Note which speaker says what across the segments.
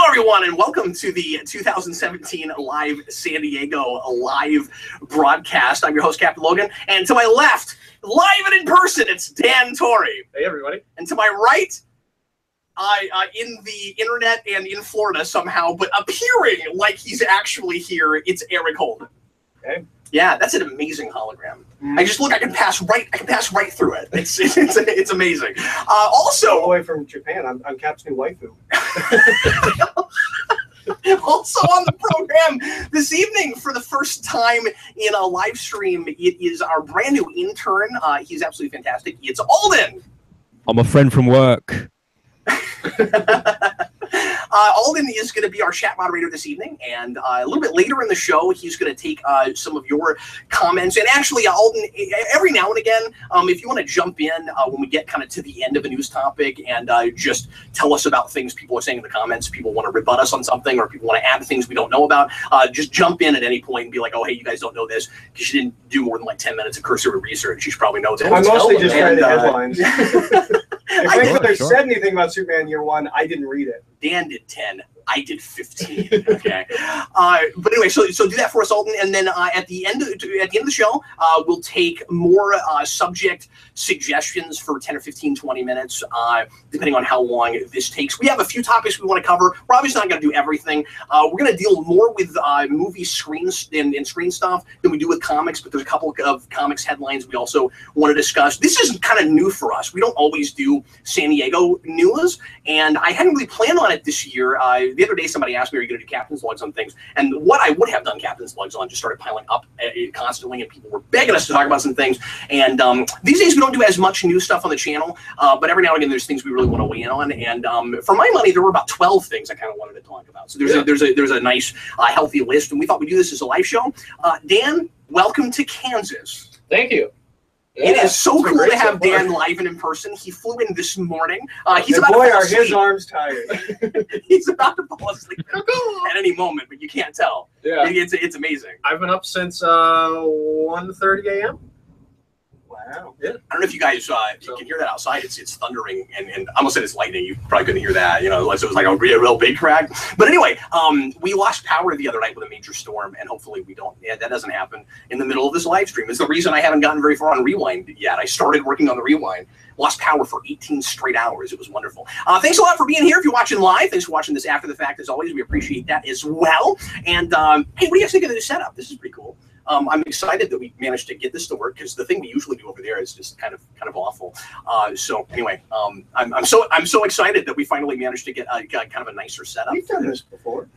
Speaker 1: Hello, everyone, and welcome to the 2017 Live San Diego live broadcast. I'm your host, Captain Logan, and to my left, live and in person, it's Dan Torrey.
Speaker 2: Hey, everybody.
Speaker 1: And to my right, in the internet and in Florida somehow, but appearing like he's actually here, it's Eric Holden.
Speaker 2: Okay.
Speaker 1: Yeah, that's an amazing hologram. I just look, I can pass right through it. It's amazing. Also,
Speaker 2: all the way from Japan, I'm Cap's new waifu.
Speaker 1: Also on the program this evening for the first time in a live stream, it is our brand new intern. He's absolutely fantastic. It's Alden.
Speaker 3: I'm a friend from work.
Speaker 1: Alden is going to be our chat moderator this evening, and a little bit later in the show, he's going to take some of your comments. And actually, Alden, every now and again, if you want to jump in when we get kind of to the end of a news topic and just tell us about things people are saying in the comments, people want to rebut us on something, or people want to add things we don't know about, just jump in at any point and be like, oh, hey, you guys don't know this because you didn't do more than like 10 minutes of cursory research. You should probably know that.
Speaker 2: I mostly just read the headlines. If anybody
Speaker 3: Sure.
Speaker 2: said anything about Superman Year One, I didn't read it.
Speaker 1: Dan did 10. I did 15. Okay. But anyway, so do that for us, Alden, and then at the end of the show, we'll take more subject suggestions for 10 or 15, 20 minutes, depending on how long this takes. We have a few topics we want to cover. We're obviously not going to do everything. We're going to deal more with movie screens and screen stuff than we do with comics, but there's a couple of comics headlines we also want to discuss. This is kind of new for us. We don't always do San Diego news, and I hadn't really planned on it this year. The other day, somebody asked me, are you going to do captain's lugs on things? And what I would have done captain's lugs on just started piling up constantly, and people were begging us to talk about some things. And these days, we don't do as much new stuff on the channel, but every now and again, there's things we really want to weigh in on. And for my money, there were about 12 things I kind of wanted to talk about. So there's a nice, healthy list, and we thought we'd do this as a live show. Dan, welcome to Kansas.
Speaker 2: Thank you.
Speaker 1: It is so cool to have
Speaker 2: Dan
Speaker 1: Dan live and in person. He flew in this morning.
Speaker 2: He's
Speaker 1: About
Speaker 2: boy,
Speaker 1: to fall
Speaker 2: are his
Speaker 1: asleep.
Speaker 2: arms tired.
Speaker 1: He's about to fall asleep at any moment, but you can't tell.
Speaker 2: Yeah.
Speaker 1: It's amazing.
Speaker 2: I've been up since 1:30 a.m. Wow. Yeah.
Speaker 1: I don't know if you guys can hear that outside. It's thundering, and I almost said it's lightning. You probably couldn't hear that, unless it was like a real big crack. But anyway, we lost power the other night with a major storm, and hopefully that doesn't happen in the middle of this live stream. It's the reason I haven't gotten very far on Rewind yet. I started working on the Rewind, lost power for 18 straight hours. It was wonderful. Thanks a lot for being here. If you're watching live, thanks for watching this after the fact. As always, we appreciate that as well. And hey, what do you guys think of this setup? This is pretty cool. I'm excited that we managed to get this to work, because the thing we usually do over there is just kind of awful. So anyway, I'm so excited that we finally managed to get kind of a nicer setup.
Speaker 2: We've done this before.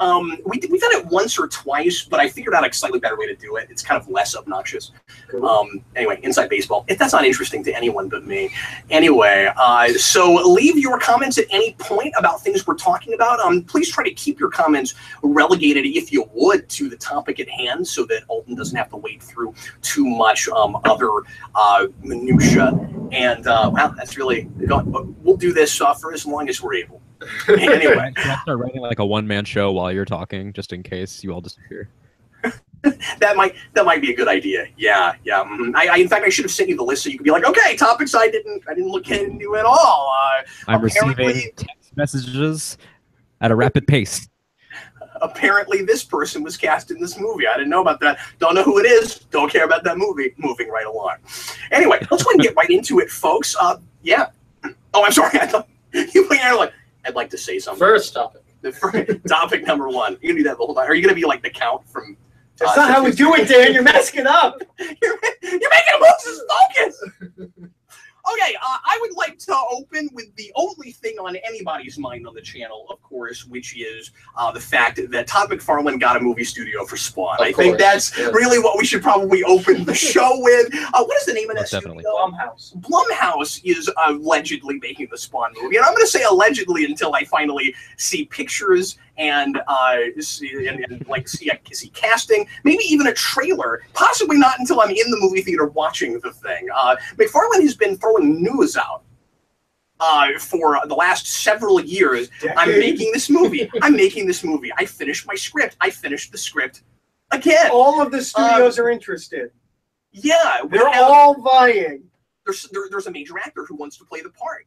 Speaker 1: We've done it once or twice, but I figured out a slightly better way to do it. It's kind of less obnoxious.
Speaker 2: Cool.
Speaker 1: Anyway, inside baseball. That's not interesting to anyone but me. Anyway, so leave your comments at any point about things we're talking about. Please try to keep your comments relegated, if you would, to the topic at hand, so that Alton doesn't have to wade through too much other minutia. And wow, that's really. We'll do this for as long as we're able. Anyway,
Speaker 3: Can I start writing like a one-man show while you're talking, just in case you all disappear?
Speaker 1: that might be a good idea. Yeah. In fact, I should have sent you the list so you could be like, okay, topics I didn't look into at all.
Speaker 3: I'm receiving text messages at a rapid pace.
Speaker 1: Apparently, this person was cast in this movie. I didn't know about that. Don't know who it is. Don't care about that movie. Moving right along. Anyway, let's go ahead and get right into it, folks. Yeah. Oh, I'm sorry. I thought you were like, I'd like to say something.
Speaker 2: First topic.
Speaker 1: Topic number one. You're gonna do that the whole time. Are you gonna be like the count from?
Speaker 2: That's not how we do it, Dan. You're messing it up.
Speaker 1: You're making a Moses focus. Okay, I would like to open with the only thing on anybody's mind on the channel, of course, which is the fact that Todd McFarlane got a movie studio for Spawn. I think that's really what we should probably open the show with. What is the name of that
Speaker 3: Definitely.
Speaker 1: studio?
Speaker 2: Blumhouse.
Speaker 1: Blumhouse is allegedly making the Spawn movie, and I'm going to say allegedly until I finally see pictures and see casting, maybe even a trailer. Possibly not until I'm in the movie theater watching the thing. McFarlane has been throwing news out for the last several years. I'm making this movie. I finished my script. I finished the script again.
Speaker 2: All of the studios are interested.
Speaker 1: Yeah,
Speaker 2: they're all vying.
Speaker 1: There's a major actor who wants to play the part.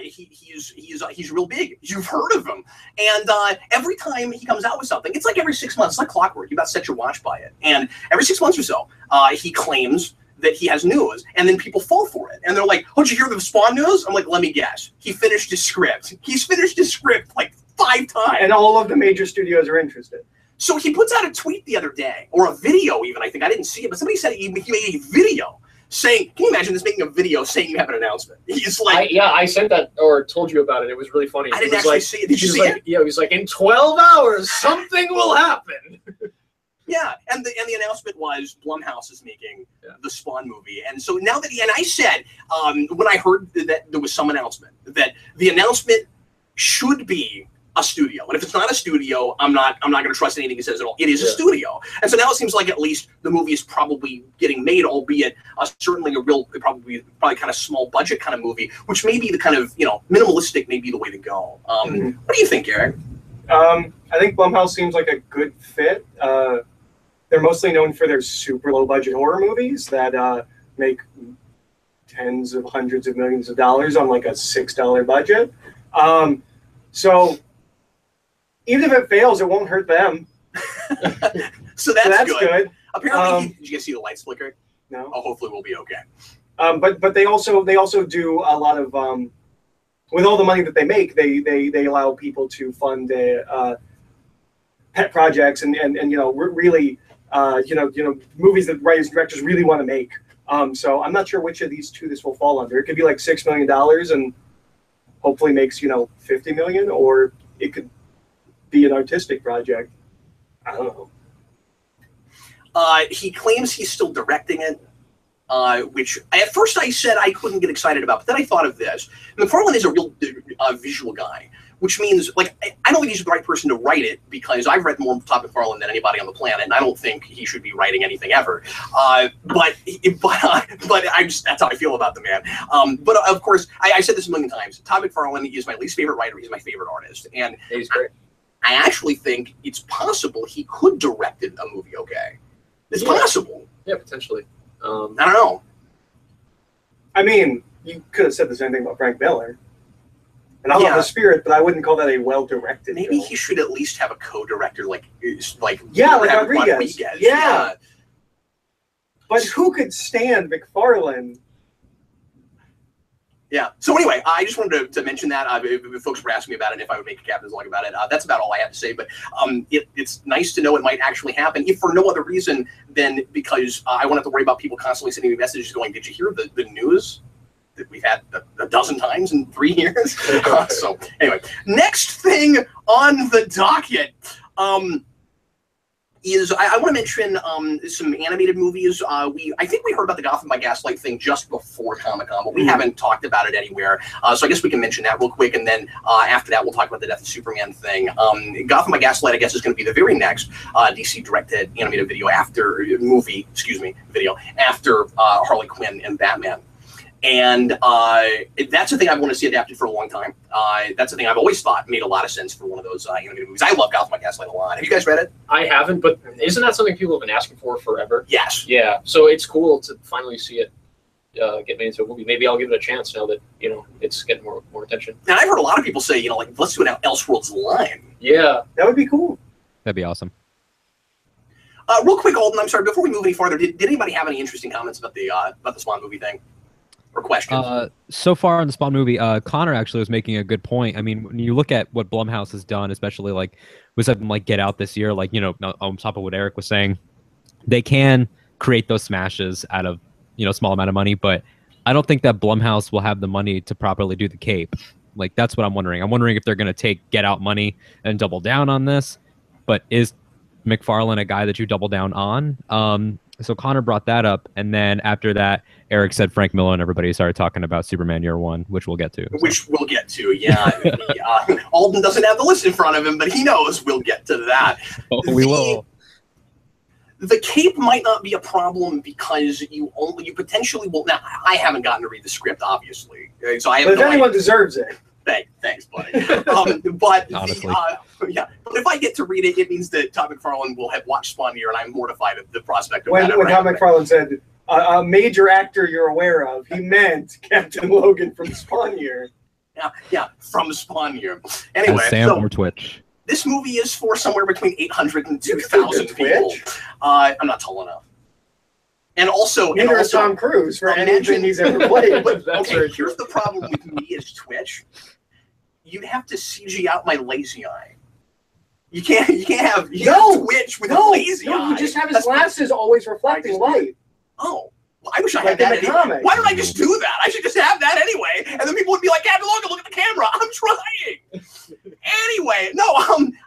Speaker 1: he's real big. You've heard of him, and every time he comes out with something, it's like every 6 months. It's like clockwork. You got to set your watch by it, and every 6 months or so, he claims that he has news, and then people fall for it, and they're like, "Oh, did you hear the Spawn news?" I'm like, "Let me guess. He finished his script. He's finished his script like 5 times,
Speaker 2: and all of the major studios are interested."
Speaker 1: So he puts out a tweet the other day, or a video even. I think I didn't see it, but somebody said he made a video saying, "Can you imagine this, making a video saying you have an announcement?" He's like,
Speaker 2: I sent that or told you about it. It was really funny.
Speaker 1: I didn't actually see it. Did you see it?
Speaker 2: Yeah, he was like, in 12 hours, something will happen.
Speaker 1: Yeah, and the announcement was Blumhouse is making the Spawn movie, and so now that I said when I heard that there was some announcement that the announcement should be a studio, and if it's not a studio, I'm not going to trust anything he says at all. It is a studio, and so now it seems like at least the movie is probably getting made, albeit certainly a real, probably kind of small budget kind of movie, which may be the kind of minimalistic, may be the way to go. What do you think, Eric?
Speaker 2: I think Blumhouse seems like a good fit. They're mostly known for their super low budget horror movies that make tens of hundreds of millions of dollars on like a $6 budget. So even if it fails, it won't hurt them.
Speaker 1: so that's good. Apparently,
Speaker 2: did
Speaker 1: you guys see the lights flicker?
Speaker 2: No.
Speaker 1: Oh, hopefully we'll be okay.
Speaker 2: But they also do a lot of with all the money that they make, they allow people to fund pet projects and really movies that writers and directors really want to make. So I'm not sure which of these two this will fall under. It could be like $6 million and hopefully makes 50 million, or it could be an artistic project. I don't know.
Speaker 1: He claims he's still directing it, which at first I said I couldn't get excited about, but then I thought of this. McFarlane is a real visual guy, which means, like, I don't think he's the right person to write it, because I've read more Todd McFarlane than anybody on the planet, and I don't think he should be writing anything ever. But that's how I feel about the man. But of course, I said this a million times. Todd McFarlane is my least favorite writer. He's my favorite artist, and
Speaker 2: he's great.
Speaker 1: I actually think it's possible he could direct a movie okay. It's possible.
Speaker 2: Yeah, potentially.
Speaker 1: I don't know.
Speaker 2: I mean, you could have said the same thing about Frank Miller. And I love the spirit, but I wouldn't call that a well-directed
Speaker 1: Maybe
Speaker 2: film.
Speaker 1: he should at least have a co-director, like
Speaker 2: Rodriguez. Yeah. But who could stand McFarlane?
Speaker 1: Yeah. So anyway, I just wanted to mention that. If folks were asking me about it, if I would make a captain's log about it, that's about all I have to say. But it's nice to know it might actually happen, if for no other reason than because I won't have to worry about people constantly sending me messages going, "Did you hear the news that we've had a dozen times in 3 years?" So anyway, next thing on the docket is I want to mention some animated movies. I think we heard about the Gotham by Gaslight thing just before Comic-Con, but we haven't talked about it anywhere. So I guess we can mention that real quick, and then after that, we'll talk about the Death of Superman thing. Gotham by Gaslight, I guess, is going to be the very next DC directed animated video after Harley Quinn and Batman. And that's a thing I've wanted to see adapted for a long time. That's a thing I've always thought made a lot of sense for one of those animated movies. I love Gotham by Gaslight a lot. Have you guys read it?
Speaker 4: I haven't, but isn't that something people have been asking for forever?
Speaker 1: Yes.
Speaker 4: Yeah, so it's cool to finally see it get made into a movie. Maybe I'll give it a chance now that, it's getting more attention.
Speaker 1: And I've heard a lot of people say, let's do an Elseworlds line.
Speaker 4: Yeah.
Speaker 2: That would be cool.
Speaker 3: That'd be awesome.
Speaker 1: Real quick, Alden, I'm sorry, before we move any farther, did anybody have any interesting comments about the Spawn movie thing? Or questions?
Speaker 3: So far in the Spawn movie, Connor actually was making a good point. I mean, when you look at what Blumhouse has done, especially with something like Get Out this year, on top of what Eric was saying, they can create those smashes out of small amount of money, but I don't think that Blumhouse will have the money to properly do the Cape. That's what I'm wondering. I'm wondering if they're going to take Get Out money and double down on this, but is McFarlane a guy that you double down on? So Connor brought that up, and then after that, Eric said Frank Miller, and everybody started talking about Superman Year One, which we'll get to.
Speaker 1: Which we'll get to, yeah. Alden doesn't have the list in front of him, but he knows we'll get to that.
Speaker 3: Oh, we will.
Speaker 1: The Cape might not be a problem because you potentially will. Now, I haven't gotten to read the script, obviously, so I have
Speaker 2: but if anyone deserves it.
Speaker 1: Thanks, buddy. But
Speaker 3: honestly,
Speaker 1: but if I get to read it, it means that Todd McFarlane will have watched Spawn Year, and I'm mortified at the prospect of
Speaker 2: when
Speaker 1: that.
Speaker 2: When Todd McFarlane said a major actor you're aware of, he meant Captain Logan from Spawn Year.
Speaker 1: Yeah, from Spawn here. Anyway,
Speaker 3: As Sam
Speaker 1: so
Speaker 3: or Twitch.
Speaker 1: this movie is for somewhere between 800 and 2,000 people. I'm not tall enough. And also,
Speaker 2: neither is Tom Cruise for anything he's ever played.
Speaker 1: But okay, here's the problem with me as Twitch. You'd have to CG out my lazy eye. You can't have Twitch with a lazy eye.
Speaker 2: No, you just have his glasses always reflecting light.
Speaker 1: Oh. Well, I wish I
Speaker 2: Like
Speaker 1: had
Speaker 2: in
Speaker 1: that.
Speaker 2: the comics.
Speaker 1: Why don't I just do that? I should just have that anyway, and then people would be like, "Captain Logan, look at the camera. I'm trying." Anyway, no.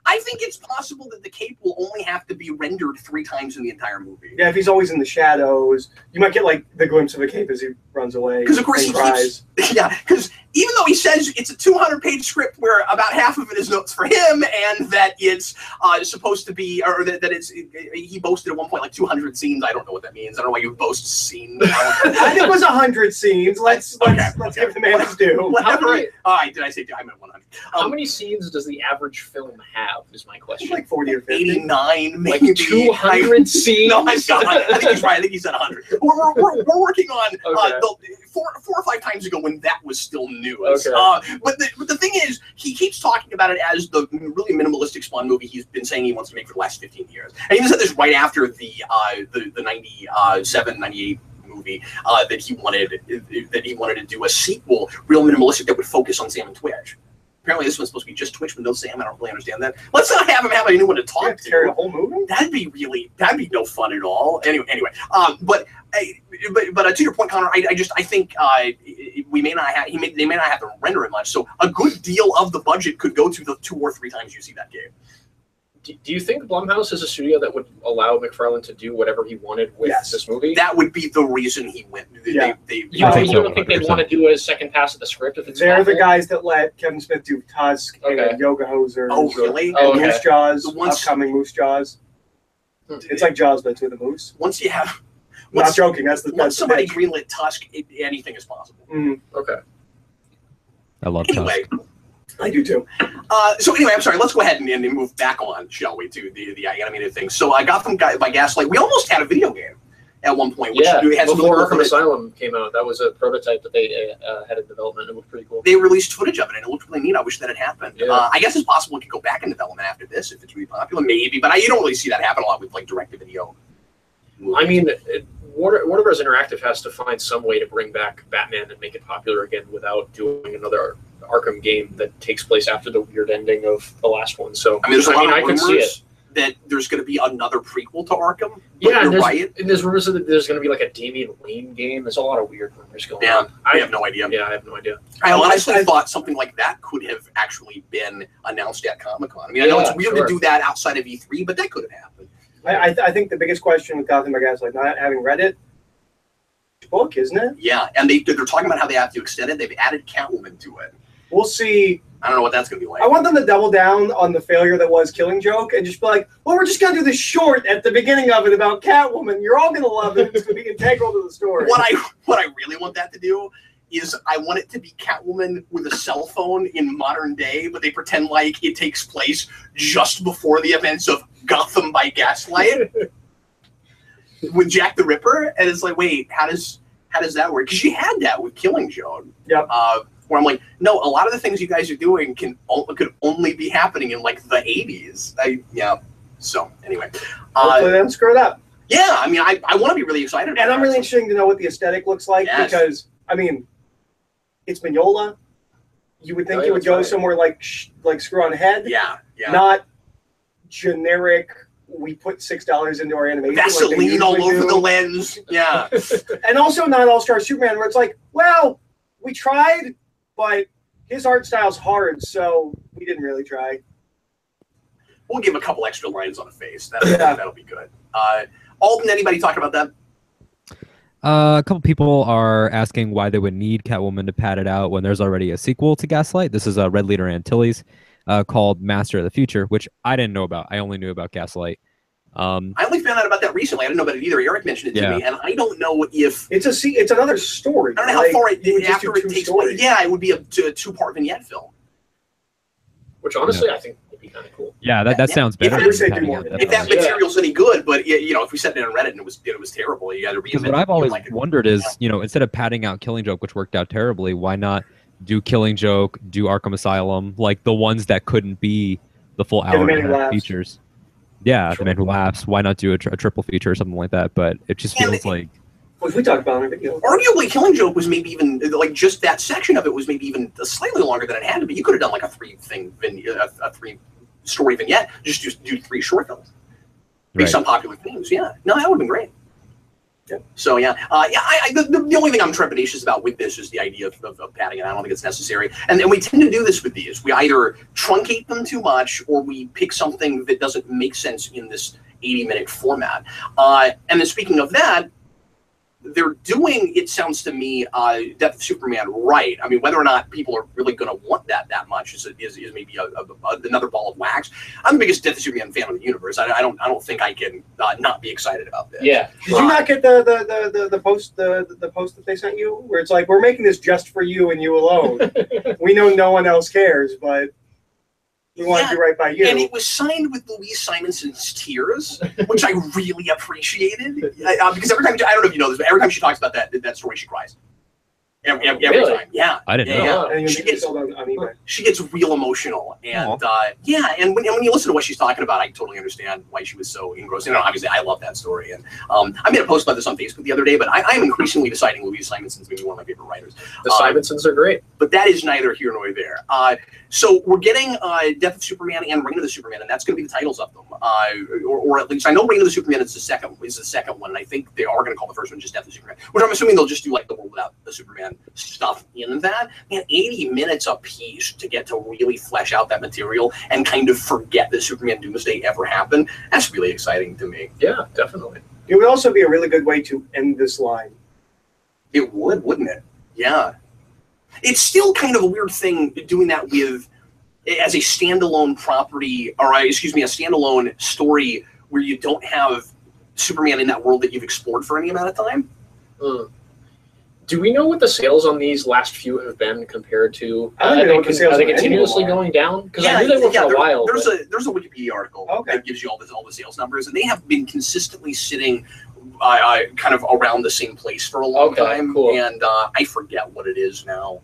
Speaker 1: I think it's possible that the cape will only have to be rendered 3 times in the entire movie.
Speaker 2: Yeah, if he's always in the shadows, you might get like the glimpse of a cape as he runs away.
Speaker 1: Because of course he
Speaker 2: cries.
Speaker 1: Yeah, because even though he says it's a 200-page script where about half of it is notes for him, and that it's supposed to be, or that it's, he boasted at one point like 200 scenes. I don't know what that means. I don't know why you boast scenes.
Speaker 2: I think it was 100 scenes. Let's give the man his due.
Speaker 1: All right, did I say I meant 100?
Speaker 4: How many scenes does the average film have? Is my question.
Speaker 2: Like 40 or 50.
Speaker 1: 89, maybe.
Speaker 4: Like 200 scenes.
Speaker 1: No, I think he's right. I think he said 100. We're working on the 4 or 5 times ago when that was still news.
Speaker 4: Okay.
Speaker 1: But the thing is, he keeps talking about it as the really minimalistic Spawn movie he's been saying he wants to make for the last 15 years. And he even said this right after the 97, 98 movie that he wanted to do a sequel, real minimalistic, that would focus on Sam and Twitch. Apparently, this one's supposed to be just Twitch with no Sam. I don't really understand that. Let's not have him have anyone to talk to.
Speaker 2: Carry a whole movie?
Speaker 1: That'd be no fun at all. Anyway. But to your point, Connor, I think we may not have they may not have to render it much. So a good deal of the budget could go to the 2 or 3 times you see that game.
Speaker 4: Do you think Blumhouse is a studio that would allow McFarlane to do whatever he wanted with this movie?
Speaker 1: That would be the reason he went.
Speaker 4: You don't think they'd want to do a second pass at the script if it's
Speaker 2: They're
Speaker 4: awful?
Speaker 2: the guys that let Kevin Smith do Tusk and Yoga Hosers.
Speaker 1: Oh, really?
Speaker 2: And Moose Jaws, upcoming Moose Jaws. It's like Jaws, but with a moose.
Speaker 1: Once you have...
Speaker 2: Not joking, that's the
Speaker 1: once somebody greenlit Tusk, anything is possible.
Speaker 4: Okay.
Speaker 3: I love
Speaker 1: Tusk.
Speaker 2: I do too.
Speaker 1: So anyway, I'm sorry. Let's go ahead and move back on, shall we, to the animated thing. So I got them by Gaslight. We almost had a video game at one point. Which had
Speaker 4: before Arkham Asylum came out, that was a prototype that they had in development. It looked pretty cool.
Speaker 1: They released footage of it, and it looked really neat. I wish that had happened.
Speaker 4: Yeah.
Speaker 1: I guess it's possible it could go back in development after this if it's really popular, maybe. But you don't really see that happen a lot with like direct-to-video movies.
Speaker 4: I mean, Warner Bros. Interactive has to find some way to bring back Batman and make it popular again without doing another Arkham game that takes place after the weird ending of the last one. So
Speaker 1: I mean, there's a lot of
Speaker 4: I could see it.
Speaker 1: That there's going to be another prequel to Arkham.
Speaker 4: Yeah,
Speaker 1: you're right.
Speaker 4: And there's rumors that there's going to be like a Damian Wayne game. There's a lot of weird rumors going on.
Speaker 1: I have no idea.
Speaker 4: Yeah, I have no idea.
Speaker 1: I honestly thought something like that could have actually been announced at Comic-Con. I mean, I know it's weird to do that outside of E3, but that could have happened.
Speaker 2: I think the biggest question with Gotham by Gaslight, not having read it, book, isn't it?
Speaker 1: Yeah, and they're talking about how they have to extend it. They've added Catwoman to it.
Speaker 2: We'll see.
Speaker 1: I don't know what that's going to be like.
Speaker 2: I want them to double down on the failure that was Killing Joke and just be like, well, we're just going to do this short at the beginning of it about Catwoman. You're all going to love it. It's going to be integral to the story.
Speaker 1: What I really want that to do is I want it to be Catwoman with a cell phone in modern day, but they pretend like it takes place just before the events of Gotham by Gaslight with Jack the Ripper. And it's like, wait, how does that work? Because she had that with Killing Joke.
Speaker 2: Yep.
Speaker 1: Where I'm like, no, a lot of the things you guys are doing could only be happening in like the 80s. So anyway,
Speaker 2: hopefully they don't screw it up.
Speaker 1: Yeah, I mean, I want to be really excited about
Speaker 2: and I'm really interested to know what the aesthetic looks like because I mean, it's Mignola. You would think it would go somewhere like Screw on Head.
Speaker 1: Yeah.
Speaker 2: Not generic. We put $6 into our animation.
Speaker 1: Vaseline all over the lens. Yeah.
Speaker 2: And also not All-Star Superman, where it's like, well, we tried, but his art style's hard, so we didn't really try.
Speaker 1: We'll give a couple extra lines on the face. That'll be good. Alden, anybody talking about that?
Speaker 3: A couple people are asking why they would need Catwoman to pad it out when there's already a sequel to Gaslight. This is Red Leader Antilles called Master of the Future, which I didn't know about. I only knew about Gaslight.
Speaker 1: I only found out about that recently. I didn't know about it either. Eric mentioned it to me, and I don't know if
Speaker 2: it's another story.
Speaker 1: I don't know how far after it takes place. Yeah, it would be a 2-part vignette film.
Speaker 4: Which honestly, I think would be kind of cool.
Speaker 3: Yeah, that sounds better.
Speaker 1: If that material's any good, but if we set it on Reddit and it was terrible, you got to read it.
Speaker 3: Because what I've always wondered is, instead of padding out Killing Joke, which worked out terribly, why not do Killing Joke, do Arkham Asylum, like the ones that couldn't be the full
Speaker 2: The
Speaker 3: hour
Speaker 2: Man
Speaker 3: and
Speaker 2: Who
Speaker 3: a half
Speaker 2: Laughs.
Speaker 3: features. Yeah,
Speaker 4: Sure.
Speaker 3: The Man Who Laughs. Why not do a triple feature or something like that? But it just
Speaker 1: And
Speaker 3: feels like
Speaker 2: Which we talked about in our video.
Speaker 1: Arguably, Killing Joke was maybe even like just that section of it was maybe even slightly longer than it had to be. You could have done like a three story vignette, just do 3 short films based
Speaker 3: right.
Speaker 1: on popular themes. Yeah, no, that would have been great.
Speaker 2: Yeah.
Speaker 1: So yeah, the only thing I'm trepidatious about with this is the idea of padding it. I don't think it's necessary, and we tend to do this with these. We either truncate them too much, or we pick something that doesn't make sense in this 80-minute format. And then speaking of that, they're doing, it sounds to me, Death of Superman right. I mean, whether or not people are really going to want that much is maybe another ball of wax. I'm the biggest Death of Superman fan of the universe. I don't think I can not be excited about this.
Speaker 4: Yeah.
Speaker 2: Did you not get the post that they sent you where it's like, we're making this just for you and you alone. We know no one else cares, but we want to do right by you.
Speaker 1: And it was signed with Louise Simonson's tears, which I really appreciated. Because every time, I don't know if you know this, but every time she talks about that story, she cries. Every
Speaker 4: Really?
Speaker 1: time, yeah.
Speaker 3: I didn't know.
Speaker 1: Yeah.
Speaker 2: And
Speaker 1: She gets
Speaker 2: sold on eBay.
Speaker 1: she gets real emotional, and and when you listen to what she's talking about, I totally understand why she was so engrossed. And obviously, I love that story. And I made a post about this on Facebook the other day, but I'm increasingly deciding Louise Simonson's maybe one of my favorite writers.
Speaker 4: The Simonsons are great.
Speaker 1: But that is neither here nor there. So we're getting Death of Superman and Reign of the Superman, and that's going to be the titles of them, or at least I know Reign of the Superman is the second one, and I think they are going to call the first one just Death of Superman, which I'm assuming they'll just do like the World Without the Superman stuff in that. Man, 80 minutes a piece to get to really flesh out that material and kind of forget that Superman Doomsday ever happened. That's really exciting to me.
Speaker 4: Yeah, definitely.
Speaker 2: It would also be a really good way to end this line.
Speaker 1: It would, wouldn't it? Yeah. It's still kind of a weird thing doing that with as a standalone property, or excuse me, a standalone story where you don't have Superman in that world that you've explored for any amount of time.
Speaker 4: Do we know what the sales on these last few have been compared to?
Speaker 2: I don't even know what the sales
Speaker 4: are they
Speaker 2: on any
Speaker 4: continuously
Speaker 2: of them are.
Speaker 4: going down? Because I knew they were for a while.
Speaker 1: There's a Wikipedia article that gives you all the sales numbers, and they have been consistently sitting kind of around the same place for a long time.
Speaker 4: Cool.
Speaker 1: And I forget what it is now.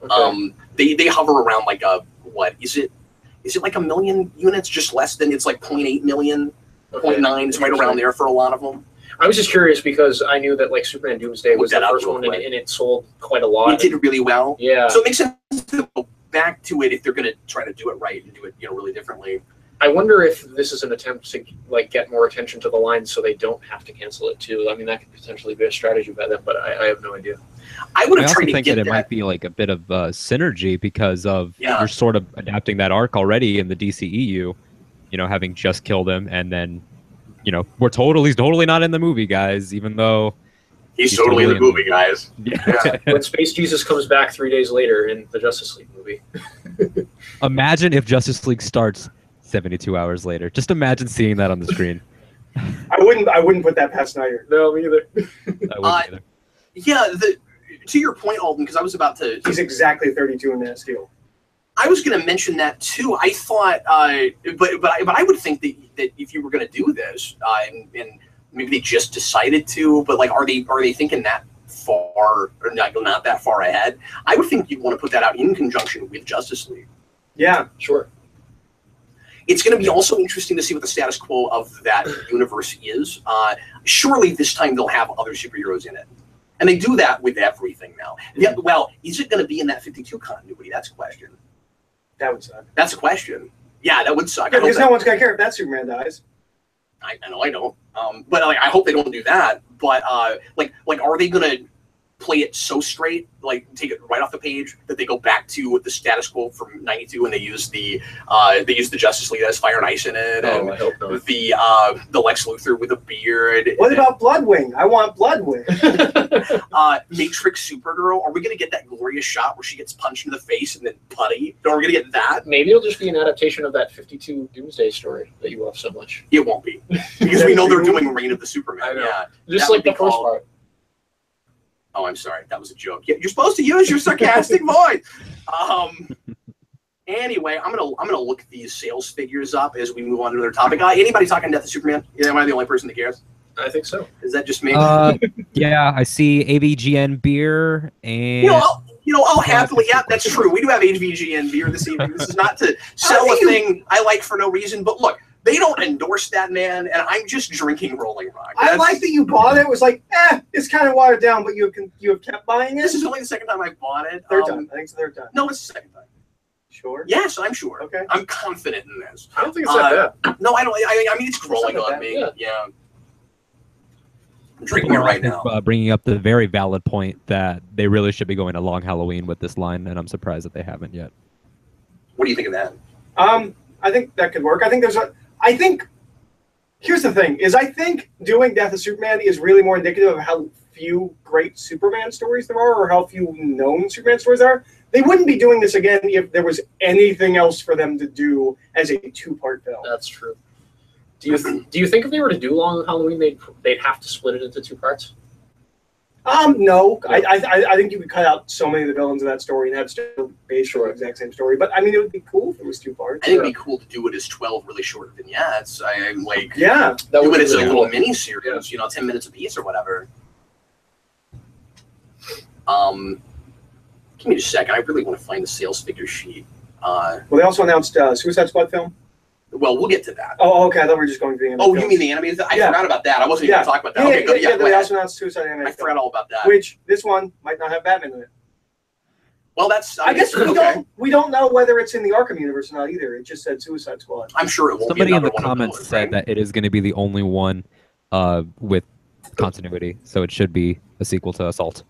Speaker 4: Okay.
Speaker 1: They hover around like what is it? Is it like 1 million units? Just less than, it's like 0.8 million, 0.9. It's right around there for a lot of them.
Speaker 4: I was just curious because I knew that like Superman Doomsday was the first one, and it sold quite a lot.
Speaker 1: It did really well.
Speaker 4: Yeah.
Speaker 1: So it makes sense to go back to it if they're going to try to do it right and do it, really differently.
Speaker 4: I wonder if this is an attempt to like get more attention to the line so they don't have to cancel it too. I mean, that could potentially be a strategy by them, but I have no idea.
Speaker 1: I would have
Speaker 3: also
Speaker 1: tried to
Speaker 3: think
Speaker 1: get
Speaker 3: that it might be like a bit of synergy because of you're sort of adapting that arc already in the DCEU, having just killed him, and then he's totally not in the movie, guys, even though
Speaker 1: he's totally in the movie, guys.
Speaker 3: Yeah.
Speaker 4: When Space Jesus comes back 3 days later in the Justice League movie.
Speaker 3: Imagine if Justice League starts 72 hours later. Just imagine seeing that on the screen.
Speaker 2: I wouldn't put that past Snyder.
Speaker 4: No, me either.
Speaker 3: I wouldn't either.
Speaker 1: Yeah, to your point, Alden, because I was about to...
Speaker 2: He's exactly 32 in Man of Steel.
Speaker 1: I was going to mention that too. I thought, but I would think that if you were going to do this, and maybe they just decided to, but like, are they thinking that far, or not that far ahead? I would think you'd want to put that out in conjunction with Justice League.
Speaker 2: Yeah,
Speaker 4: sure.
Speaker 1: It's going to be also interesting to see what the status quo of that universe is. Surely this time they'll have other superheroes in it. And they do that with everything now. Yeah, well, is it going to be in that 52 continuity? That's a question.
Speaker 2: That would suck.
Speaker 1: That's a question. Yeah, that would suck.
Speaker 2: Yeah, because no one's going to care if that Superman dies.
Speaker 1: I know I don't. But like, I hope they don't do that. But like, are they going to play it so straight, like take it right off the page, that they go back to the status quo from '92 and they use the Justice League that has Fire and Ice in it, and
Speaker 4: I hope not.
Speaker 1: the Lex Luthor with a beard.
Speaker 2: What about Bloodwing? I want Bloodwing.
Speaker 1: Matrix Supergirl. Are we going to get that glorious shot where she gets punched in the face and then putty? Are we going to get that?
Speaker 4: Maybe it'll just be an adaptation of that 52 Doomsday story that you love so much.
Speaker 1: It won't be, because we know they're doing Reign of the Superman.
Speaker 4: I know.
Speaker 1: Yeah,
Speaker 4: just
Speaker 1: that
Speaker 4: like the
Speaker 1: would be
Speaker 4: first
Speaker 1: called-
Speaker 4: part.
Speaker 1: Oh, I'm sorry. That was a joke. Yeah, you're supposed to use your sarcastic voice. Anyway, I'm gonna look these sales figures up as we move on to another topic. Anybody talking Death of Superman? Am I the only person that cares?
Speaker 4: I think so.
Speaker 1: Is that just me?
Speaker 3: Yeah, I see AVGN beer and
Speaker 1: You know, I'll happily. Yeah, that's true. We do have HVG and beer this evening. This is not to sell a thing I like for no reason, but look, they don't endorse that man, and I'm just drinking Rolling Rock.
Speaker 2: I like that you bought it. It was like, it's kind of watered down, but you have kept buying it.
Speaker 1: This is only the second time I've bought it.
Speaker 2: Third time. I think it's the third time.
Speaker 1: No, it's the second time.
Speaker 2: Sure.
Speaker 1: Yes, I'm sure.
Speaker 2: Okay.
Speaker 1: I'm confident in this.
Speaker 4: I don't think it's that bad.
Speaker 1: No, I don't. I mean, it's growing
Speaker 2: not
Speaker 1: on
Speaker 2: bad.
Speaker 1: me.
Speaker 4: Yeah.
Speaker 1: Yeah. I'm drinking it right now.
Speaker 3: Bringing up the very valid point that they really should be going to Long Halloween with this line, and I'm surprised that they haven't yet.
Speaker 1: What do you think of that?
Speaker 2: I think that could work. I think here's the thing: I think doing Death of Superman is really more indicative of how few great Superman stories there are, or how few known Superman stories there are. They wouldn't be doing this again if there was anything else for them to do as a 2-part film.
Speaker 4: That's true. Do you think if they were to do Long Halloween, they'd have to split it into 2 parts?
Speaker 2: No. I think you could cut out so many of the villains of that story and have still based on the exact same story. But I mean, it would be cool if it was 2 parts.
Speaker 1: I think it'd be cool to do it as 12 really short vignettes. I'm like,
Speaker 2: yeah,
Speaker 1: do it as a little mini series, 10 minutes a piece or whatever. Give me just a second. I really want to find the sales figure sheet.
Speaker 2: Well, they also announced Suicide Squad film.
Speaker 1: Well, we'll get to that.
Speaker 2: Oh, okay. I thought we were just going to the animated
Speaker 1: Oh,
Speaker 2: film.
Speaker 1: you mean the animated? I forgot about that. I wasn't even going to talk about that.
Speaker 2: Yeah,
Speaker 1: Okay, good.
Speaker 2: Yeah,
Speaker 1: go
Speaker 2: they
Speaker 1: ahead.
Speaker 2: also announced Suicide animated
Speaker 1: I forgot all about that.
Speaker 2: Which this one might not have Batman in it.
Speaker 1: Well, that's.
Speaker 2: I guess we don't know whether it's in the Arkham universe or not either. It just said Suicide Squad.
Speaker 1: I'm sure it won't.
Speaker 3: Somebody
Speaker 1: be
Speaker 3: in the
Speaker 1: one
Speaker 3: comments said that it is going to be the only one with continuity, so it should be a sequel to Assault.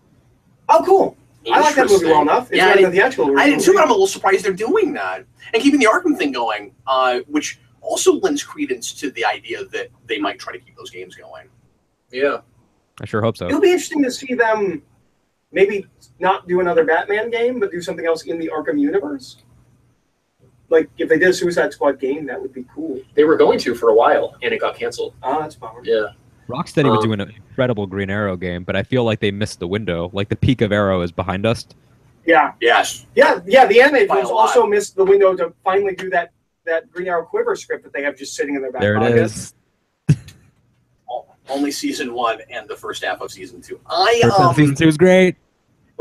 Speaker 2: Oh, cool. I like that movie well enough. It's better than the theatrical
Speaker 1: I didn't too, but I'm a little surprised they're doing that and keeping the Arkham thing going, which also lends credence to the idea that they might try to keep those games going.
Speaker 4: Yeah,
Speaker 3: I sure hope so.
Speaker 2: It'll be interesting to see them maybe not do another Batman game, but do something else in the Arkham universe. Like if they did a Suicide Squad game, that would be cool.
Speaker 4: they were going to for a while, and it got canceled.
Speaker 2: Oh, that's a bummer.
Speaker 4: Yeah.
Speaker 3: Rocksteady was doing an incredible Green Arrow game, but I feel like they missed the window. Like the peak of Arrow is behind us.
Speaker 2: Yeah.
Speaker 1: Yes.
Speaker 2: Yeah. The animated
Speaker 1: By a
Speaker 2: films
Speaker 1: lot.
Speaker 2: also missed the window to finally do that Green Arrow Quiver script that they have just sitting in their back
Speaker 3: There
Speaker 2: pocket.
Speaker 3: it is.
Speaker 1: Only season 1 and the first half of season 2.
Speaker 3: Season 2 is great.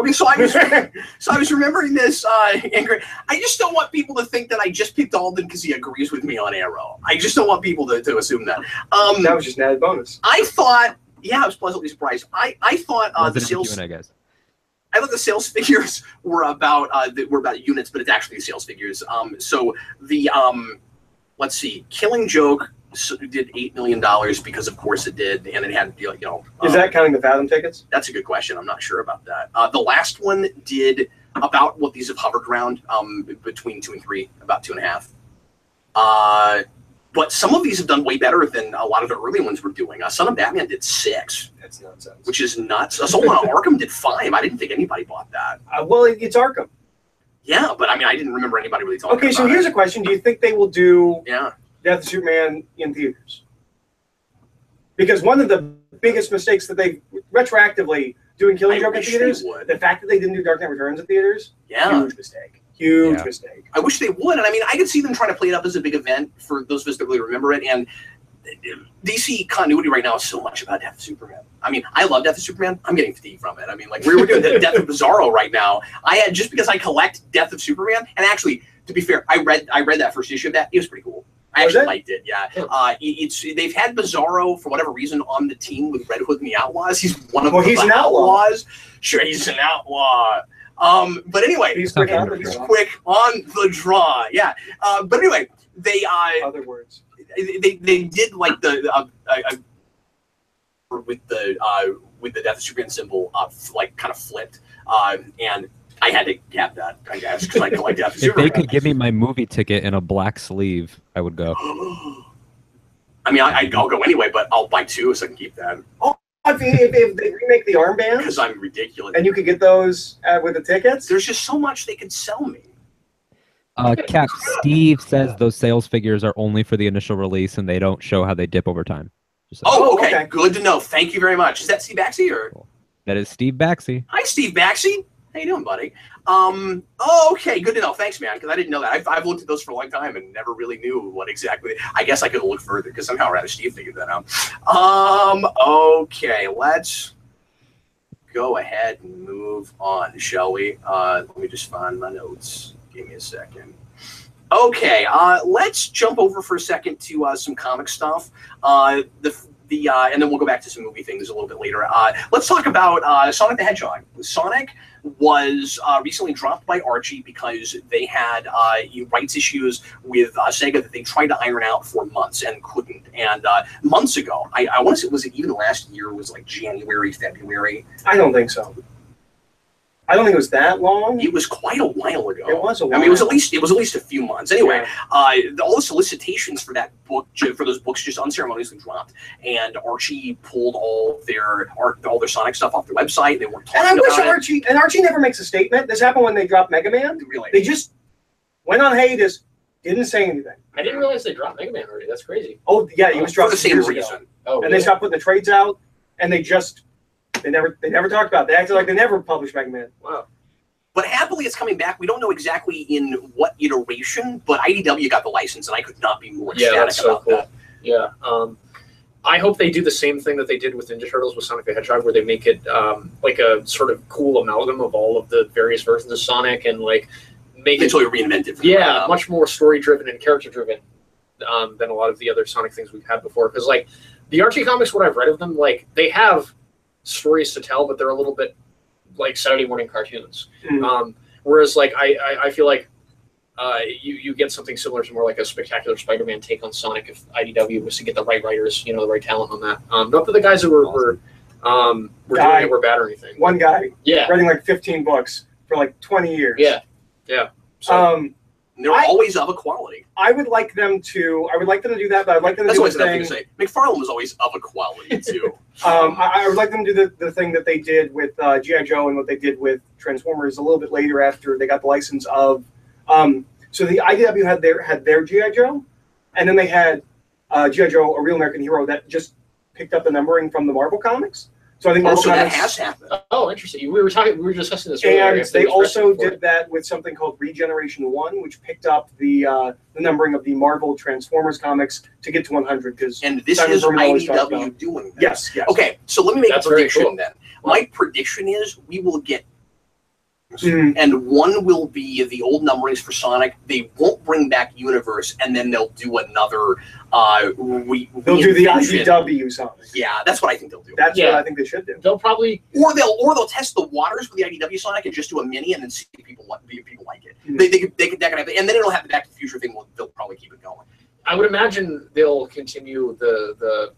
Speaker 1: Okay, so I was remembering this, and I just don't want people to think that I just picked Alden because he agrees with me on Arrow. I just don't want people to assume that.
Speaker 2: That was just an added bonus.
Speaker 1: I thought, I was pleasantly surprised. I thought the sales.
Speaker 3: Q&A, guys.
Speaker 1: I thought the sales figures were about units, but it's actually sales figures. So the let's see, Killing Joke did $8 million because of course it did, and it had
Speaker 2: Is that counting the Fathom tickets?
Speaker 1: That's a good question. I'm not sure about that. The last one did about what these have hovered around, between 2 and 3, about 2.5. But some of these have done way better than a lot of the early ones were doing. Son of Batman did 6.
Speaker 2: That's nonsense.
Speaker 1: Which is nuts. Assault on Arkham did 5. I didn't think anybody bought that.
Speaker 2: Well, it's Arkham.
Speaker 1: Yeah, but I mean, I didn't remember anybody really talking about it.
Speaker 2: Okay, so here's a question. Do you think they will do
Speaker 1: Yeah.
Speaker 2: Death of Superman in theaters? Because one of the biggest mistakes that they retroactively doing Killing
Speaker 1: I
Speaker 2: Joke in
Speaker 1: wish they
Speaker 2: theaters,
Speaker 1: would.
Speaker 2: the fact that they didn't do Dark Knight Returns in theaters,
Speaker 1: Yeah.
Speaker 2: huge mistake. Huge
Speaker 3: Yeah.
Speaker 2: mistake.
Speaker 1: I wish they would. And I mean, I could see them trying to play it up as a big event for those of us that really remember it. And DC continuity right now is so much about Death of Superman. I mean, I love Death of Superman. I'm getting fatigued from it. I mean, like we're doing the Death of Bizarro right now. Just because I collect Death of Superman, and actually, to be fair, I read that first issue of that. It was pretty cool. I actually liked it. Yeah. They've had Bizarro for whatever reason on the team with Red Hood and the Outlaws. He's one of
Speaker 2: he's
Speaker 1: the
Speaker 2: an outlaw.
Speaker 1: Outlaws. Sure, he's an outlaw. But anyway,
Speaker 2: He's quick on the
Speaker 1: he's
Speaker 2: draw.
Speaker 1: quick on the draw. Yeah. But anyway, they
Speaker 2: Other words.
Speaker 1: they did like the with the Death of Superman symbol like kind of flipped, and I had to have that, I guess, because I collect Death of
Speaker 3: If
Speaker 1: Superman.
Speaker 3: they could give me my movie ticket in a black sleeve, I would go.
Speaker 1: I mean, I'll go anyway, but I'll buy 2 so I can keep that
Speaker 2: If they remake the armbands,
Speaker 1: because I'm ridiculous.
Speaker 2: and you could get those with the tickets,
Speaker 1: There's just so much they could sell me.
Speaker 3: Cap, Steve says those sales figures are only for the initial release and they don't show how they dip over time. Just like-
Speaker 1: Oh, okay.
Speaker 2: okay.
Speaker 1: Good to know. Thank you very much. Is that Steve Baxey or?
Speaker 3: That is Steve Baxey.
Speaker 1: Hi, Steve Baxey. How you doing, buddy? Okay, good to know. Thanks, man, because I didn't know that. I've looked at those for a long time and never really knew what exactly. I guess I could look further because somehow or other Steve figured that out. Okay, let's go ahead and move on, shall we? Let me just find my notes. Give me a second. Okay, let's jump over for a second to some comic stuff. And then we'll go back to some movie things a little bit later. Let's talk about Sonic the Hedgehog. Sonic was recently dropped by Archie because they had rights issues with Sega that they tried to iron out for months and couldn't. And months ago, I want to say, was it even last year? Was like January, February?
Speaker 2: I don't think so. I don't think it was that long.
Speaker 1: It was quite a while ago.
Speaker 2: It was a while.
Speaker 1: I mean, it was at least a few months. Anyway, all the solicitations for that book, for those books, just unceremoniously dropped, and Archie pulled all their Sonic stuff off their website. They weren't talking about it.
Speaker 2: And I wish Archie never makes a statement. This happened when they dropped Mega Man.
Speaker 1: Really?
Speaker 2: They just went on hiatus, didn't say anything.
Speaker 4: I didn't realize they dropped Mega Man already. That's crazy.
Speaker 2: Oh yeah, he was dropped
Speaker 1: for the same
Speaker 2: years
Speaker 1: reason.
Speaker 2: ago.
Speaker 4: Oh,
Speaker 2: and they stopped putting the trades out, and they never talked about it. They acted like they never published Mega Man.
Speaker 4: Wow.
Speaker 1: But happily, it's coming back. We don't know exactly in what iteration, but IDW got the license, and I could not be more ecstatic about that.
Speaker 4: Yeah. I hope they do the same thing that they did with Ninja Turtles with Sonic the Hedgehog, where they make it like a sort of cool amalgam of all of the various versions of Sonic, and like make it
Speaker 1: totally reinvented.
Speaker 4: Yeah, much more story-driven and character-driven than a lot of the other Sonic things we've had before. Because like the Archie comics, what I've read of them, like they have stories to tell, but they're a little bit like Saturday morning cartoons.
Speaker 2: Mm-hmm.
Speaker 4: Whereas like I feel like you get something similar to more like a Spectacular Spider-Man take on Sonic if IDW was to get the right writers, the right talent on that. Not that the guys that were doing it were bad or anything.
Speaker 2: One guy,
Speaker 4: yeah,
Speaker 2: writing like 15 books for like 20 years.
Speaker 4: Yeah.
Speaker 1: So, they're always of a quality.
Speaker 2: I would like them to do that, but I'd like them to do
Speaker 1: the thing. To say. McFarlane was always of a quality too.
Speaker 2: I would like them to do the thing that they did with G.I. Joe and what they did with Transformers a little bit later after they got the license of. So the IDW had their G.I. Joe, and then they had G.I. Joe, a Real American Hero, that just picked up the numbering from the Marvel comics. So I think Marvel
Speaker 1: that
Speaker 2: Comics
Speaker 1: has happened.
Speaker 4: Oh, interesting. We were discussing this earlier.
Speaker 2: And they also did that with something called Regeneration 1, which picked up the numbering of the Marvel Transformers comics to get to 100.
Speaker 1: And this is IDW doing that.
Speaker 2: Yes.
Speaker 1: Okay, so let me make a prediction
Speaker 4: cool.
Speaker 1: then. My prediction is we will get, and one will be the old numberings for Sonic. They won't bring back Universe, and then they'll do another. They'll
Speaker 2: do the IDW Sonic.
Speaker 1: Yeah, that's what I think they'll do.
Speaker 2: That's what I think they should do.
Speaker 4: They'll probably,
Speaker 1: or they'll test the waters with the IDW Sonic and just do a mini, and then see if people like it. They could have, and then it'll have the Back to the Future thing. They'll probably keep it going.
Speaker 4: I would imagine they'll continue the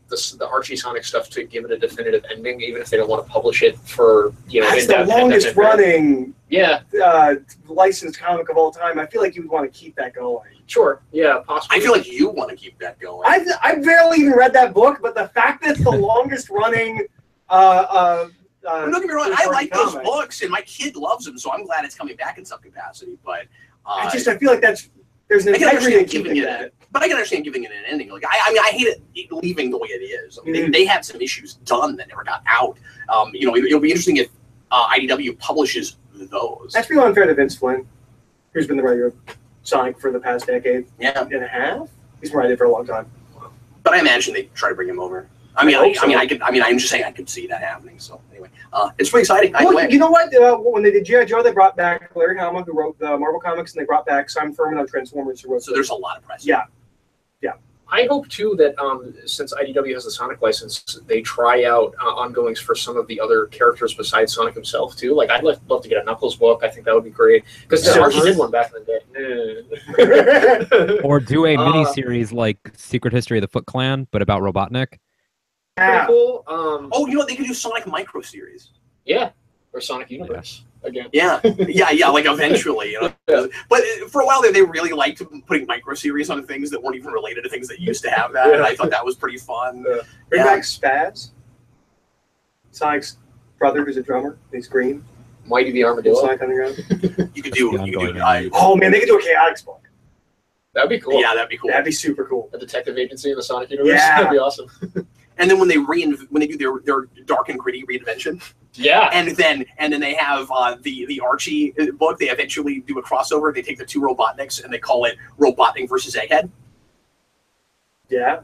Speaker 4: Archie Sonic stuff to give it a definitive ending, even if they don't want to publish it for
Speaker 2: That's the longest running licensed comic of all time. I feel like you would want to keep that going.
Speaker 4: Sure, yeah, possibly.
Speaker 1: I feel like you want to keep that going.
Speaker 2: I've barely even read that book, but the fact that it's the longest running.
Speaker 1: Don't get me wrong, I like those books, and my kid loves them, so I'm glad it's coming back in some capacity. But
Speaker 2: I feel like there's an integrity in keeping it.
Speaker 1: But I can understand giving it an ending. Like I hate it leaving the way it is. I mean, they had some issues done that never got out. It'll be interesting if IDW publishes those.
Speaker 2: That's real unfair to Vince Flynn, who's been the writer of Sonic for the past decade and a half. He's been writing it for a long time.
Speaker 1: But I imagine they try to bring him over. I'm just saying I could see that happening. So anyway, it's pretty exciting.
Speaker 2: You know what? When they did G.I. Joe, they brought back Larry Hama, who wrote the Marvel comics, and they brought back Simon Furman on Transformers, who wrote.
Speaker 1: So there's a lot of press.
Speaker 2: Yeah.
Speaker 4: I hope too that since IDW has the Sonic license, they try out ongoings for some of the other characters besides Sonic himself too. Like I'd love to get a Knuckles book. I think that would be great because Archie did one back in the day.
Speaker 3: Or do a mini series like Secret History of the Foot Clan, but about Robotnik.
Speaker 4: Pretty cool.
Speaker 1: They could do Sonic micro series.
Speaker 4: Yeah, or Sonic Universe again.
Speaker 1: Yeah. Like eventually. But for a while there, they really liked putting micro series on things that weren't even related to things that used to have that. And I thought that was pretty fun.
Speaker 2: Bring back Spaz, Sonic's brother, who's a drummer. He's green.
Speaker 4: Mighty the Armadillo.
Speaker 2: Sonic Underground.
Speaker 1: You could do.
Speaker 2: Oh man, they could do a Chaotix book.
Speaker 4: That'd be cool.
Speaker 1: Yeah, that'd be cool.
Speaker 2: That'd be super cool.
Speaker 4: A detective agency in the Sonic universe.
Speaker 2: Yeah.
Speaker 4: That'd be awesome.
Speaker 1: And then when they do their dark and gritty reinvention, and then they have the Archie book. They eventually do a crossover. They take the two Robotniks and they call it Robotnik versus Egghead.
Speaker 2: Yeah.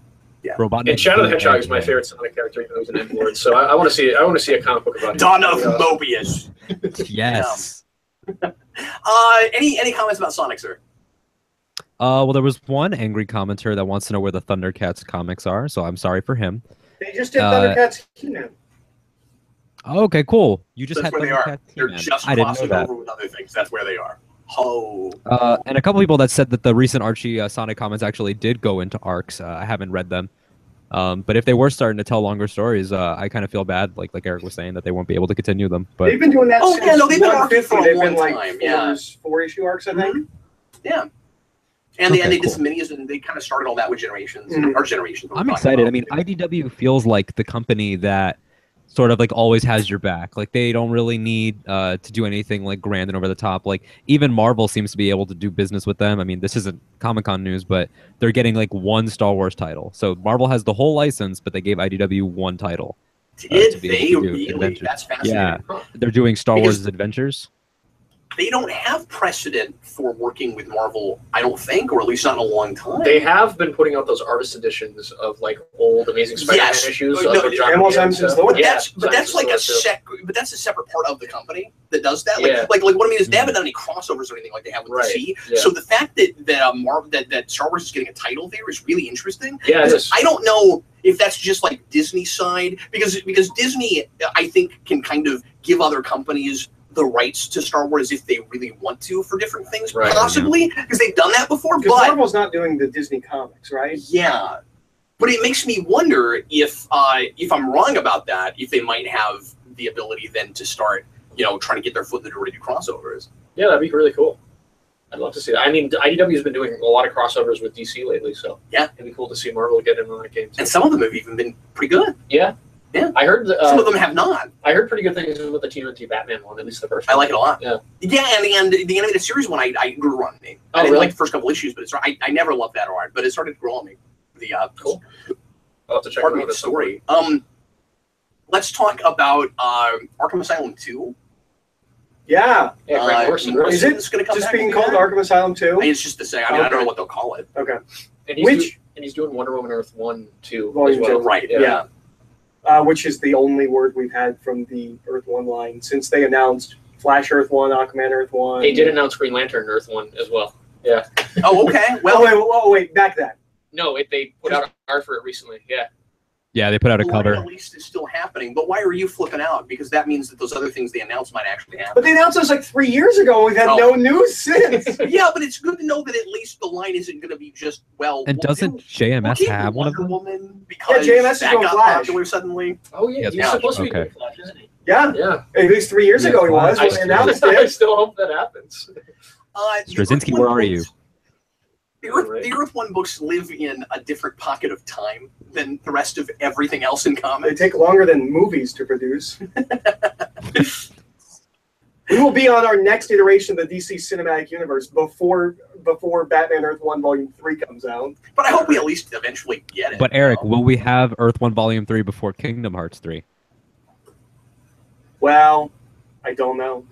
Speaker 3: Robotnik.
Speaker 4: And Shadow the Hedgehog is my favorite Sonic character, even though he's an N-word. So I want to see a comic book about him.
Speaker 1: Dawn of Mobius.
Speaker 3: Yes.
Speaker 1: Any comments about Sonic, sir?
Speaker 3: Well, there was one angry commenter that wants to know where the Thundercats comics are, so I'm sorry for him.
Speaker 2: They just did Thundercats He-Man.
Speaker 3: Oh, okay, cool. You just
Speaker 1: That's
Speaker 3: had
Speaker 1: where they are.
Speaker 3: Thundercats
Speaker 1: They're
Speaker 3: He-Man.
Speaker 1: just
Speaker 3: I didn't know
Speaker 1: crossing
Speaker 3: that.
Speaker 1: over with other things. That's where they are. Oh.
Speaker 3: And a couple people that said that the recent Archie Sonic comments actually did go into arcs. I haven't read them. But if they were starting to tell longer stories, I kind of feel bad, like Eric was saying, that they won't be able to continue them. But
Speaker 2: They've been doing that since
Speaker 1: they've been arcing for a
Speaker 2: they've
Speaker 1: long
Speaker 2: been like
Speaker 1: time. Yeah.
Speaker 2: four issue arcs, I think.
Speaker 1: Yeah. And
Speaker 3: Okay,
Speaker 1: they did
Speaker 3: cool.
Speaker 1: some minis, and they kind of started all that with Generations.
Speaker 2: Mhm.
Speaker 1: Or Generations.
Speaker 3: I'm excited. I mean, IDW feels like the company that sort of like always has your back. Like they don't really need to do anything like grand and over the top. Like even Marvel seems to be able to do business with them. I mean, this isn't Comic-Con news, but they're getting like one Star Wars title. So Marvel has the whole license, but they gave IDW one title.
Speaker 1: Did
Speaker 3: to be
Speaker 1: they
Speaker 3: able to do
Speaker 1: really?
Speaker 3: Adventures.
Speaker 1: That's fascinating.
Speaker 3: Yeah.
Speaker 1: Huh.
Speaker 3: They're doing Star
Speaker 1: Because-
Speaker 3: Wars Adventures.
Speaker 1: They don't have precedent for working with Marvel, I don't think, or at least not in a long time.
Speaker 4: They have been putting out those artist editions of like old Amazing Spider-Man
Speaker 1: Yes.
Speaker 4: issues.
Speaker 1: No,
Speaker 4: of John
Speaker 2: Hamill
Speaker 4: Romita and
Speaker 2: Simon's
Speaker 4: stuff.
Speaker 2: Logan.
Speaker 4: Yeah,
Speaker 1: But that's like a
Speaker 4: Simon's
Speaker 1: but that's a separate part of the company that does that. Like,
Speaker 4: Yeah.
Speaker 1: like what I mean is they haven't done any crossovers or anything like they have with
Speaker 4: Right.
Speaker 1: DC.
Speaker 4: Yeah.
Speaker 1: So the fact that Star Wars is getting a title there is really interesting.
Speaker 4: Yeah, it is.
Speaker 1: I don't know if that's just like Disney's side because Disney, I think, can kind of give other companies the rights to Star Wars if they really want to for different things,
Speaker 4: Right,
Speaker 1: possibly because they've done that before.
Speaker 2: Because
Speaker 1: But
Speaker 2: Marvel's not doing the Disney comics, right?
Speaker 1: yeah, but it makes me wonder if I'm wrong about that, if they might have the ability then to start, trying to get their foot in the door to do crossovers.
Speaker 4: Yeah, that'd be really cool. I'd love to see that. I mean, IDW has been doing a lot of crossovers with DC lately, so
Speaker 1: Yeah.
Speaker 4: it'd be cool to see Marvel get in on that game too.
Speaker 1: And some of them have even been pretty good.
Speaker 4: Yeah.
Speaker 1: Yeah.
Speaker 4: I heard
Speaker 1: Some of them have not.
Speaker 4: I heard pretty good things with the TMNT Batman one, at least the first
Speaker 1: I
Speaker 4: one.
Speaker 1: like it a lot.
Speaker 4: Yeah.
Speaker 1: Yeah, and the animated series one I grew on me.
Speaker 4: Oh,
Speaker 1: I didn't
Speaker 4: really?
Speaker 1: like the first couple issues, but I never loved that art, but it started to grow on me. The
Speaker 4: Cool. I'll have to check
Speaker 1: pardon
Speaker 4: it
Speaker 1: me,
Speaker 4: out
Speaker 1: the
Speaker 4: at some point.
Speaker 1: story. Let's talk about Arkham Asylum 2.
Speaker 4: Yeah, Grant Morrison.
Speaker 2: Is it
Speaker 1: Morrison's gonna come
Speaker 2: just
Speaker 1: back
Speaker 2: being
Speaker 1: and do
Speaker 2: called
Speaker 1: that?
Speaker 2: Arkham Asylum 2?
Speaker 1: It's just to say. I mean, I don't
Speaker 2: Okay.
Speaker 1: know what they'll call it.
Speaker 2: Okay.
Speaker 4: And he's doing Wonder Woman Earth 1, 2
Speaker 2: Volume
Speaker 4: as well.
Speaker 2: 2.
Speaker 1: Right.
Speaker 4: Yeah.
Speaker 1: Yeah.
Speaker 2: Which is the only word we've had from the Earth 1 line since they announced Flash Earth 1, Aquaman Earth 1.
Speaker 4: They did announce Green Lantern Earth 1 as well. Yeah.
Speaker 1: Oh, okay. Well,
Speaker 2: Wait, back that.
Speaker 4: No, they put out art for it recently. Yeah.
Speaker 3: Yeah, they put out a
Speaker 1: the line
Speaker 3: cover.
Speaker 1: at least is still happening. But why are you flipping out? Because that means that those other things they announced might actually happen.
Speaker 2: But they announced this like 3 years ago, and we've had
Speaker 1: Oh.
Speaker 2: no news since.
Speaker 1: Yeah, but it's good to know that at least the line isn't going to be just
Speaker 3: And
Speaker 1: we'll
Speaker 3: doesn't
Speaker 1: do-
Speaker 3: JMS
Speaker 1: we'll keep
Speaker 3: have one of
Speaker 1: Wonder
Speaker 3: them?
Speaker 1: Woman because
Speaker 2: JMS is
Speaker 1: that
Speaker 2: doing
Speaker 1: got
Speaker 2: Flash.
Speaker 1: popular suddenly.
Speaker 4: Oh, yeah.
Speaker 3: Yes,
Speaker 4: He's
Speaker 1: Flash.
Speaker 4: supposed to be
Speaker 3: Okay.
Speaker 4: doing Flash, isn't he?
Speaker 2: Yeah,
Speaker 4: Yeah.
Speaker 2: at least 3 years
Speaker 3: Yeah,
Speaker 2: ago he was
Speaker 3: Flash.
Speaker 2: when they announced
Speaker 4: I
Speaker 2: it.
Speaker 4: still hope that happens.
Speaker 1: The
Speaker 3: Straczynski,
Speaker 1: Earth
Speaker 3: where
Speaker 1: One
Speaker 3: are you?
Speaker 1: books- The Earth One books live in a different pocket of time than the rest of everything else in
Speaker 2: They
Speaker 1: comics.
Speaker 2: take longer than movies to produce. We will be on our next iteration of the DC Cinematic Universe before Batman Earth 1 Volume 3 comes out.
Speaker 1: But I hope we at least eventually get it.
Speaker 3: But Eric, will we have Earth 1 Volume 3 before Kingdom Hearts 3?
Speaker 2: Well, I don't know.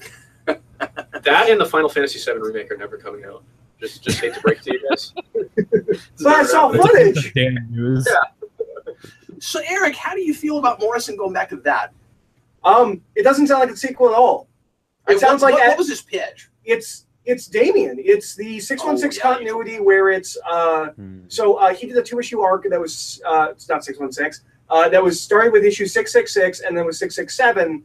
Speaker 4: That and the Final Fantasy VII Remake are never coming out. Just hate to break it to you guys.
Speaker 2: So I saw footage.
Speaker 3: Damn news.
Speaker 1: So, Eric, how do you feel about Morrison going back to that?
Speaker 2: It doesn't sound like a sequel at all. It sounds like
Speaker 1: what was his pitch?
Speaker 2: it's Damien. It's the 616
Speaker 1: Oh, yeah,
Speaker 2: continuity where it's he did a 2-issue arc that was it's not 616 that was started with issue 666 and then was 667,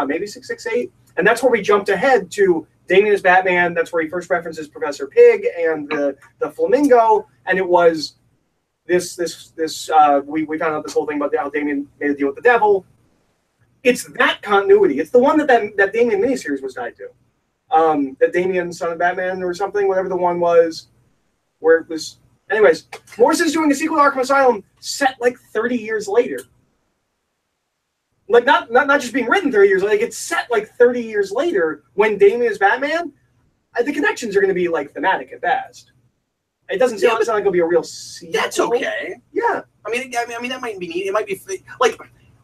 Speaker 2: maybe 668, and that's where we jumped ahead to Damien as Batman. That's where he first references Professor Pig and the flamingo, and it was this we found out this whole thing about how Damien made a deal with the devil. It's that continuity. It's the one that Damien miniseries was tied to. That Damien, Son of Batman or something, whatever the one was, where it was. Anyways, Morrison's doing a sequel to Arkham Asylum set like 30 years later. Like not just being written 30 years later, like it's set like 30 years later when Damien is Batman. The connections are going to be like thematic at best. It doesn't sound like it'll be a real sequel.
Speaker 1: That's okay.
Speaker 2: Yeah.
Speaker 1: I mean, that might be neat. It might be like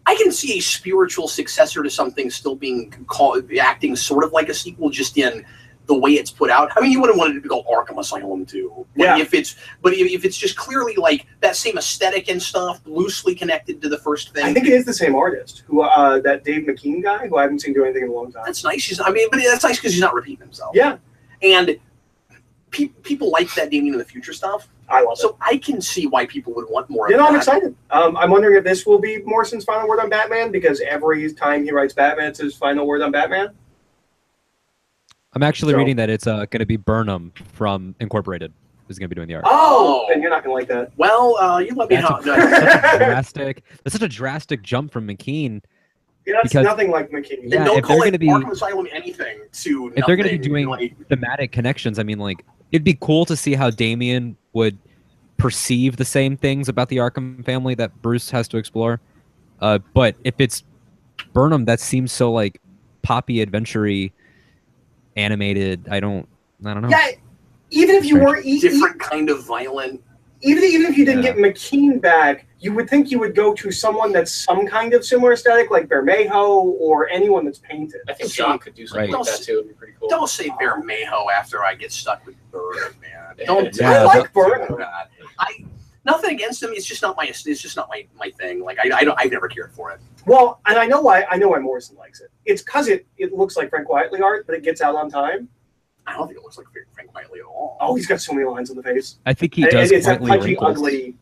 Speaker 1: I can see a spiritual successor to something still being acting sort of like a sequel, just in the way it's put out. I mean, you wouldn't want it to be called Arkham Asylum too.
Speaker 2: Yeah.
Speaker 1: If it's just clearly like that same aesthetic and stuff, loosely connected to the first thing.
Speaker 2: I think it is the same artist, who that Dave McKean guy, who I haven't seen do anything in a long time.
Speaker 1: That's nice. But that's nice because he's not repeating himself.
Speaker 2: Yeah.
Speaker 1: And people like that Damien in the Future stuff.
Speaker 2: I love it.
Speaker 1: So I can see why people would want more of
Speaker 2: You know,
Speaker 1: that.
Speaker 2: I'm excited. I'm wondering if this will be Morrison's final word on Batman, because every time he writes Batman, it's his final word on Batman.
Speaker 3: I'm actually reading that it's going to be Burnham from Incorporated who's going to be doing the art.
Speaker 2: Oh, and you're not going to like that.
Speaker 1: Well, you let me know.
Speaker 3: That's such a drastic jump from McKean.
Speaker 2: Yeah, that's
Speaker 3: because,
Speaker 2: nothing like McKean.
Speaker 3: Yeah,
Speaker 1: don't
Speaker 3: if
Speaker 1: call
Speaker 3: they're
Speaker 1: it
Speaker 3: going to be
Speaker 1: Arkham Asylum anything to
Speaker 3: if they're going to be
Speaker 1: nothing,
Speaker 3: doing
Speaker 1: like,
Speaker 3: thematic connections, I mean, like, it'd be cool to see how Damien would perceive the same things about the Arkham family that Bruce has to explore. But if it's Burnham, that seems so like poppy, adventure-y, animated. I don't know.
Speaker 2: Yeah, even if you were
Speaker 1: different kind of violent.
Speaker 2: Even if you didn't get McKean back, you would think you would go to someone that's some kind of similar aesthetic, like Bermejo or anyone that's painted.
Speaker 4: I think John could do something like that too. It'd be pretty cool.
Speaker 1: Don't say Bermejo after I get stuck with Bird, man. Don't.
Speaker 2: I like Bird.
Speaker 1: Nothing against him. It's just not my. It's just not my thing. Like I've never cared for it.
Speaker 2: Well, and I know why Morrison likes it. It's because it looks like Frank Whiteley art, but it gets out on time.
Speaker 1: I don't think it looks like Frank Whiteley at all.
Speaker 2: Oh, he's got so many lines on the face.
Speaker 3: I think he does.
Speaker 2: It's that punchy,
Speaker 3: wrinkles.
Speaker 2: ugly.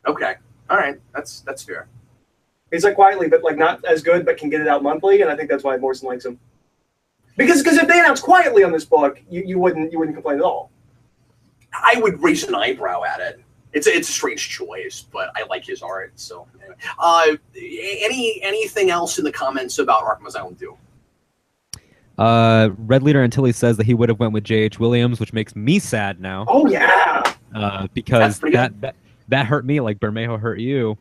Speaker 1: Okay, all right, that's fair.
Speaker 2: He's like Whiteley, but like not as good, but can get it out monthly, and I think that's why Morrison likes him. Because if they announced Quietly on this book, you wouldn't complain at all.
Speaker 1: I would raise an eyebrow at it. It's a strange choice, but I like his art. So anyway, anything else in the comments about Arkham Asylum 2?
Speaker 3: Red Leader until he says that he would have went with J.H. Williams, which makes me sad now.
Speaker 2: Oh yeah.
Speaker 3: Because that hurt me like Bermejo hurt you.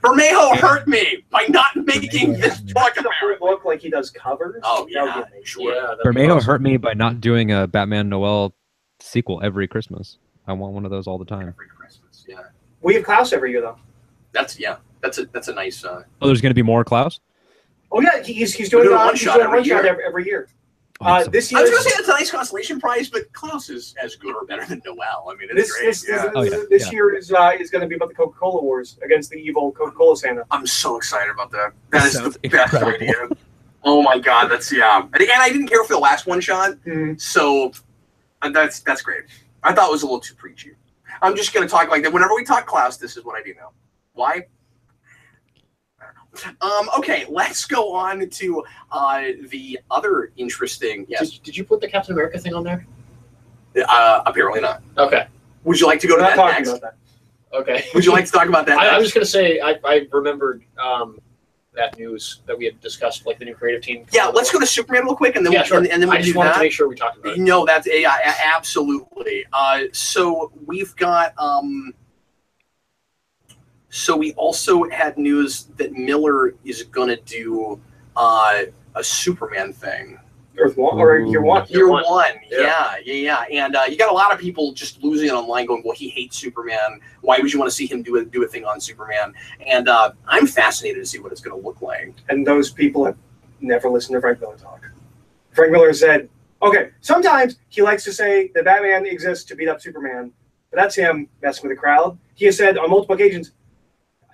Speaker 1: Bermejo hurt me by not making this book
Speaker 2: look like he does covers.
Speaker 1: Oh yeah, sure.
Speaker 4: Yeah,
Speaker 3: Bermejo hurt me by not doing a Batman Noel sequel every Christmas. I want one of those all the time.
Speaker 1: Every Christmas, yeah.
Speaker 2: We have Klaus every year though.
Speaker 1: That's a nice.
Speaker 3: Oh, there's going to be more Klaus?
Speaker 2: Oh yeah, he's doing one shot every year. This year,
Speaker 1: I was going to say that's a nice consolation prize, but Klaus is as good or better than Noel. I mean, it's great.
Speaker 2: This year is going to be about the Coca-Cola Wars against the evil Coca-Cola Santa.
Speaker 1: I'm so excited about that. That is the best idea. Oh my god, that's And I didn't care for the last one shot, so that's great. I thought it was a little too preachy. I'm just going to talk like that. Whenever we talk Klaus, this is what I do now. Why? Okay, let's go on to the other interesting. Yes.
Speaker 4: Did you put the Captain America thing on there?
Speaker 1: Apparently not.
Speaker 4: Okay.
Speaker 1: Would you like to go to that next?
Speaker 2: About that.
Speaker 4: Okay.
Speaker 1: Would you like to talk about that?
Speaker 4: I was just gonna say I remembered that news that we had discussed, like the new creative team.
Speaker 1: Yeah, let's go to Superman real quick, and then
Speaker 4: sure.
Speaker 1: and then
Speaker 4: I just wanted to make sure we talked about it.
Speaker 1: No, that's absolutely. So we've got. So we also had news that Miller is going to do a Superman thing.
Speaker 2: Earth One or Year One?
Speaker 1: Year one. Yeah. And you got a lot of people just losing it online, going, "Well, he hates Superman. Why would you want to see him do a thing on Superman?" And I'm fascinated to see what it's going to look like.
Speaker 2: And those people have never listened to Frank Miller talk. Frank Miller said, "Okay, sometimes he likes to say that Batman exists to beat up Superman, but that's him messing with the crowd." He has said on multiple occasions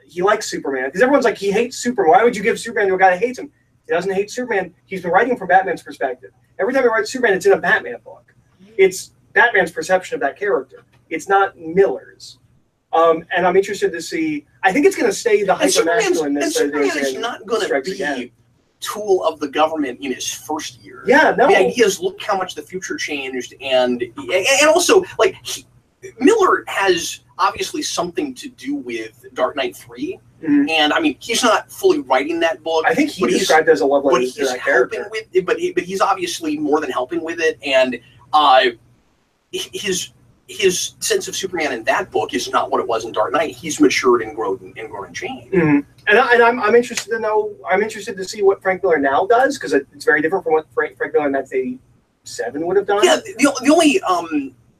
Speaker 2: he likes Superman because everyone's like, he hates Superman. Why would you give Superman to a guy that hates him? He doesn't hate Superman. He's been writing from Batman's perspective. Every time he writes Superman, it's in a Batman book. It's Batman's perception of that character. It's not Miller's. And I'm interested to see. I think it's going to stay the hyper-masculine.
Speaker 1: And Superman is not going to be tool of the government in his first year.
Speaker 2: Yeah, no.
Speaker 1: The idea is, look how much the future changed, and also like Miller has obviously something to do with Dark Knight 3, and I mean he's not fully writing that book.
Speaker 2: I think he's described as a love letter to that character.
Speaker 1: But he's obviously more than helping with it, and his sense of Superman in that book is not what it was in Dark Knight. He's matured and grown and changed.
Speaker 2: And I'm interested to know. I'm interested to see what Frank Miller now does, because it's very different from what Frank Miller in 1987 would have done.
Speaker 1: Yeah, the only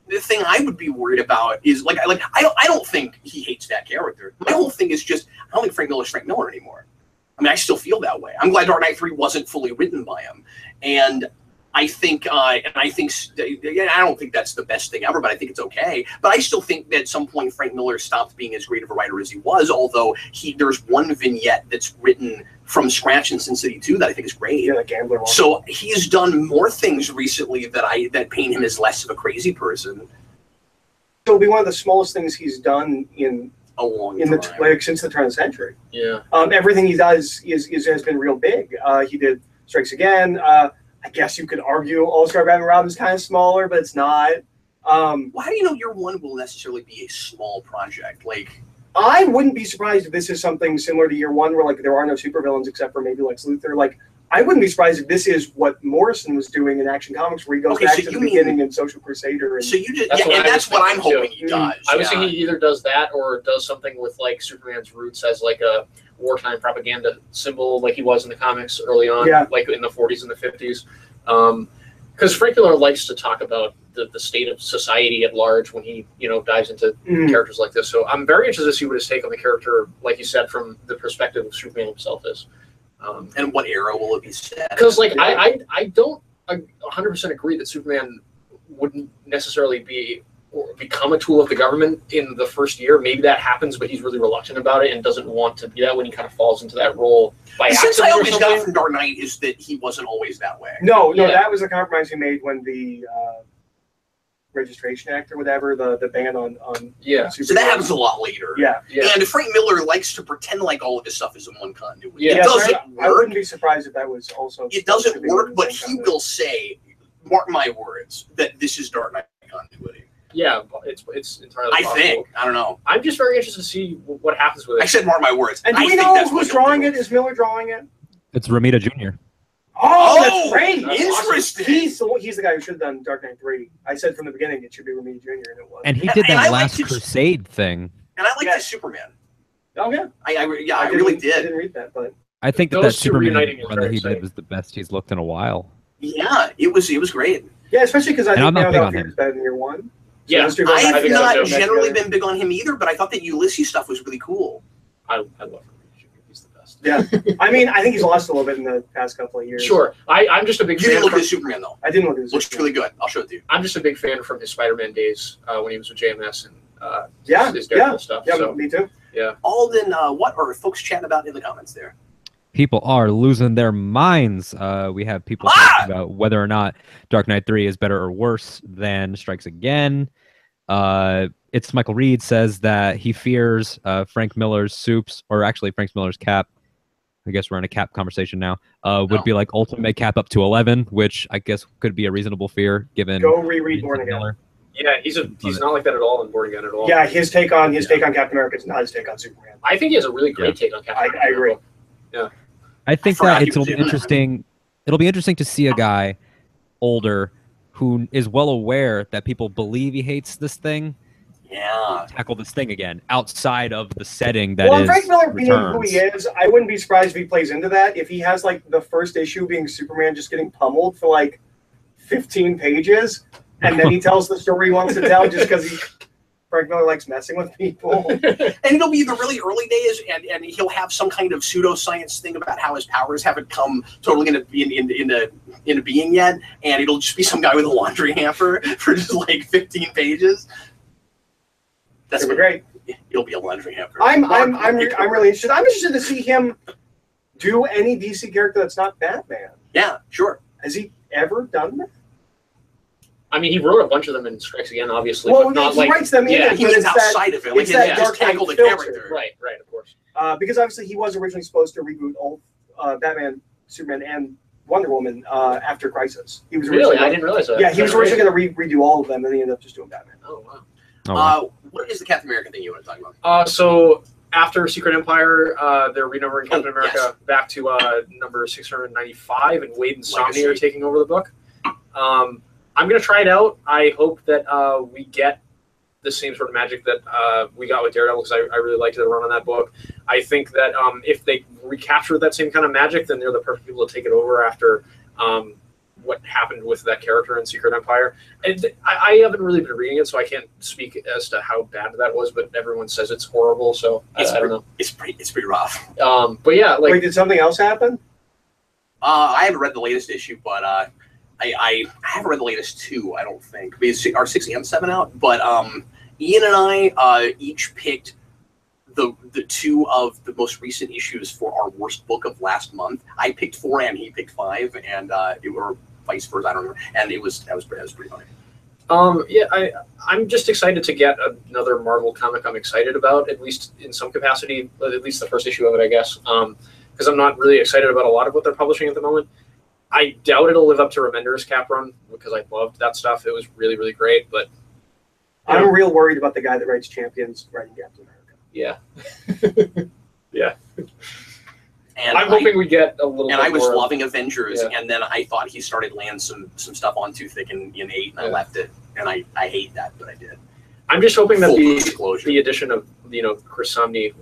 Speaker 1: the thing I would be worried about is like I don't think he hates that character. My whole thing is just I don't think Frank Miller's Frank Miller anymore. I mean, I still feel that way. I'm glad Dark Knight 3 wasn't fully written by him, and I think, I don't think that's the best thing ever, but I think it's okay. But I still think that at some point Frank Miller stopped being as great of a writer as he was. Although there's one vignette that's written from scratch in Sin City 2 that I think is great.
Speaker 2: Yeah, the gambler one.
Speaker 1: So he's done more things recently that paint him as less of a crazy person.
Speaker 2: So it'll be one of the smallest things he's done in
Speaker 1: A long
Speaker 2: time. Since the turn of the century.
Speaker 4: Yeah.
Speaker 2: Everything he does has been real big. He did Strikes Again. I guess you could argue All-Star Batman Robin is kind of smaller, but it's not.
Speaker 1: Well, how do you know Year One will necessarily be a small project? Like,
Speaker 2: I wouldn't be surprised if this is something similar to Year One, where like there are no supervillains except for maybe Lex Luthor. Like, I wouldn't be surprised if this is what Morrison was doing in Action Comics, where he goes back to the beginning in Social Crusader. And,
Speaker 1: so you just, that's what I'm hoping he does.
Speaker 4: I was thinking he either does that or does something with like Superman's roots as like a wartime propaganda symbol, like he was in the comics early on, like in the 40s and the 50s. Because Frank Miller likes to talk about the state of society at large when he, dives into characters like this. So I'm very interested to see what his take on the character, like you said, from the perspective of Superman himself is.
Speaker 1: And what era will it be set?
Speaker 4: Because like I don't 100% agree that Superman wouldn't necessarily become a tool of the government in the first year. Maybe that happens, but he's really reluctant about it and doesn't want to be that when he kind of falls into that role by accident.
Speaker 1: The sense I always got from Dark Knight is that he wasn't always that way.
Speaker 2: No, that was a compromise he made when the Registration Act or whatever, the ban on
Speaker 1: Superman. So that happens a lot later.
Speaker 2: Yeah.
Speaker 1: And Frank Miller likes to pretend like all of this stuff is in one continuity.
Speaker 2: Yeah,
Speaker 1: it doesn't work.
Speaker 2: I wouldn't be surprised if that was also.
Speaker 1: It doesn't work, but he will say, mark my words, that this is Dark Knight continuity.
Speaker 4: Yeah, it's entirely possible.
Speaker 1: I think. I don't know.
Speaker 4: I'm just very interested to see what happens with it.
Speaker 1: I said mark my words.
Speaker 2: And do we know who's drawing it? Is Miller drawing it?
Speaker 3: It's Romita Jr.
Speaker 2: Oh, that's great.
Speaker 1: That's interesting.
Speaker 2: He's the guy who should have done Dark Knight 3. I said from the beginning it should be Romita Jr. and it was.
Speaker 3: And he did that Last Crusade thing.
Speaker 1: And I like the Superman.
Speaker 2: Oh yeah.
Speaker 1: I really did.
Speaker 2: I didn't read that, but
Speaker 3: I think that Superman run that he did was the best he's looked in a while.
Speaker 1: Yeah, it was great.
Speaker 2: Yeah, especially because I think
Speaker 3: I'm not big on
Speaker 2: him. Better than Year One.
Speaker 4: So
Speaker 1: yeah, I've not generally been big on him either, but I thought that Ulysses stuff was really cool.
Speaker 4: I love him. He's the best.
Speaker 2: Yeah, I mean, I think he's lost a little bit in the past couple of years.
Speaker 4: Sure, I'm just a big fan.
Speaker 1: You didn't look at Superman though.
Speaker 2: I didn't look at his.
Speaker 1: Looks really good. I'll show it to you.
Speaker 4: I'm just a big fan from his Spider-Man days when he was with JMS and his
Speaker 2: Daredevil
Speaker 4: stuff.
Speaker 2: Yeah,
Speaker 4: so,
Speaker 2: me too.
Speaker 4: Yeah.
Speaker 1: Alden, what are folks chatting about in the comments there?
Speaker 3: People are losing their minds. We have people talking about whether or not Dark Knight 3 is better or worse than Strikes Again. It's Michael Reed says that he fears Frank Miller's Supes, or actually Frank Miller's Cap. I guess we're in a Cap conversation now. Would be like Ultimate Cap up to 11, which I guess could be a reasonable fear given.
Speaker 2: Go reread Born Again.
Speaker 3: Miller.
Speaker 4: Yeah, he's not like that at all in Born Again at all.
Speaker 2: Yeah, his take on Captain America is not his take on Superman.
Speaker 4: I think he has a really great take on Captain America.
Speaker 2: I agree.
Speaker 4: Yeah.
Speaker 3: I think that it'll be interesting. It'll be interesting to see a guy older who is well aware that people believe he hates this thing.
Speaker 1: Yeah.
Speaker 3: Tackle this thing again outside of the setting that is.
Speaker 2: Frank Miller being
Speaker 3: Returns.
Speaker 2: who he is, I wouldn't be surprised if he plays into that. If he has like the first issue being Superman just getting pummeled for like 15 pages, and then he tells the story he wants to tell just because Frank Miller likes messing with people.
Speaker 1: And it'll be the really early days, and he'll have some kind of pseudoscience thing about how his powers haven't come totally into being yet, and it'll just be some guy with a laundry hamper for just like 15 pages. That's
Speaker 2: great.
Speaker 1: It'll be a laundry hamper.
Speaker 2: I'm really interested. I'm interested to see him do any DC character that's not Batman.
Speaker 1: Yeah, sure.
Speaker 2: Has he ever done that?
Speaker 4: I mean, he wrote a bunch of them in Strikes Again, obviously.
Speaker 2: Well,
Speaker 4: but not
Speaker 2: he
Speaker 4: like,
Speaker 2: writes them in.
Speaker 1: Yeah, he means outside of it. Like,
Speaker 2: that
Speaker 1: just
Speaker 2: Dark Knight
Speaker 1: tackle the
Speaker 2: filter.
Speaker 1: character.
Speaker 4: Right, of course.
Speaker 2: Because obviously he was originally supposed to reboot all Batman, Superman, and Wonder Woman after Crisis. He was
Speaker 4: really? I didn't realize that.
Speaker 2: Yeah, he was originally going to redo all of them, and he ended up just doing Batman.
Speaker 4: Oh, wow.
Speaker 1: What is the Captain America thing you want to talk about?
Speaker 4: So after Secret Empire, they're renumbering Captain America back to number 695, and Wade and Somni are taking over the book. I'm going to try it out. I hope that we get the same sort of magic that we got with Daredevil, because I really liked the run on that book. I think that if they recapture that same kind of magic, then they're the perfect people to take it over after what happened with that character in Secret Empire. And I haven't really been reading it, so I can't speak as to how bad that was, but everyone says it's horrible, so I don't know.
Speaker 1: It's pretty rough.
Speaker 4: But yeah, like...
Speaker 2: Wait, did something else happen?
Speaker 1: I haven't read the latest issue, but I haven't read the latest 2. I don't think. Are 6 and 7 out? But Ian and I each picked the 2 of the most recent issues for our worst book of last month. I picked 4 and he picked 5, and or vice versa. I don't remember. And that was pretty funny.
Speaker 4: Yeah, I'm just excited to get another Marvel comic I'm excited about, at least in some capacity, at least the first issue of it, I guess, because I'm not really excited about a lot of what they're publishing at the moment. I doubt it'll live up to Remender's Cap Run, because I loved that stuff. It was really, really great, but...
Speaker 2: I'm real worried about the guy that writes Champions writing Captain America.
Speaker 4: Yeah. Yeah. And I'm hoping we get a little bit more.
Speaker 1: And I was loving Avengers, and then I thought he started laying some stuff on Too Thick in 8, and I left it. And I hate that, but I did.
Speaker 4: I'm just hoping that the addition of, Chris Samnee,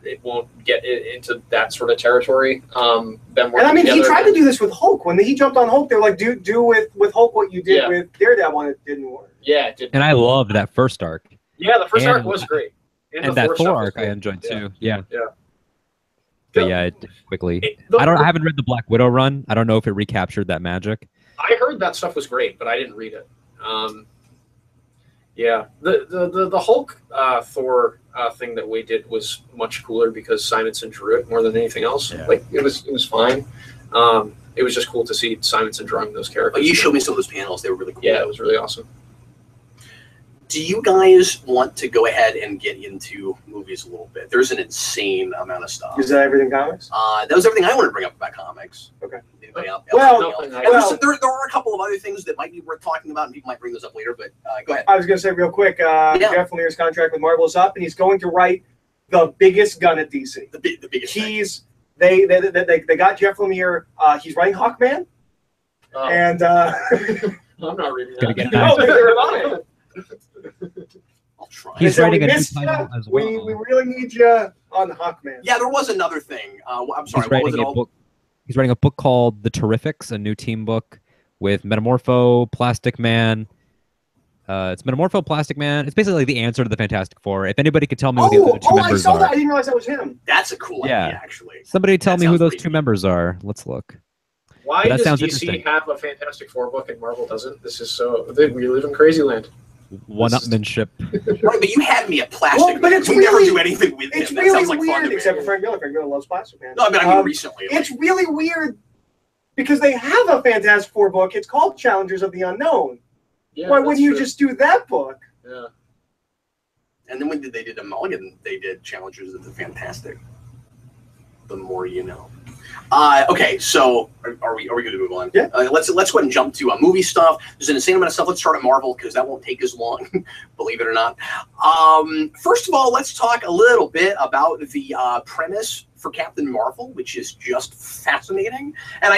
Speaker 4: it won't get into that sort of territory. And
Speaker 2: I mean, he tried to do this with Hulk. When he jumped on Hulk, they're like, do with Hulk what you did with Daredevil, and it didn't work.
Speaker 4: Yeah, it didn't.
Speaker 3: And I loved that first arc.
Speaker 4: Yeah, the first arc was great.
Speaker 3: And that Thor arc I enjoyed too. Yeah. But yeah, it quickly. I haven't read the Black Widow run. I don't know if it recaptured that magic.
Speaker 4: I heard that stuff was great, but I didn't read it. Yeah, the Hulk Thor thing that we did was much cooler because Simonson drew it more than anything else. Yeah. Like it was fine. It was just cool to see Simonson drawing those characters.
Speaker 1: Oh, you showed me some of those panels; they were really cool.
Speaker 4: Yeah, it was really awesome.
Speaker 1: Do you guys want to go ahead and get into movies a little bit? There's an insane amount of stuff.
Speaker 2: Is that everything comics?
Speaker 1: That was everything I wanted to bring up about comics.
Speaker 2: Okay.
Speaker 1: Well, there are a couple of other things that might be worth talking about, and people might bring those up later, but go ahead.
Speaker 2: I was going to say real quick, Jeff Lemire's contract with Marvel is up, and he's going to write the biggest gun at DC.
Speaker 1: The biggest
Speaker 2: They got Jeff Lemire. He's writing Hawkman. And
Speaker 4: I'm not reading that.
Speaker 2: No, they're on it.
Speaker 1: I'll try.
Speaker 3: He's writing a new title as well.
Speaker 2: We really need you on Hawkman.
Speaker 1: Yeah, there was another thing. I'm sorry. What was it?
Speaker 3: He's writing a book called The Terrifics, a new team book with Metamorpho, Plastic Man. It's Metamorpho, Plastic Man. It's basically the answer to the Fantastic Four. If anybody could tell me who the other two members
Speaker 2: I saw
Speaker 3: are.
Speaker 2: that. I didn't realize that was him.
Speaker 1: That's a cool idea, actually.
Speaker 3: Somebody tell me who those two members are. Let's look.
Speaker 4: Why does DC have a Fantastic Four book and Marvel doesn't? This is we live in crazy land.
Speaker 3: One-upmanship.
Speaker 1: Right, but you had me at Plastic Man.
Speaker 2: But
Speaker 1: we never do anything with him. That sounds like
Speaker 2: weird,
Speaker 1: fun to me.
Speaker 2: except for Frank Miller. Frank Miller loves Plastic Man.
Speaker 1: No, I mean recently.
Speaker 2: It's really weird because they have a Fantastic Four book. It's called Challengers of the Unknown.
Speaker 4: Yeah,
Speaker 2: why wouldn't you just do that book?
Speaker 4: Yeah.
Speaker 1: And then when they did a Mulligan, they did Challengers of the Fantastic. The more you know. Okay, so are we going to move on?
Speaker 2: Yeah.
Speaker 1: Let's go ahead and jump to movie stuff. There's an insane amount of stuff. Let's start at Marvel because that won't take as long, believe it or not. First of all, let's talk a little bit about the premise for Captain Marvel, which is just fascinating. And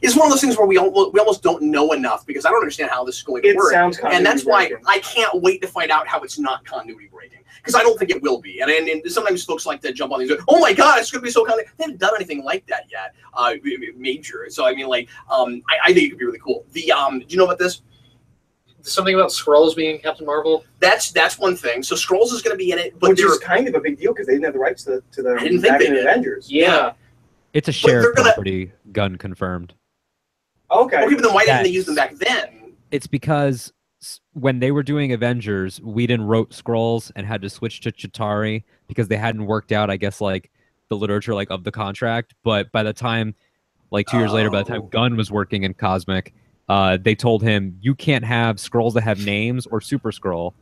Speaker 1: it's one of those things where we almost don't know enough because I don't understand how this is going to work. And that's why I can't wait to find out how it's not continuity breaking. Because I don't think it will be. And sometimes folks like to jump on these, oh my God, it's going to be so continuity. They haven't done anything like that yet, major. So, I mean, I think it could be really cool. Do you know about this?
Speaker 4: Something about Skrulls being Captain Marvel?
Speaker 1: That's one thing. So Skrulls is going to be in it. But
Speaker 2: which is kind of a big deal because they didn't have the rights to the
Speaker 1: I didn't think they did.
Speaker 2: Avengers.
Speaker 4: Yeah.
Speaker 3: It's a shared property, gun confirmed.
Speaker 2: Okay.
Speaker 1: But then why didn't they use them back then?
Speaker 3: It's because when they were doing Avengers, Whedon wrote Skrulls and had to switch to Chitauri because they hadn't worked out, I guess, the literature of the contract. But by the time, 2 years later, by the time Gunn was working in Cosmic, they told him, you can't have Skrulls that have names or Super Skrull,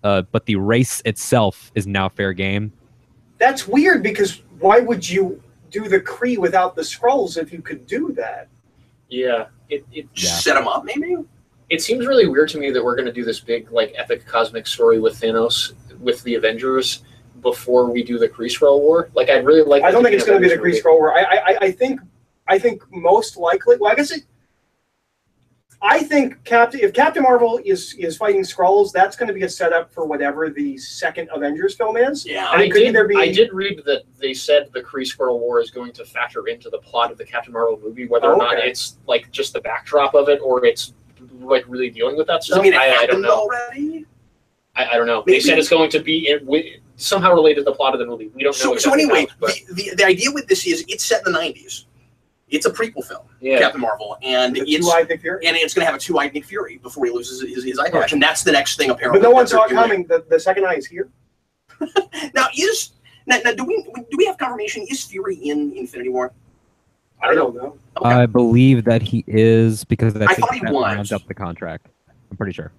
Speaker 3: but the race itself is now fair game.
Speaker 2: That's weird because why would you do the Kree without the Skrulls if you could do that?
Speaker 4: Yeah.
Speaker 1: Set them up, maybe?
Speaker 4: It seems really weird to me that we're going to do this big, epic cosmic story with Thanos, with the Avengers, before we do the Kree Skrull War. I'd really like.
Speaker 2: I don't think it's going to be the Kree Skrull War. I think most likely. Well, I think if Captain Marvel is fighting Skrulls, that's going to be a setup for whatever the second Avengers film is.
Speaker 1: Yeah,
Speaker 4: I did read that they said the Kree Skrull War is going to factor into the plot of the Captain Marvel movie, whether or not it's just the backdrop of it or it's really dealing with that stuff.
Speaker 1: I don't know. Already?
Speaker 4: I don't know. Maybe. They said it's going to be somehow related to the plot of the movie. We don't know.
Speaker 1: So anyway, the idea with this is it's set in the 90s. It's a prequel film,
Speaker 4: Yeah.
Speaker 1: Captain Marvel, and
Speaker 2: The
Speaker 1: it's
Speaker 2: two-eyed Nick Fury.
Speaker 1: and it's going to have a two-eyed Nick Fury before he loses his eye patch, and that's the next thing apparently.
Speaker 2: But no one
Speaker 1: that
Speaker 2: saw it
Speaker 1: they're doing.
Speaker 2: coming. The second eye is here.
Speaker 1: Now do we have confirmation? Is Fury in Infinity War?
Speaker 2: I don't know.
Speaker 1: Okay.
Speaker 3: I believe that he is because
Speaker 1: I thought he was.
Speaker 3: rounds up the contract. I'm pretty sure.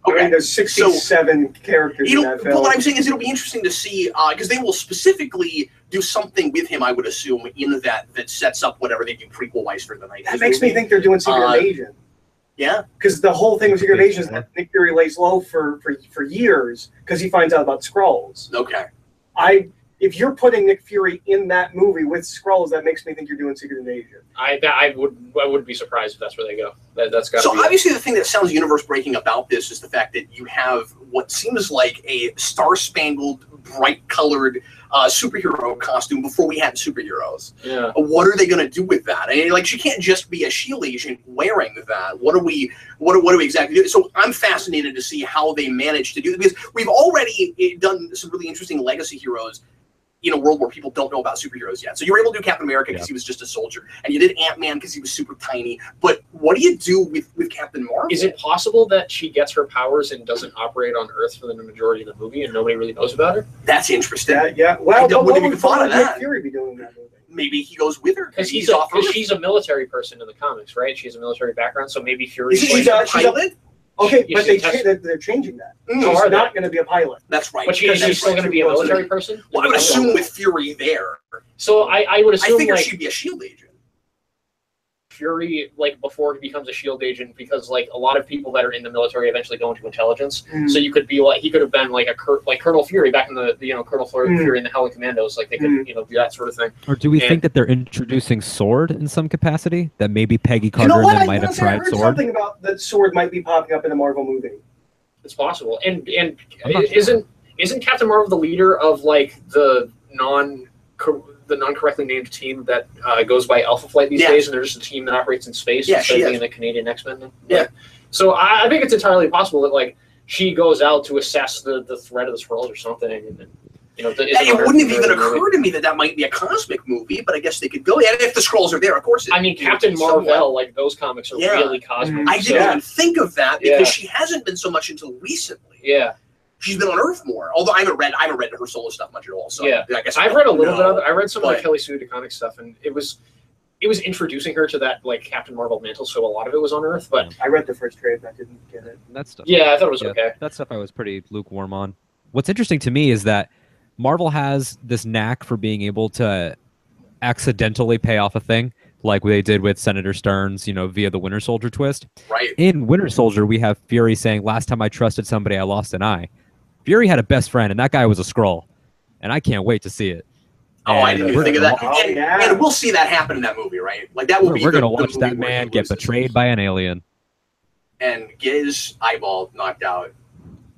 Speaker 2: I
Speaker 1: Okay.
Speaker 2: mean, there's 67 characters in that
Speaker 1: But
Speaker 2: film.
Speaker 1: what I'm saying is it'll be interesting to see because they will specifically do something with him, I would assume, in that sets up whatever they do prequel-wise for the night.
Speaker 2: That makes me think they're doing Secret Invasion.
Speaker 1: Yeah.
Speaker 2: Because the whole thing with Secret Invasion is that Nick Fury lays low for years because he finds out about Skrulls.
Speaker 1: Okay.
Speaker 2: If you're putting Nick Fury in that movie with Skrulls, that makes me think you're doing Secret Invasion.
Speaker 4: I wouldn't be surprised if that's where they go. That's got.
Speaker 1: So obviously, the thing that sounds universe-breaking about this is the fact that you have what seems like a star-spangled, bright-colored superhero costume before we had superheroes.
Speaker 4: Yeah.
Speaker 1: What are they going to do with that? I mean, like, she can't just be a SHIELD agent wearing that. What do we exactly do? So I'm fascinated to see how they manage to do it, because we've already done some really interesting legacy heroes in a world where people don't know about superheroes yet. So you were able to do Captain America because he was just a soldier, and you did Ant-Man because he was super tiny. But what do you do with Captain Marvel?
Speaker 4: Is it possible that she gets her powers and doesn't operate on Earth for the majority of the movie, and nobody really knows about her?
Speaker 1: That's interesting.
Speaker 2: Yeah. Well,
Speaker 1: I wouldn't even thought of
Speaker 2: Nick
Speaker 1: that.
Speaker 2: Fury be doing in that movie?
Speaker 1: Maybe he goes with her
Speaker 4: Because
Speaker 1: he's off Earth.
Speaker 4: she's a military person in the comics, right? She has a military background, so maybe Fury.
Speaker 1: She's a pilot?
Speaker 2: Okay,
Speaker 4: Yeah,
Speaker 2: but they're changing that.
Speaker 1: Mm,
Speaker 2: She's not going to be a pilot.
Speaker 1: That's right.
Speaker 4: But she's still going to be a military person.
Speaker 1: Well, I would assume with Fury there.
Speaker 4: So I would assume
Speaker 1: I figure
Speaker 4: like
Speaker 1: she'd be a SHIELD agent.
Speaker 4: Fury, like before he becomes a SHIELD agent, because like a lot of people that are in the military eventually go into intelligence. So you could be like, he could have been like Colonel Fury back in the Colonel Fury in the Howling Commandos. Like they could do that sort of thing.
Speaker 3: Or do we think that they're introducing Sword in some capacity? That maybe Peggy Carter
Speaker 2: You know what?
Speaker 3: and them might have
Speaker 2: I
Speaker 3: tried
Speaker 2: heard
Speaker 3: Sword.
Speaker 2: something about that Sword might be popping up in a Marvel movie.
Speaker 4: It's possible. And
Speaker 3: I'm not sure.
Speaker 4: isn't Captain Marvel the leader of like the non-correctly named team that goes by Alpha Flight these days, and they're just a team that operates in space instead of being the Canadian X-Men?
Speaker 1: Yeah.
Speaker 4: So I think it's entirely possible that like she goes out to assess the threat of the Skrulls or something, and then
Speaker 1: it wouldn't have even occurred to me that might be a cosmic movie, but I guess they could go. Yeah, if the Skrulls are there, of course.
Speaker 4: I mean, Captain Marvel, like those comics are really cosmic.
Speaker 1: I didn't even think of that because she hasn't been so much until recently.
Speaker 4: Yeah.
Speaker 1: She's been on Earth more, although I haven't read her solo stuff much at all. So
Speaker 4: yeah,
Speaker 1: I guess
Speaker 4: I've read a little bit of it. I read some of the Kelly Sue DeConnick stuff, and it was introducing her to that like Captain Marvel mantle. So a lot of it was on Earth, but
Speaker 2: I read the first trade, and I didn't get it.
Speaker 3: That stuff.
Speaker 4: Yeah, I thought it was okay.
Speaker 3: That stuff I was pretty lukewarm on. What's interesting to me is that Marvel has this knack for being able to accidentally pay off a thing, like they did with Senator Stearns, via the Winter Soldier twist.
Speaker 1: Right.
Speaker 3: In Winter Soldier, we have Fury saying, "Last time I trusted somebody, I lost an eye." Fury had a best friend, and that guy was a Skrull, and I can't wait to see it.
Speaker 1: Oh, I didn't even think of that.
Speaker 2: Oh,
Speaker 1: and we'll see that happen in that movie, right? Like that will be.
Speaker 3: We're gonna watch that man get betrayed by an alien
Speaker 1: and get his eyeball knocked out.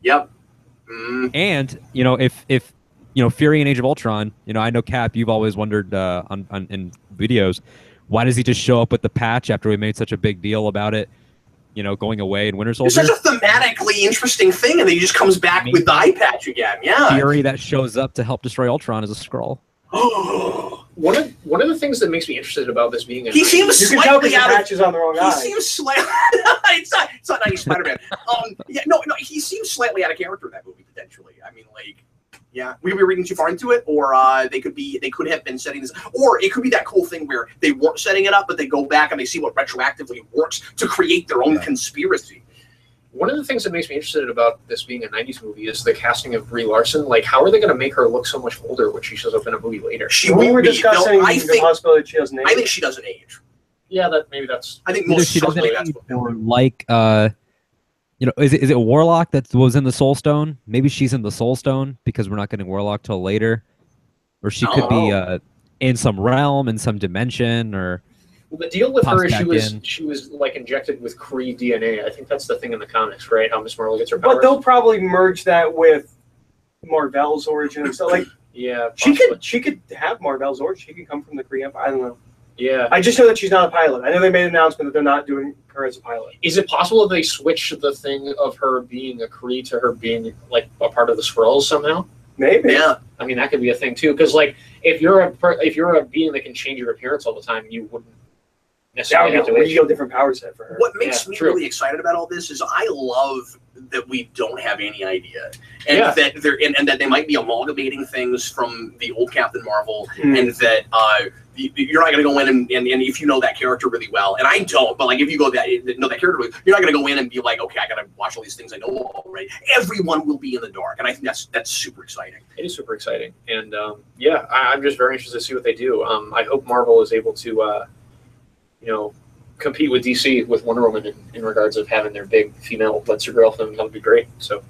Speaker 1: Yep.
Speaker 3: And if Fury in Age of Ultron, I know Cap, you've always wondered in videos, why does he just show up with the patch after we made such a big deal about it, going away in Winter Soldier?
Speaker 1: It's such a thematically interesting thing, and then he just comes back with the eye patch again. Yeah.
Speaker 3: Fury that shows up to help destroy Ultron is a Skrull.
Speaker 4: One of the things that makes me interested about this being
Speaker 1: he seems
Speaker 2: you can tell
Speaker 1: slightly out of
Speaker 2: patches on the wrong eye.
Speaker 1: He seems slightly. it's not 90s Spider-Man. No. He seems slightly out of character in that movie potentially. I mean, like. Yeah, we could be reading too far into it, or they could have been setting this, or it could be that cool thing where they weren't setting it up, but they go back and they see what retroactively works to create their own conspiracy.
Speaker 4: One of the things that makes me interested about this being a 90s movie is the casting of Brie Larson. Like, how are they going to make her look so much older when she shows up in a movie later?
Speaker 2: We were discussing the possibility she doesn't age.
Speaker 1: I think she doesn't age.
Speaker 4: Yeah, that's.
Speaker 1: I think most
Speaker 3: she doesn't
Speaker 1: certainly
Speaker 3: age,
Speaker 1: that's what
Speaker 3: or like is it Warlock that was in the Soul Stone? Maybe she's in the Soul Stone because we're not getting Warlock till later, or she could be in some realm, in some dimension, or.
Speaker 4: Well, the deal with her is she was like injected with Kree DNA. I think that's the thing in the comics, right? How Miss Marvel gets her powers.
Speaker 2: But they'll probably merge that with Marvel's origin. So like,
Speaker 4: yeah,
Speaker 2: she could have Marvel's origin. She could come from the Kree Empire. I don't know.
Speaker 4: Yeah.
Speaker 2: I just know that she's not a pilot. I know they made an announcement that they're not doing her as a pilot.
Speaker 4: Is it possible that they switch the thing of her being a Kree to her being like a part of the Skrulls somehow?
Speaker 2: Maybe.
Speaker 1: Yeah.
Speaker 4: I mean, that could be a thing too. Because like, if you're a being that can change your appearance all the time, you wouldn't
Speaker 2: That
Speaker 4: necessarily have
Speaker 2: would
Speaker 4: to
Speaker 2: be a
Speaker 4: age.
Speaker 2: real different power set for her.
Speaker 1: What makes
Speaker 4: Yeah,
Speaker 1: me
Speaker 4: true.
Speaker 1: really excited about all this is I love that we don't have any idea, and
Speaker 4: Yeah.
Speaker 1: that they're and that they might be amalgamating things from the old Captain Marvel,
Speaker 2: Mm.
Speaker 1: and that you're not going to go in and if you know that character really well, and I don't, but like if you know that character really, you're not going to go in and be like, okay, I got to watch all these things I know already. Everyone will be in the dark, and I think that's super exciting.
Speaker 4: It is super exciting, and yeah, I'm just very interested to see what they do. I hope Marvel is able to, compete with DC with Wonder Woman in regards of having their big female Let's Your Girl film. That would be great. So,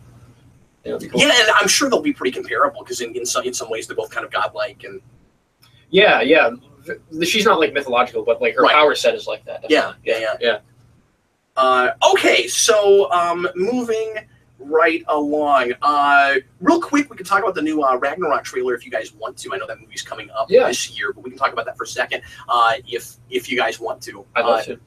Speaker 4: yeah, it'd be cool.
Speaker 1: Yeah, and I'm sure they'll be pretty comparable because in some ways they're both kind of godlike and.
Speaker 4: Yeah. She's not like mythological, but like her
Speaker 1: Right.
Speaker 4: power set is like that.
Speaker 1: Yeah. Okay, so moving right along. Real quick, we can talk about the new Ragnarok trailer if you guys want to. I know that movie's coming up this year, but we can talk about that for a second if you guys want to.
Speaker 4: I'd love to.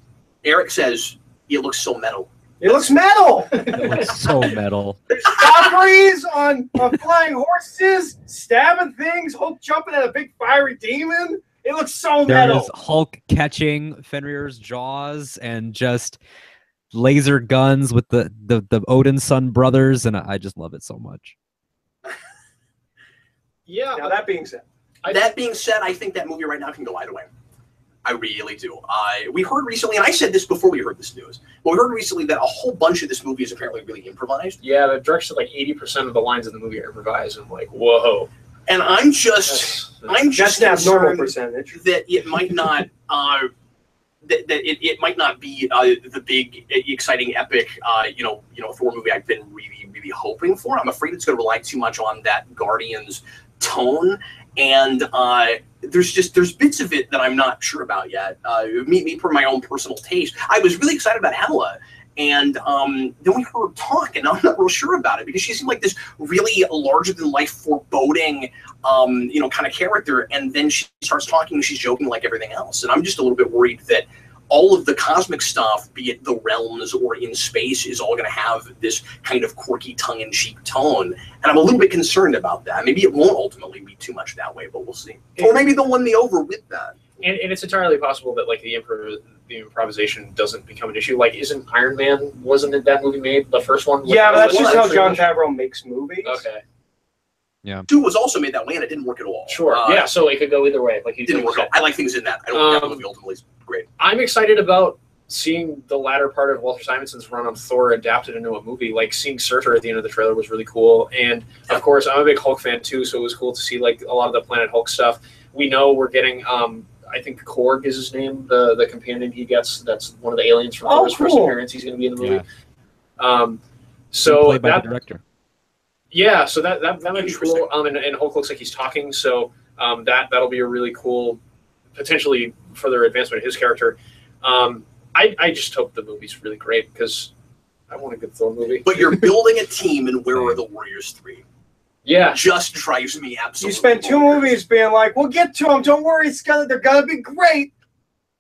Speaker 1: Eric says it looks so metal.
Speaker 2: It looks metal.
Speaker 3: It looks so metal.
Speaker 2: Valkyries on flying horses, stabbing things, Hulk jumping at a big fiery demon. It looks so metal.
Speaker 3: There's Hulk catching Fenrir's jaws and just laser guns with the Odin son brothers, and I just love it so much.
Speaker 4: Yeah.
Speaker 2: Now that being said,
Speaker 1: I think that movie right now can go either way. I really do. We heard recently, and I said this before we heard this news, but we heard recently that a whole bunch of this movie is apparently really improvised.
Speaker 4: Yeah, the director said like 80% of the lines in the movie are improvised. I'm like, whoa.
Speaker 1: And I'm just
Speaker 2: that's an abnormal
Speaker 1: concerned
Speaker 2: percentage.
Speaker 1: that it might not that it might not be the big exciting epic Thor movie I've been really hoping for. I'm afraid it's going to rely too much on that Guardians tone, and there's bits of it that I'm not sure about yet. Me for my own personal taste. I was really excited about Hela. And then we heard her talk, and I'm not real sure about it because she seemed like this really larger-than-life, foreboding, kind of character. And then she starts talking, and she's joking like everything else. And I'm just a little bit worried that all of the cosmic stuff, be it the realms or in space, is all going to have this kind of quirky, tongue-in-cheek tone. And I'm a little bit concerned about that. Maybe it won't ultimately be too much that way, but we'll see. Or maybe they'll win me over with that.
Speaker 4: And it's entirely possible that like the improvisation doesn't become an issue. Like, isn't Iron Man, wasn't it that movie made? The first one?
Speaker 2: Yeah, but that's
Speaker 4: was
Speaker 2: just
Speaker 4: that
Speaker 2: how
Speaker 4: pretty
Speaker 2: Jon
Speaker 4: much?
Speaker 2: Favreau makes movies.
Speaker 4: Okay.
Speaker 3: Yeah.
Speaker 1: 2 was also made that way, and it didn't work at all.
Speaker 4: Sure. Yeah, so it could go either way. Like you
Speaker 1: Didn't work
Speaker 4: said.
Speaker 1: out. I like things in that. I don't think that movie ultimately is great.
Speaker 4: I'm excited about seeing the latter part of Walter Simonson's run on Thor adapted into a movie. Like seeing Surtur at the end of the trailer was really cool. And of course, I'm a big Hulk fan too, so it was cool to see like a lot of the Planet Hulk stuff. We know we're getting I think Korg is his name, the companion he gets. That's one of the aliens from Thor's first appearance. He's going to be in the movie.
Speaker 3: Yeah.
Speaker 4: So
Speaker 3: played by
Speaker 4: that
Speaker 3: the director.
Speaker 4: Yeah, so that might be cool. And Hulk looks like he's talking, so that'll be a really cool, potentially further advancement of his character. I just hope the movie's really great because I want a good Thor movie.
Speaker 1: But you're building a team, and where are the Warriors 3?
Speaker 4: Yeah,
Speaker 1: Just drives me absolutely.
Speaker 2: You spent 2 movies being like, "We'll get to them. Don't worry, they're gonna be great."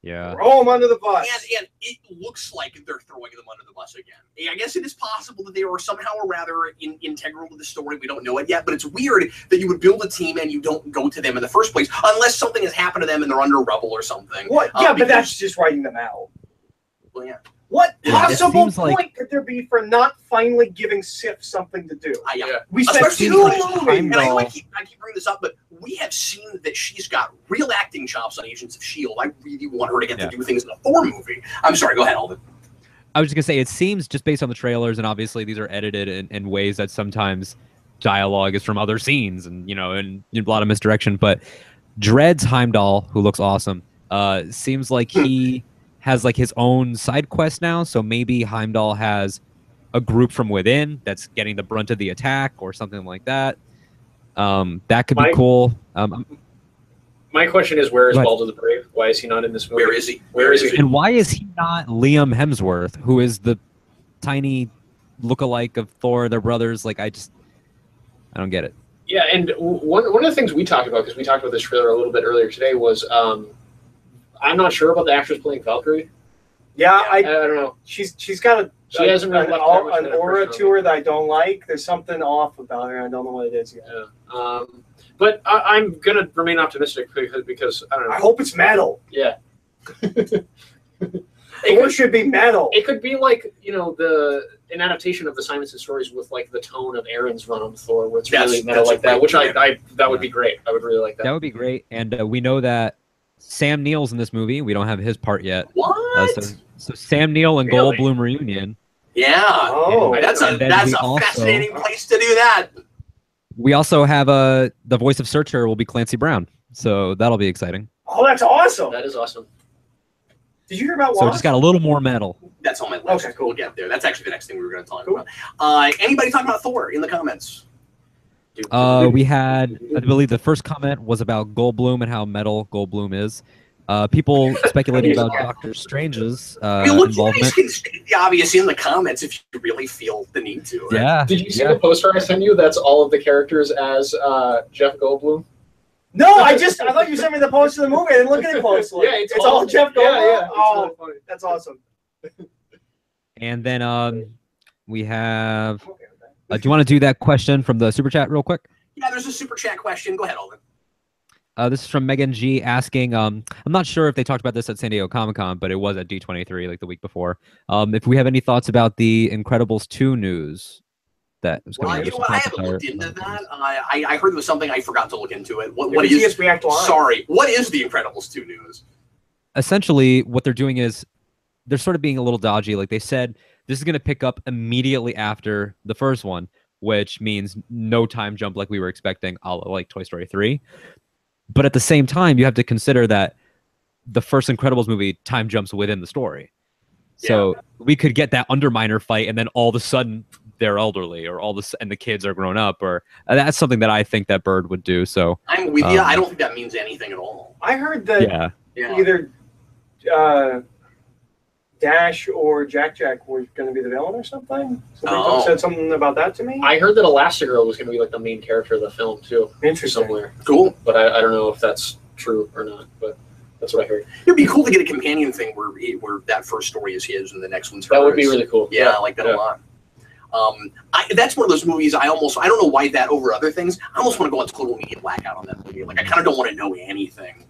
Speaker 3: Yeah.
Speaker 2: Throw them under the bus.
Speaker 1: And it looks like they're throwing them under the bus again. I guess it is possible that they are somehow or rather integral to the story. We don't know it yet, but it's weird that you would build a team and you don't go to them in the first place unless something has happened to them and they're under rubble or something.
Speaker 2: What? Yeah, but that's just writing them out.
Speaker 1: Well, yeah.
Speaker 2: What possible
Speaker 3: seems
Speaker 2: point
Speaker 3: like-
Speaker 2: could there be for not finally giving Sif something to do?
Speaker 1: Yeah.
Speaker 2: We spent
Speaker 1: Especially
Speaker 2: 2
Speaker 1: because
Speaker 2: movies.
Speaker 1: And I know I keep bringing this up, but we have seen that she's got real acting chops on Agents of S.H.I.E.L.D. I really want her to get to do things in a Thor movie. I'm sorry, go ahead, Alden.
Speaker 3: I was just gonna say, it seems just based on the trailers, and obviously these are edited in ways that sometimes dialogue is from other scenes, and and a lot of misdirection. But Dred's Heimdall, who looks awesome, seems like he has like his own side quest now. So maybe Heimdall has a group from within that's getting the brunt of the attack or something like that. That could be cool.
Speaker 4: My question is, where is
Speaker 3: Go ahead.
Speaker 4: Balder the Brave? Why is he not in this movie?
Speaker 1: Where is he?
Speaker 4: Where is he?
Speaker 3: And why is he not Liam Hemsworth, who is the tiny lookalike of Thor? Their brothers. Like I don't get it.
Speaker 4: Yeah, and one of the things we talked about, because we talked about this trailer a little bit earlier today, was I'm not sure about the actress playing Valkyrie.
Speaker 2: Yeah,
Speaker 4: I don't know.
Speaker 2: She's got a
Speaker 4: She hasn't really left that much of
Speaker 2: an aura
Speaker 4: impression
Speaker 2: to her that I don't like. There's something off about her. I don't know what it is yet.
Speaker 4: Yeah. But I'm gonna remain optimistic because I don't know.
Speaker 2: I hope it's metal.
Speaker 4: Yeah.
Speaker 2: It should be metal.
Speaker 4: It could be like, you know, an adaptation of the Simonson stories with like the tone of Aaron's run on Thor, where it's really metal like that, which that would be great. I would really like that.
Speaker 3: That would be great. And we know that Sam Neill's in this movie. We don't have his part yet.
Speaker 1: What?
Speaker 3: So Sam Neill and
Speaker 4: Really?
Speaker 3: Goldblum reunion.
Speaker 1: Yeah.
Speaker 2: Oh.
Speaker 1: That's a fascinating place to do that.
Speaker 3: We also have the voice of Searcher will be Clancy Brown. So that'll be exciting.
Speaker 2: Oh, that's awesome.
Speaker 4: That is awesome.
Speaker 2: Did you hear about Wasp?
Speaker 3: So it just got a little more metal.
Speaker 1: That's on my list.
Speaker 2: Okay, cool.
Speaker 1: We'll get there. That's actually the next thing we were going to talk about. Anybody talking about Thor in the comments?
Speaker 3: We had, I believe the first comment was about Goldblum and how metal Goldblum is. People speculating about Doctor Strange's involvement.
Speaker 1: You guys can state the obvious in the comments if you really feel the need to. Right?
Speaker 3: Yeah.
Speaker 4: Did you see the poster I sent you? That's all of the characters as Jeff Goldblum.
Speaker 2: No, I thought you sent me the poster of the movie. I didn't look at it closely.
Speaker 4: Yeah,
Speaker 2: it's all Jeff Goldblum.
Speaker 4: Yeah,
Speaker 2: oh,
Speaker 4: really funny.
Speaker 2: That's awesome.
Speaker 3: And then we have. Do you want to do that question from the super chat real quick?
Speaker 1: Yeah, there's a super chat question. Go ahead, Alden.
Speaker 3: This is from Megan G asking. I'm not sure if they talked about this at San Diego Comic-Con, but it was at D23 like the week before. If we have any thoughts about the Incredibles 2 news that was going
Speaker 1: You know what? I haven't looked into that. I heard there was something. I forgot to look into it. What is? Sorry. What is the Incredibles 2 news?
Speaker 3: Essentially, what they're doing is they're sort of being a little dodgy. Like they said, this is going to pick up immediately after the first one, which means no time jump like we were expecting, a la like Toy Story 3. But at the same time, you have to consider that the first Incredibles movie time jumps within the story. So we could get that Underminer fight, and then all of a sudden they're elderly, or and the kids are grown up, or that's something that I think that Bird would do. So
Speaker 1: I'm with you. I don't think that means anything at all.
Speaker 2: I heard that either Dash or Jack were going to be the villain or something. Somebody said something about that to me.
Speaker 4: I heard that Elastigirl was going to be like the main character of the film too.
Speaker 2: Interesting.
Speaker 4: Somewhere.
Speaker 1: Cool.
Speaker 4: But I don't know if that's true or not. But that's what I heard.
Speaker 1: It'd be cool to get a companion thing where that first story is his and the next one's hers.
Speaker 4: That would be really cool.
Speaker 1: Yeah, I like that a lot. That's one of those movies I don't know why that over other things. I almost want to go on total media blackout on that movie. Like I kind of don't want to know anything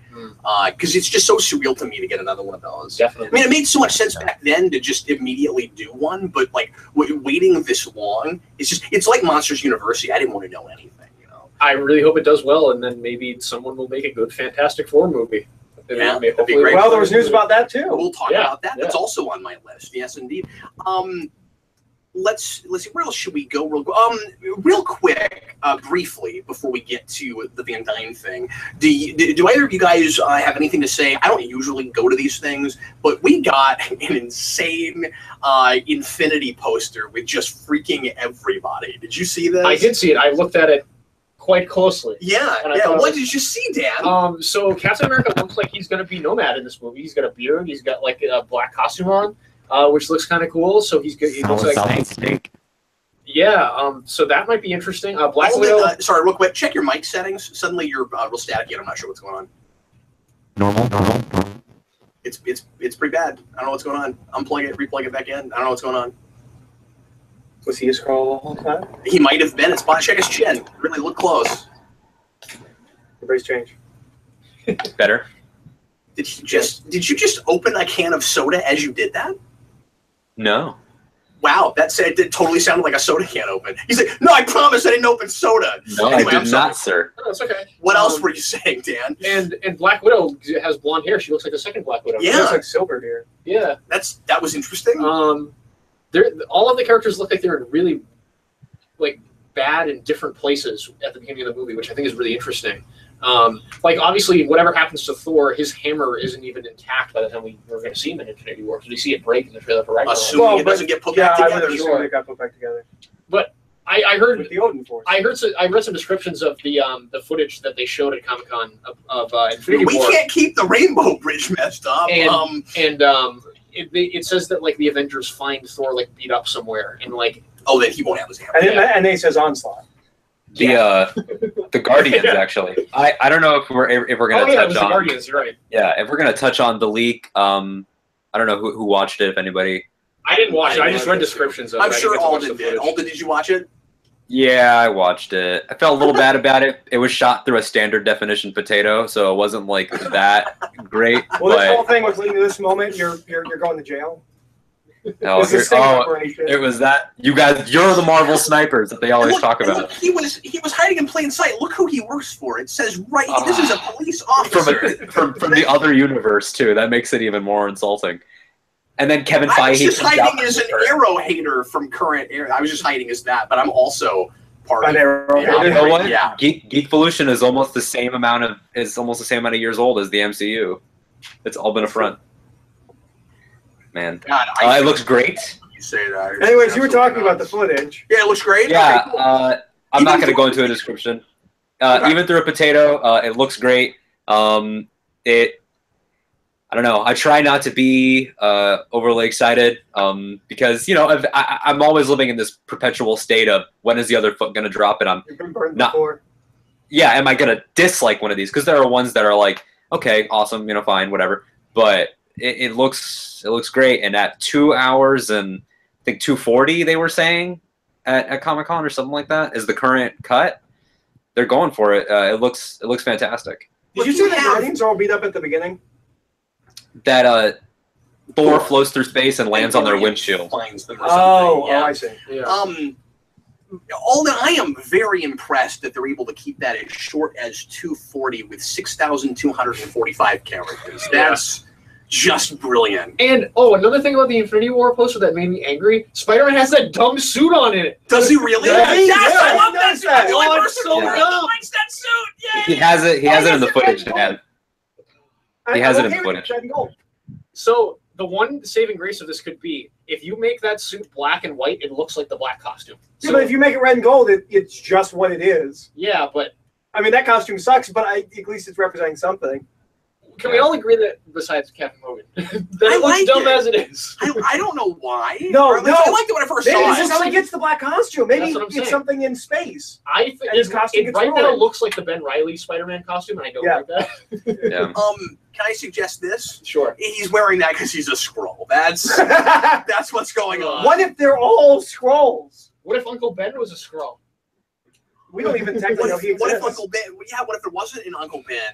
Speaker 1: because it's just so surreal to me to get another one of those.
Speaker 4: Definitely.
Speaker 1: I mean, it made so much sense back then to just immediately do one, but like waiting this long, it's like Monsters University. I didn't want to know anything. You know.
Speaker 4: I really hope it does well, and then maybe someone will make a good Fantastic Four movie.
Speaker 1: Yeah, that'd be great.
Speaker 2: Well, there was news about that too.
Speaker 1: We'll talk about that. That's also on my list. Yes, indeed. Let's see. Where else should we go? Real quick, briefly before we get to the Van Dyne thing. Do either of you guys have anything to say? I don't usually go to these things, but we got an insane Infinity poster with just freaking everybody. Did you see this?
Speaker 4: I did see it. I looked at it quite closely.
Speaker 1: Yeah. What did you see, Dan?
Speaker 4: So Captain America looks like he's going to be Nomad in this movie. He's got a beard. He's got like a black costume on. Which looks kind of cool. So he looks like
Speaker 3: Snake.
Speaker 4: Yeah. So that might be interesting. Black Widow.
Speaker 1: Sorry, real quick. Check your mic settings. Suddenly you're real static. I'm not sure what's going on.
Speaker 3: Normal.
Speaker 1: It's pretty bad. I don't know what's going on. Unplug it, replug it back in. I don't know what's going on.
Speaker 2: Was he a scroll the whole time?
Speaker 1: He might have been. Check his chin. Really look close.
Speaker 2: Everybody's changed.
Speaker 5: Better.
Speaker 1: Did you just open a can of soda as you did that?
Speaker 5: No.
Speaker 1: Wow, it totally sounded like a soda can open. He's like, no, I promise I didn't open soda.
Speaker 5: No,
Speaker 1: anyway,
Speaker 5: I did not, sir.
Speaker 4: No, it's okay.
Speaker 1: What else were you saying, Dan?
Speaker 4: And Black Widow has blonde hair. She looks like the second Black Widow.
Speaker 1: Yeah.
Speaker 2: She looks like silver hair.
Speaker 4: Yeah.
Speaker 1: That was interesting.
Speaker 4: All of the characters look like they're in really like bad in different places at the beginning of the movie, which I think is really interesting. Like obviously, whatever happens to Thor, his hammer isn't even intact by the time we're going to see him in Infinity War. Because we see it break in the trailer for Ragnarok.
Speaker 1: Assuming it doesn't get put back together.
Speaker 2: Sure, it got put back together.
Speaker 4: But I heard
Speaker 2: with the Odin Force.
Speaker 4: I read some descriptions of the footage that they showed at Comic-Con of Infinity War.
Speaker 1: We can't keep the Rainbow Bridge messed up.
Speaker 4: It says that like the Avengers find Thor like beat up somewhere and like
Speaker 1: then he won't have his hammer.
Speaker 2: And then he says Onslaught.
Speaker 5: The Guardians actually. I don't know if we're gonna touch on
Speaker 4: the Guardians. You're right.
Speaker 5: Yeah, if we're gonna touch on the leak. I don't know who watched it. If anybody.
Speaker 4: I didn't watch it. I just read descriptions of it.
Speaker 1: I'm
Speaker 4: I
Speaker 1: sure
Speaker 4: didn't get to watch
Speaker 1: Alden
Speaker 4: the
Speaker 1: did.
Speaker 4: footage.
Speaker 1: Alden, did you watch it?
Speaker 5: Yeah, I watched it. I felt a little bad about it. It was shot through a standard definition potato, so it wasn't like that great.
Speaker 2: Well, this whole
Speaker 5: But
Speaker 2: thing was leading to this moment. You're going to jail.
Speaker 5: oh,
Speaker 2: This is
Speaker 5: it was that you guys. You're the Marvel snipers that they always
Speaker 1: Look,
Speaker 5: talk
Speaker 1: and
Speaker 5: about.
Speaker 1: look, he was hiding in plain sight. Look who he works for. It says right. This is a police officer.
Speaker 5: From the other universe too. That makes it even more insulting. And then Kevin Feige.
Speaker 1: I was just
Speaker 5: comes out
Speaker 1: hiding as an
Speaker 5: with her.
Speaker 1: Arrow hater from current era. I was just hiding as that, but I'm also part of
Speaker 2: Arrow
Speaker 1: Yeah,
Speaker 5: You know what?
Speaker 1: Yeah.
Speaker 5: Geekvolution is almost the same amount of years old as the MCU. It's all been a front. Man,
Speaker 1: God,
Speaker 5: it looks great.
Speaker 1: You say that.
Speaker 2: Anyways, you were talking about the footage.
Speaker 1: Yeah, it looks great.
Speaker 5: Yeah,
Speaker 1: Okay, cool.
Speaker 5: I'm
Speaker 1: Even
Speaker 5: not going to
Speaker 1: through
Speaker 5: go
Speaker 1: a
Speaker 5: into a
Speaker 1: potato?
Speaker 5: description.
Speaker 1: Okay.
Speaker 5: Even through a potato, it looks great. I don't know. I try not to be overly excited because I'm always living in this perpetual state of when is the other foot going to drop, and I'm
Speaker 2: You've been burned
Speaker 5: Not-
Speaker 2: before.
Speaker 5: am I going to dislike one of these? Because there are ones that are like, okay, awesome, fine, whatever. But it looks great, and at 2 hours and I think 2:40 they were saying at Comic-Con or something like that is the current cut. They're going for it. It looks fantastic.
Speaker 2: Did you see the Guardians all beat up at the beginling?
Speaker 5: That Thor
Speaker 1: Thor.
Speaker 5: flows through space and lands on their windshield.
Speaker 1: Finds them or something. Yeah.
Speaker 2: I see.
Speaker 4: Yeah.
Speaker 1: Alden, I am very impressed that they're able to keep that as short as 240 with 6,245 characters. That's just brilliant.
Speaker 4: And another thing about the Infinity War poster that made me angry: Spider-Man has that dumb suit on in it.
Speaker 1: Does he really?
Speaker 2: Yeah,
Speaker 1: Yes, I
Speaker 2: yeah,
Speaker 1: love
Speaker 2: he
Speaker 1: that
Speaker 2: does
Speaker 1: suit.
Speaker 2: that.
Speaker 1: I'm the only
Speaker 4: Oh, it's
Speaker 1: person
Speaker 4: so
Speaker 1: who
Speaker 4: dumb.
Speaker 1: likes that suit.
Speaker 5: He
Speaker 1: Yay!
Speaker 5: has it. He has it in the footage, man. He has it in
Speaker 2: I'm okay with
Speaker 5: footage.
Speaker 2: red and gold.
Speaker 4: So the one saving grace of this could be if you make that suit black and white, it looks like the black costume.
Speaker 2: Yeah, but if you make it red and gold, it's just what it is.
Speaker 4: Yeah, but
Speaker 2: I mean, that costume sucks, but at least it's representing something.
Speaker 4: can we all agree that besides Captain Logan, that
Speaker 1: I
Speaker 4: it looks
Speaker 1: like
Speaker 4: dumb
Speaker 1: it.
Speaker 4: as it is?
Speaker 1: I don't know why.
Speaker 2: No,
Speaker 1: Or at least
Speaker 2: no.
Speaker 1: I liked it when I first
Speaker 2: Maybe
Speaker 1: saw
Speaker 2: it's
Speaker 1: it.
Speaker 2: just how he gets the black costume. Maybe
Speaker 4: That's what I'm
Speaker 2: it's
Speaker 4: saying.
Speaker 2: something in space.
Speaker 4: I think
Speaker 2: And his costume
Speaker 4: it
Speaker 2: gets
Speaker 4: right now
Speaker 2: ruined.
Speaker 4: looks like the Ben Reilly Spider-Man costume, and I don't
Speaker 2: Yeah.
Speaker 4: like that.
Speaker 5: Yeah.
Speaker 1: Can I suggest this?
Speaker 4: Sure.
Speaker 1: He's wearing that because he's a Skrull. That's what's going on.
Speaker 2: What if they're all scrolls?
Speaker 4: What if Uncle Ben was a Skrull?
Speaker 2: We don't even technically know he
Speaker 1: What if
Speaker 2: exists.
Speaker 1: Uncle Ben? Yeah, what if there wasn't an Uncle Ben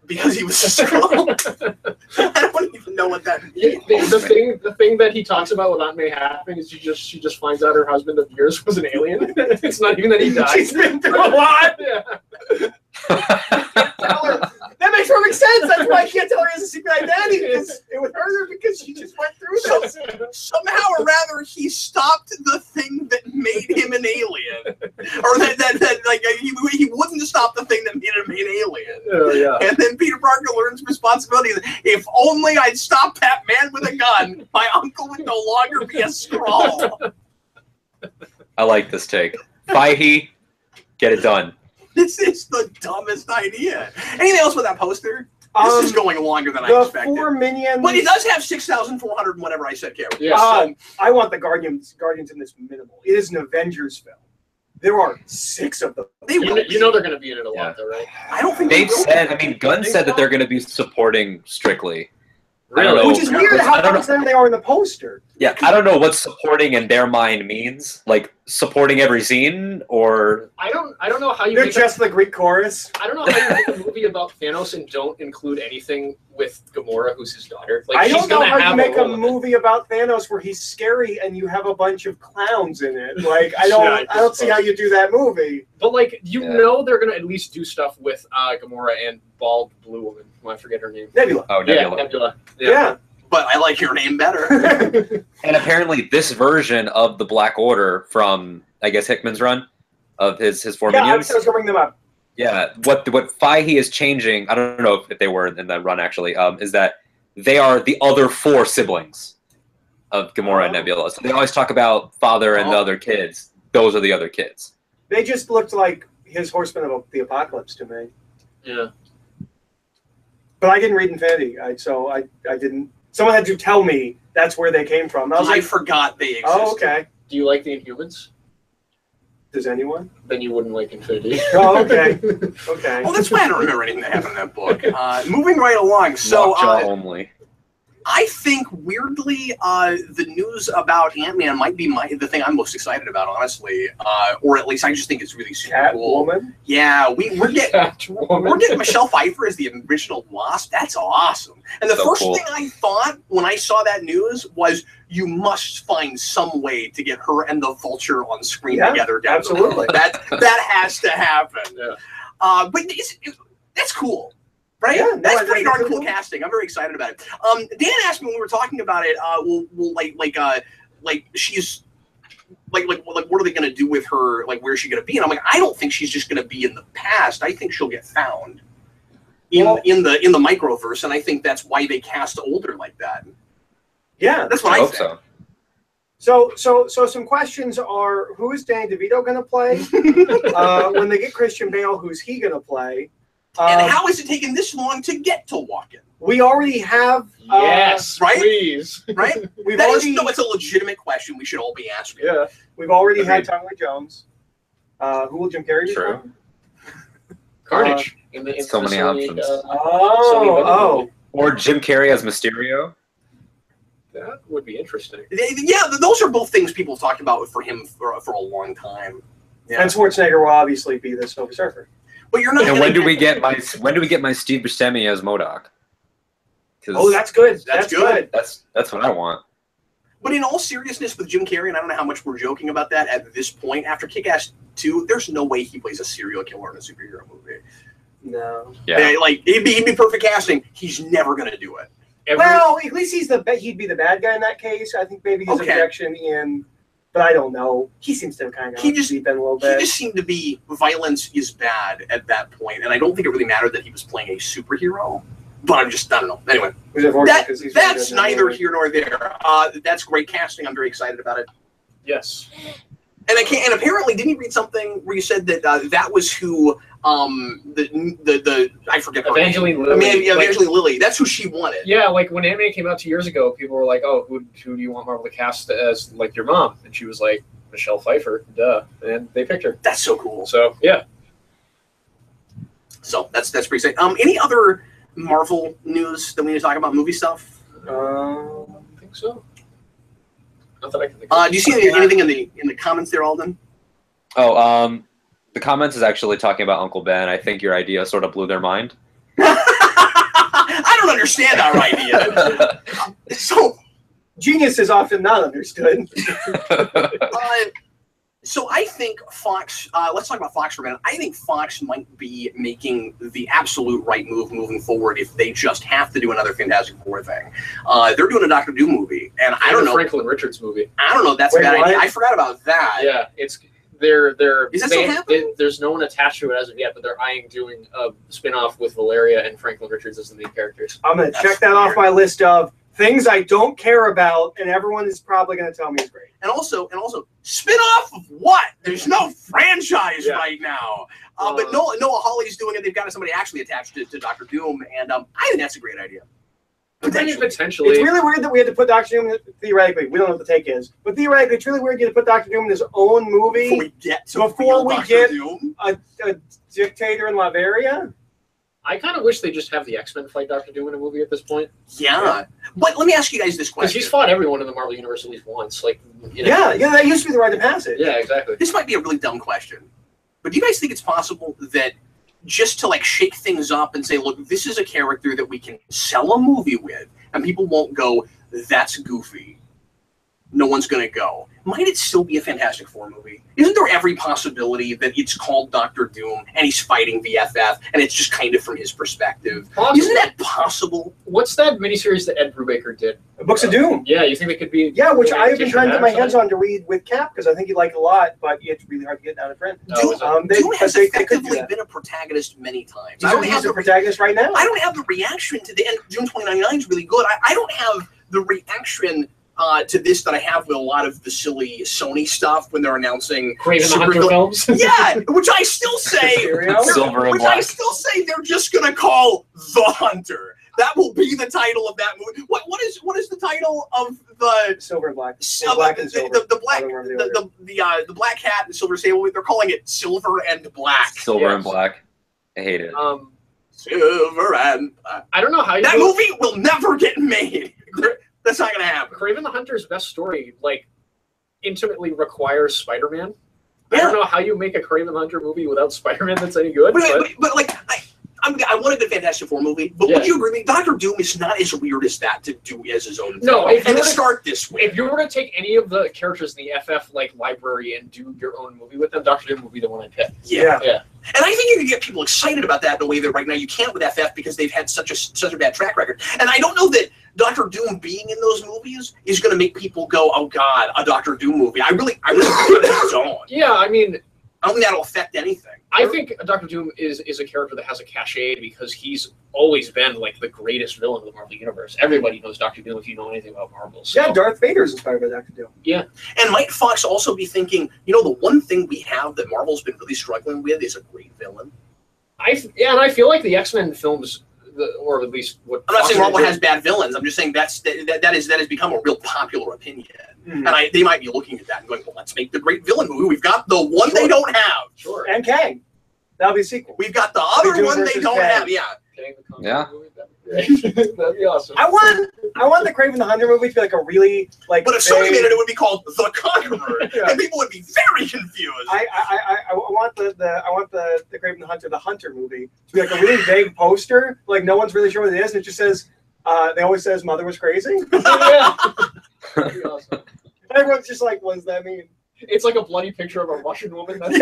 Speaker 1: because he was a Skrull? I don't even know what that
Speaker 4: Yeah,
Speaker 1: means.
Speaker 4: the thing that he talks about with Aunt May happening is she just finds out her husband of years was an alien. It's not even that he died.
Speaker 2: She's been through a lot.
Speaker 4: Yeah.
Speaker 2: Tell her. That makes perfect sense. That's why I can't tell her he has a secret identity. Because it would hurt her because she just went through this.
Speaker 1: Somehow or rather, he stopped the thing that made him an alien, or that like he wouldn't stop the thing that made him an alien.
Speaker 4: Oh, yeah.
Speaker 1: And then Peter Parker learns responsibility. If only I'd stop that man with a gun, my uncle would no longer be a Skrull.
Speaker 5: I like this take. Feige, get it done.
Speaker 1: This is the dumbest idea. Anything else with that poster? This is going longer than I
Speaker 2: The
Speaker 1: expected.
Speaker 2: 4 minions.
Speaker 1: But it does have 6,400 and whatever I said, characters.
Speaker 4: Yeah.
Speaker 1: So,
Speaker 2: I want the Guardians in this minimal. It is an Avengers film. There are 6 of them.
Speaker 1: they will.
Speaker 4: You know they're going to be in it a
Speaker 5: Yeah.
Speaker 4: lot, though, right?
Speaker 1: I don't think
Speaker 5: They've
Speaker 1: they will.
Speaker 5: said. Gunn said that they're going to be supporting strictly. I don't know.
Speaker 2: Which is weird how
Speaker 5: I don't know.
Speaker 2: much they are in the poster.
Speaker 5: Yeah, I don't know what supporting in their mind means. Like supporting every scene, or
Speaker 4: I don't know how you
Speaker 2: They're
Speaker 4: make
Speaker 2: just the Greek chorus.
Speaker 4: I don't know how you make a movie about Thanos and don't include anything with Gamora, who's his daughter. Like
Speaker 2: I
Speaker 4: she's
Speaker 2: don't know
Speaker 4: gonna
Speaker 2: how
Speaker 4: have
Speaker 2: you make a
Speaker 4: role in it.
Speaker 2: movie about Thanos where he's scary and you have a bunch of clowns in it. Like I
Speaker 4: Yeah,
Speaker 2: don't see how you do that movie.
Speaker 4: But like you
Speaker 5: Yeah.
Speaker 4: know they're gonna at least do stuff with Gamora and bald blue woman. I forget her name.
Speaker 2: Nebula.
Speaker 5: oh,
Speaker 4: Yeah,
Speaker 5: Nebula.
Speaker 4: Nebula.
Speaker 2: Yeah.
Speaker 1: But I like your name better.
Speaker 5: And apparently, this version of the Black Order from I guess Hickman's run of his 4
Speaker 2: Yeah, I
Speaker 5: minions.
Speaker 2: was going to bring them up.
Speaker 5: Yeah, what Feige is changing, I don't know if they were in that run actually, is that they are the other 4 siblings of Gamora and Nebula. So they always talk about father and the other kids. Those are the other kids.
Speaker 2: They just looked like his Horsemen of the Apocalypse to me.
Speaker 4: Yeah.
Speaker 2: But I didn't read Infinity, so I didn't. Someone had to tell me that's where they came from. I was
Speaker 1: I
Speaker 2: like,
Speaker 1: forgot they existed.
Speaker 2: oh, okay.
Speaker 4: Do you like the Inhumans?
Speaker 2: Does anyone?
Speaker 4: Then you wouldn't like Infinity.
Speaker 2: Oh, okay. Okay.
Speaker 1: Oh, that's why I don't remember anything that happened in that book. Moving right along. So,
Speaker 5: Lockjaw only.
Speaker 1: I think weirdly, the news about Ant-Man might be the thing I'm most excited about, honestly. Or at least I just think it's really super cool.
Speaker 2: Catwoman?
Speaker 1: Yeah, we're getting Michelle Pfeiffer as the original Wasp. That's awesome. And the first thing I thought when I saw that news was, you must find some way to get her and the Vulture on screen together.
Speaker 2: Absolutely.
Speaker 1: That has to happen.
Speaker 4: Yeah.
Speaker 1: But that's cool. Right?
Speaker 2: Yeah,
Speaker 1: that's pretty darn cool casting. I'm very excited about it. Dan asked me when we were talking about it, she's what are they going to do with her? Like, where's she going to be? And I'm like, I don't think she's just going to be in the past. I think she'll get found in the microverse, and I think that's why they cast older like that.
Speaker 2: Yeah,
Speaker 1: that's what I think.
Speaker 2: So some questions are: who is Danny DeVito going to play? When they get Christian Bale, who's he going to play?
Speaker 1: And how is it taking this long to get to Walken?
Speaker 2: We already have.
Speaker 4: Yes,
Speaker 1: right?
Speaker 4: Please.
Speaker 1: Right? It's a legitimate question we should all be asking.
Speaker 2: Yeah. We've already had Tommy Lee Jones. Who will Jim Carrey be?
Speaker 5: True.
Speaker 4: Carnage.
Speaker 5: So many options. Or Jim Carrey as Mysterio.
Speaker 4: That would be interesting.
Speaker 1: Yeah, those are both things people have talked about for him for a long time. Yeah.
Speaker 2: And Schwarzenegger will obviously be the Silver Surfer.
Speaker 1: But you're not.
Speaker 5: And when do we get my Steve Buscemi as MODOK?
Speaker 2: Oh, that's good. That's good.
Speaker 5: That's what I want.
Speaker 1: But in all seriousness, with Jim Carrey, and I don't know how much we're joking about that at this point, after Kick-Ass 2, there's no way he plays a serial killer in a superhero movie.
Speaker 2: No.
Speaker 5: Yeah.
Speaker 1: He'd be perfect casting. He's never going to do it.
Speaker 2: Well, at least he'd be the bad guy in that case. I think maybe his objection in, but I don't know. He seems to have kind of deep in a little bit.
Speaker 1: He just seemed to be violence is bad at that point, and I don't think it really mattered that he was playing a superhero. But I don't know. Anyway, that's neither here nor there. That's great casting. I'm very excited about it.
Speaker 4: Yes.
Speaker 1: And and apparently, didn't you read something where you said that that was who I forget her
Speaker 4: Evangeline
Speaker 1: name.
Speaker 4: Lilly.
Speaker 1: Evangeline Lilly. That's who she wanted.
Speaker 4: Yeah, like when Ant-Man came out 2 years ago, people were like, "Oh, who do you want Marvel to cast as like your mom?" And she was like, "Michelle Pfeiffer." Duh. And they picked her.
Speaker 1: That's so cool.
Speaker 4: So yeah.
Speaker 1: So that's pretty exciting. Any other Marvel news that we need to talk about? Movie stuff?
Speaker 4: I don't think so. Not that I can think of.
Speaker 1: Do you see anything in the comments there, Alden?
Speaker 5: Oh, the comments is actually talking about Uncle Ben. I think your idea sort of blew their mind.
Speaker 1: I don't understand our idea. So
Speaker 2: genius is often not understood.
Speaker 1: So I think Fox, let's talk about Fox for a minute. I think Fox might be making the absolute right move moving forward if they just have to do another Fantastic Four thing. They're doing a Doctor Doom movie, and I don't know.
Speaker 4: Franklin Richards movie.
Speaker 1: I don't know. That's a bad idea. I forgot about that.
Speaker 4: Yeah, it's Is that still happening? There's no one attached to it as of yet, but they're eyeing doing a spin-off with Valeria and Franklin Richards as the main characters.
Speaker 2: I'm going to check that off my list of things I don't care about, and everyone is probably going to tell me it's great.
Speaker 1: And also, spin-off of what? There's no franchise right now. But Noah Hawley's doing it. They've got somebody actually attached to Doctor Doom, and I think that's a great idea.
Speaker 4: Potentially.
Speaker 2: It's really weird that we had to put Doctor Doom, theoretically, we don't know what the take is, but theoretically, it's really weird to put Doctor Doom in his own movie before we get a dictator in Latveria.
Speaker 4: I kind of wish they just have the X-Men fight Doctor Doom in a movie at this point.
Speaker 1: Yeah. But let me ask you guys this question.
Speaker 4: Because he's fought everyone in the Marvel Universe at least once. Like,
Speaker 2: yeah, that used to be the rite of passage.
Speaker 4: Yeah, exactly.
Speaker 1: This might be a really dumb question, but do you guys think it's possible that just to shake things up and say, look, this is a character that we can sell a movie with, and people won't go, that's goofy. No one's going to go. Might it still be a Fantastic Four movie? Isn't there every possibility that it's called Doctor Doom and he's fighting VFF and it's just kind of from his perspective? Possibly. Isn't that possible?
Speaker 4: What's that miniseries that Ed Brubaker did?
Speaker 2: Books of Doom.
Speaker 4: Yeah, you think it could be?
Speaker 2: Yeah, which I've been trying to get my hands on to read with Cap because I think you'd like it a lot, but it's really hard to get down to print.
Speaker 1: Doom has effectively been a protagonist many times.
Speaker 2: I don't have the protagonist right now.
Speaker 1: I don't have the reaction to the end. June 2099 is really good. I don't have the reaction to this that I have with a lot of the silly Sony stuff when they're announcing
Speaker 4: Craven the Hunter films.
Speaker 1: Yeah, which I still say,
Speaker 5: Silver and Black.
Speaker 1: I still say they're just gonna call The Hunter. That will be the title of that movie. What is the title of the
Speaker 2: Silver and Black?
Speaker 1: Black and Silver. The Black Cat and Silver Sable. They're calling it Silver and Black.
Speaker 5: Silver and Black. I hate it.
Speaker 1: Silver and
Speaker 4: I don't know how
Speaker 1: that movie will never get made. That's not going to happen.
Speaker 4: Kraven the Hunter's best story, like, intimately requires Spider-Man. I
Speaker 1: Yeah.
Speaker 4: don't know how you make a Kraven the Hunter movie without Spider-Man that's any good.
Speaker 1: But like, I wanted the Fantastic Four movie, but would you agree with me? Doctor Doom is not as weird as that to do as his own.
Speaker 4: No,
Speaker 1: and to start this way.
Speaker 4: If you were to take any of the characters in the FF like library and do your own movie with them, Doctor Doom would be the one I pick.
Speaker 1: Yeah.
Speaker 4: Yeah.
Speaker 1: And I think you can get people excited about that in a way that right now you can't with FF because they've had such a bad track record. And I don't know that Doctor Doom being in those movies is going to make people go, "Oh God, a Doctor Doom movie." I really don't.
Speaker 4: Yeah, I mean,
Speaker 1: I don't think that'll affect anything.
Speaker 4: I think Doctor Doom is a character that has a cachet because he's always been like the greatest villain of the Marvel Universe. Everybody knows Doctor Doom if you know anything about Marvel. So.
Speaker 2: Yeah, Darth Vader is inspired by Doctor Doom.
Speaker 4: Yeah.
Speaker 1: And might Fox also be thinking, the one thing we have that Marvel's been really struggling with is a great villain?
Speaker 4: And I feel like the X-Men films, or at least what
Speaker 1: I'm not saying
Speaker 4: Fox
Speaker 1: Marvel
Speaker 4: did-
Speaker 1: has bad villains. I'm just saying that has become a real popular opinion.
Speaker 2: Mm.
Speaker 1: And they might be looking at that and going, well, let's make the great villain movie. We've got the one they don't have.
Speaker 4: Sure.
Speaker 2: And Kang. That'll be a sequel.
Speaker 1: We've got the other
Speaker 2: Doom
Speaker 1: one they
Speaker 2: versus
Speaker 1: don't
Speaker 2: Kang.
Speaker 1: have. Yeah.
Speaker 5: Yeah.
Speaker 4: That'd be awesome.
Speaker 2: I want the Kraven the Hunter movie to be like a really like.
Speaker 1: But if Sony made it, it would be called The Conqueror,
Speaker 2: Yeah.
Speaker 1: and people would be very confused.
Speaker 2: I want the Kraven the Hunter movie to be like a really vague poster. Like no one's really sure what it is, and it just says. They always says mother was crazy.
Speaker 4: Yeah. That'd be awesome.
Speaker 2: Everyone's just like, what does that mean?
Speaker 4: It's like a bloody picture of a Russian woman. That's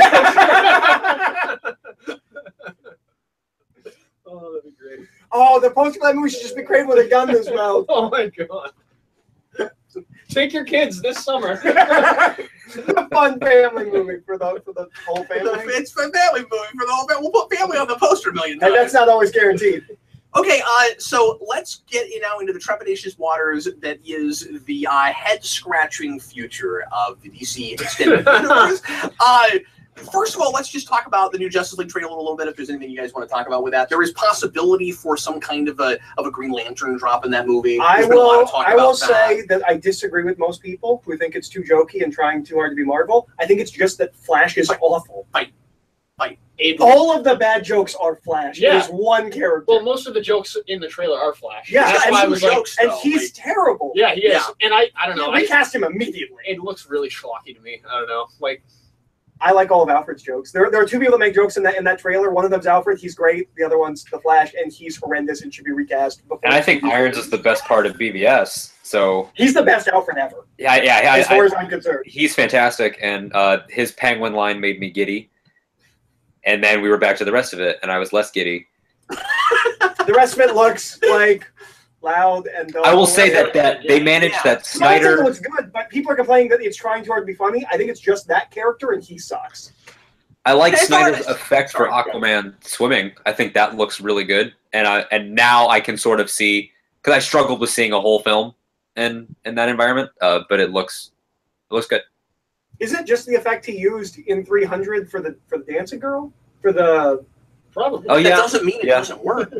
Speaker 4: Oh, that'd be great.
Speaker 2: Oh, the poster for that movie should just be Kraven with a gun in his mouth.
Speaker 4: Oh my god. Take your kids this summer.
Speaker 2: A fun family movie for the whole family.
Speaker 1: It's a family movie for the whole family. We'll put family on the poster a million
Speaker 2: And
Speaker 1: times.
Speaker 2: that's not always guaranteed.
Speaker 1: Okay, so let's get now into the trepidatious waters that is the head-scratching future of the DC Extended Universe. First of all, let's just talk about the new Justice League trailer a little bit, if there's anything you guys want to talk about with that. There is possibility for some kind of a Green Lantern drop in that movie.
Speaker 2: I
Speaker 1: There's been a lot of talk
Speaker 2: will
Speaker 1: about
Speaker 2: say that I disagree with most people who think it's too jokey and trying too hard to be Marvel. I think it's just that Flash is awful. All of the bad jokes are Flash.
Speaker 4: Yeah.
Speaker 2: There's one character.
Speaker 4: Well, most of the jokes in the trailer are Flash.
Speaker 2: Yeah,
Speaker 4: That's
Speaker 2: and
Speaker 4: why I
Speaker 2: he
Speaker 4: was like,
Speaker 1: jokes,
Speaker 2: and
Speaker 1: though,
Speaker 2: he's terrible.
Speaker 4: yeah, he is.
Speaker 1: Yeah.
Speaker 4: And I don't know.
Speaker 2: We cast him immediately.
Speaker 4: It looks really schlocky to me. I don't know. Like,
Speaker 2: I like all of Alfred's jokes. There are two people that make jokes in that trailer. One of them's Alfred. He's great. The other one's the Flash, and he's horrendous and should be recast.
Speaker 5: And I think Irons is the best part of BVS. So
Speaker 2: He's the best Alfred ever,
Speaker 5: yeah,
Speaker 2: as far as I'm concerned.
Speaker 5: he's fantastic, and his Penguin line made me giddy. And then we were back to the rest of it, and I was less giddy.
Speaker 2: The rest of it looks like loud and dull.
Speaker 5: I will say that they managed that
Speaker 2: No, I think
Speaker 5: Snyder.
Speaker 2: it looks good, but people are complaining that it's trying too hard to be funny. I think it's just that character, and he sucks.
Speaker 5: I like
Speaker 1: Okay,
Speaker 5: Snyder's
Speaker 1: sorry.
Speaker 5: effect for Aquaman swimming. I think that looks really good, and now I can sort of see, because I struggled with seeing a whole film in that environment, but it looks good.
Speaker 2: Is it just the effect he used in 300 for the dancing girl? For the
Speaker 4: probably.
Speaker 5: Oh
Speaker 1: That
Speaker 5: yeah,
Speaker 1: doesn't mean it
Speaker 5: Yeah.
Speaker 1: doesn't work.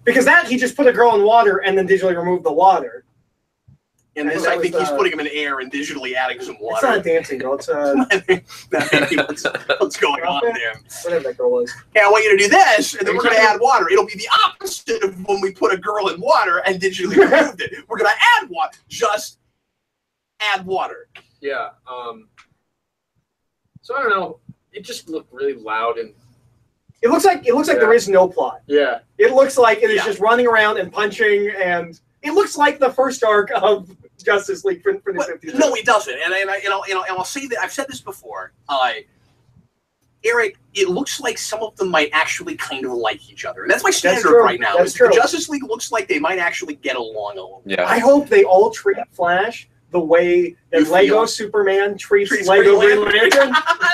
Speaker 2: because that he just put a girl in water and then digitally removed the water.
Speaker 1: And this,
Speaker 2: that
Speaker 1: I think
Speaker 2: was,
Speaker 1: he's putting him in air and digitally adding some
Speaker 2: It's
Speaker 1: water.
Speaker 2: not a dancing girl. It's
Speaker 1: What's going on there?
Speaker 2: whatever that girl was.
Speaker 1: Hey, I want you to do this, and then we're going to add water. It'll be the opposite of when we put a girl in water and digitally removed it. We're going to add water. Just add water.
Speaker 4: Yeah. So I don't know. It just looked really loud and
Speaker 2: It looks like there is no plot.
Speaker 4: yeah.
Speaker 2: It looks like it is
Speaker 1: Yeah.
Speaker 2: just running around and punching, and it looks like the first arc of Justice League for the
Speaker 1: But
Speaker 2: 50s.
Speaker 1: no, it doesn't. And I'll say that I've said this before. Eric, it looks like some of them might actually kind of like each other. And that's my standard
Speaker 2: true.
Speaker 1: right now.
Speaker 2: That's
Speaker 1: is the
Speaker 2: true.
Speaker 1: Justice League looks like they might actually get along a little.
Speaker 5: yeah.
Speaker 2: I hope they all treat Flash the way that
Speaker 1: You
Speaker 2: Lego
Speaker 1: feel.
Speaker 2: Superman treats
Speaker 1: Treats
Speaker 2: Lego
Speaker 1: Green
Speaker 2: Green Lantern.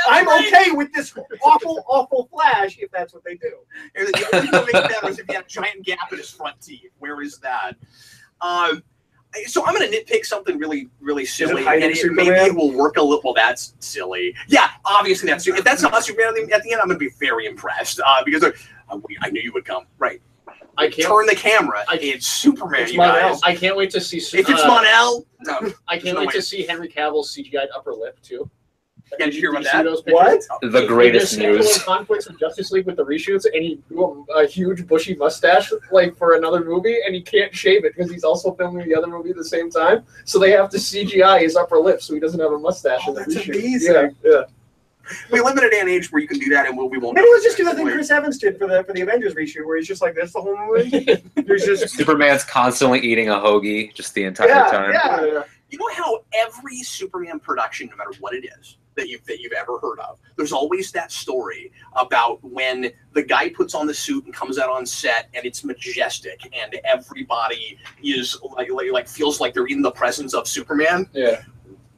Speaker 2: I'm okay with this awful Flash if that's what they do.
Speaker 1: And the only thing that makes it better is if he had a giant gap in his front teeth. Where is that? So I'm going to nitpick something really, really silly, and
Speaker 2: hiding
Speaker 1: maybe
Speaker 2: Superman?
Speaker 1: it will work a little. Well, that's silly. Yeah, obviously that's. If that's not Superman at the end, I'm going to be very impressed because I knew you would come. Right.
Speaker 4: I can't.
Speaker 1: Turn the camera. It's Superman,
Speaker 2: It's
Speaker 1: you guys.
Speaker 2: Mon-El.
Speaker 4: I can't wait to see.
Speaker 1: If it's Mon-El, no.
Speaker 4: I can't
Speaker 1: no
Speaker 4: wait
Speaker 1: way.
Speaker 4: to see Henry Cavill's CGI upper lip too.
Speaker 1: Again, did you hear about
Speaker 4: Did see
Speaker 1: that?
Speaker 4: those
Speaker 2: What?
Speaker 4: pictures?
Speaker 5: The greatest
Speaker 4: There's
Speaker 5: news.
Speaker 4: conflicts with Justice League with the reshoots, and he grew a huge bushy mustache like for another movie, and he can't shave it because he's also filming the other movie at the same time. So they have to CGI his upper lip so he doesn't have a mustache in the
Speaker 2: That's
Speaker 4: reshoot.
Speaker 2: amazing.
Speaker 4: Yeah.
Speaker 1: We live in a day and age where you can do that, and we won't.
Speaker 2: Maybe let's just do the thing Chris Evans did for the Avengers reshoot, where he's just like this the whole movie. There's just
Speaker 5: Superman's constantly eating a hoagie just the entire time.
Speaker 2: yeah.
Speaker 1: You know how every Superman production, no matter what it is that you've ever heard of, there's always that story about when the guy puts on the suit and comes out on set, and it's majestic, and everybody is like feels like they're in the presence of Superman.
Speaker 4: Yeah.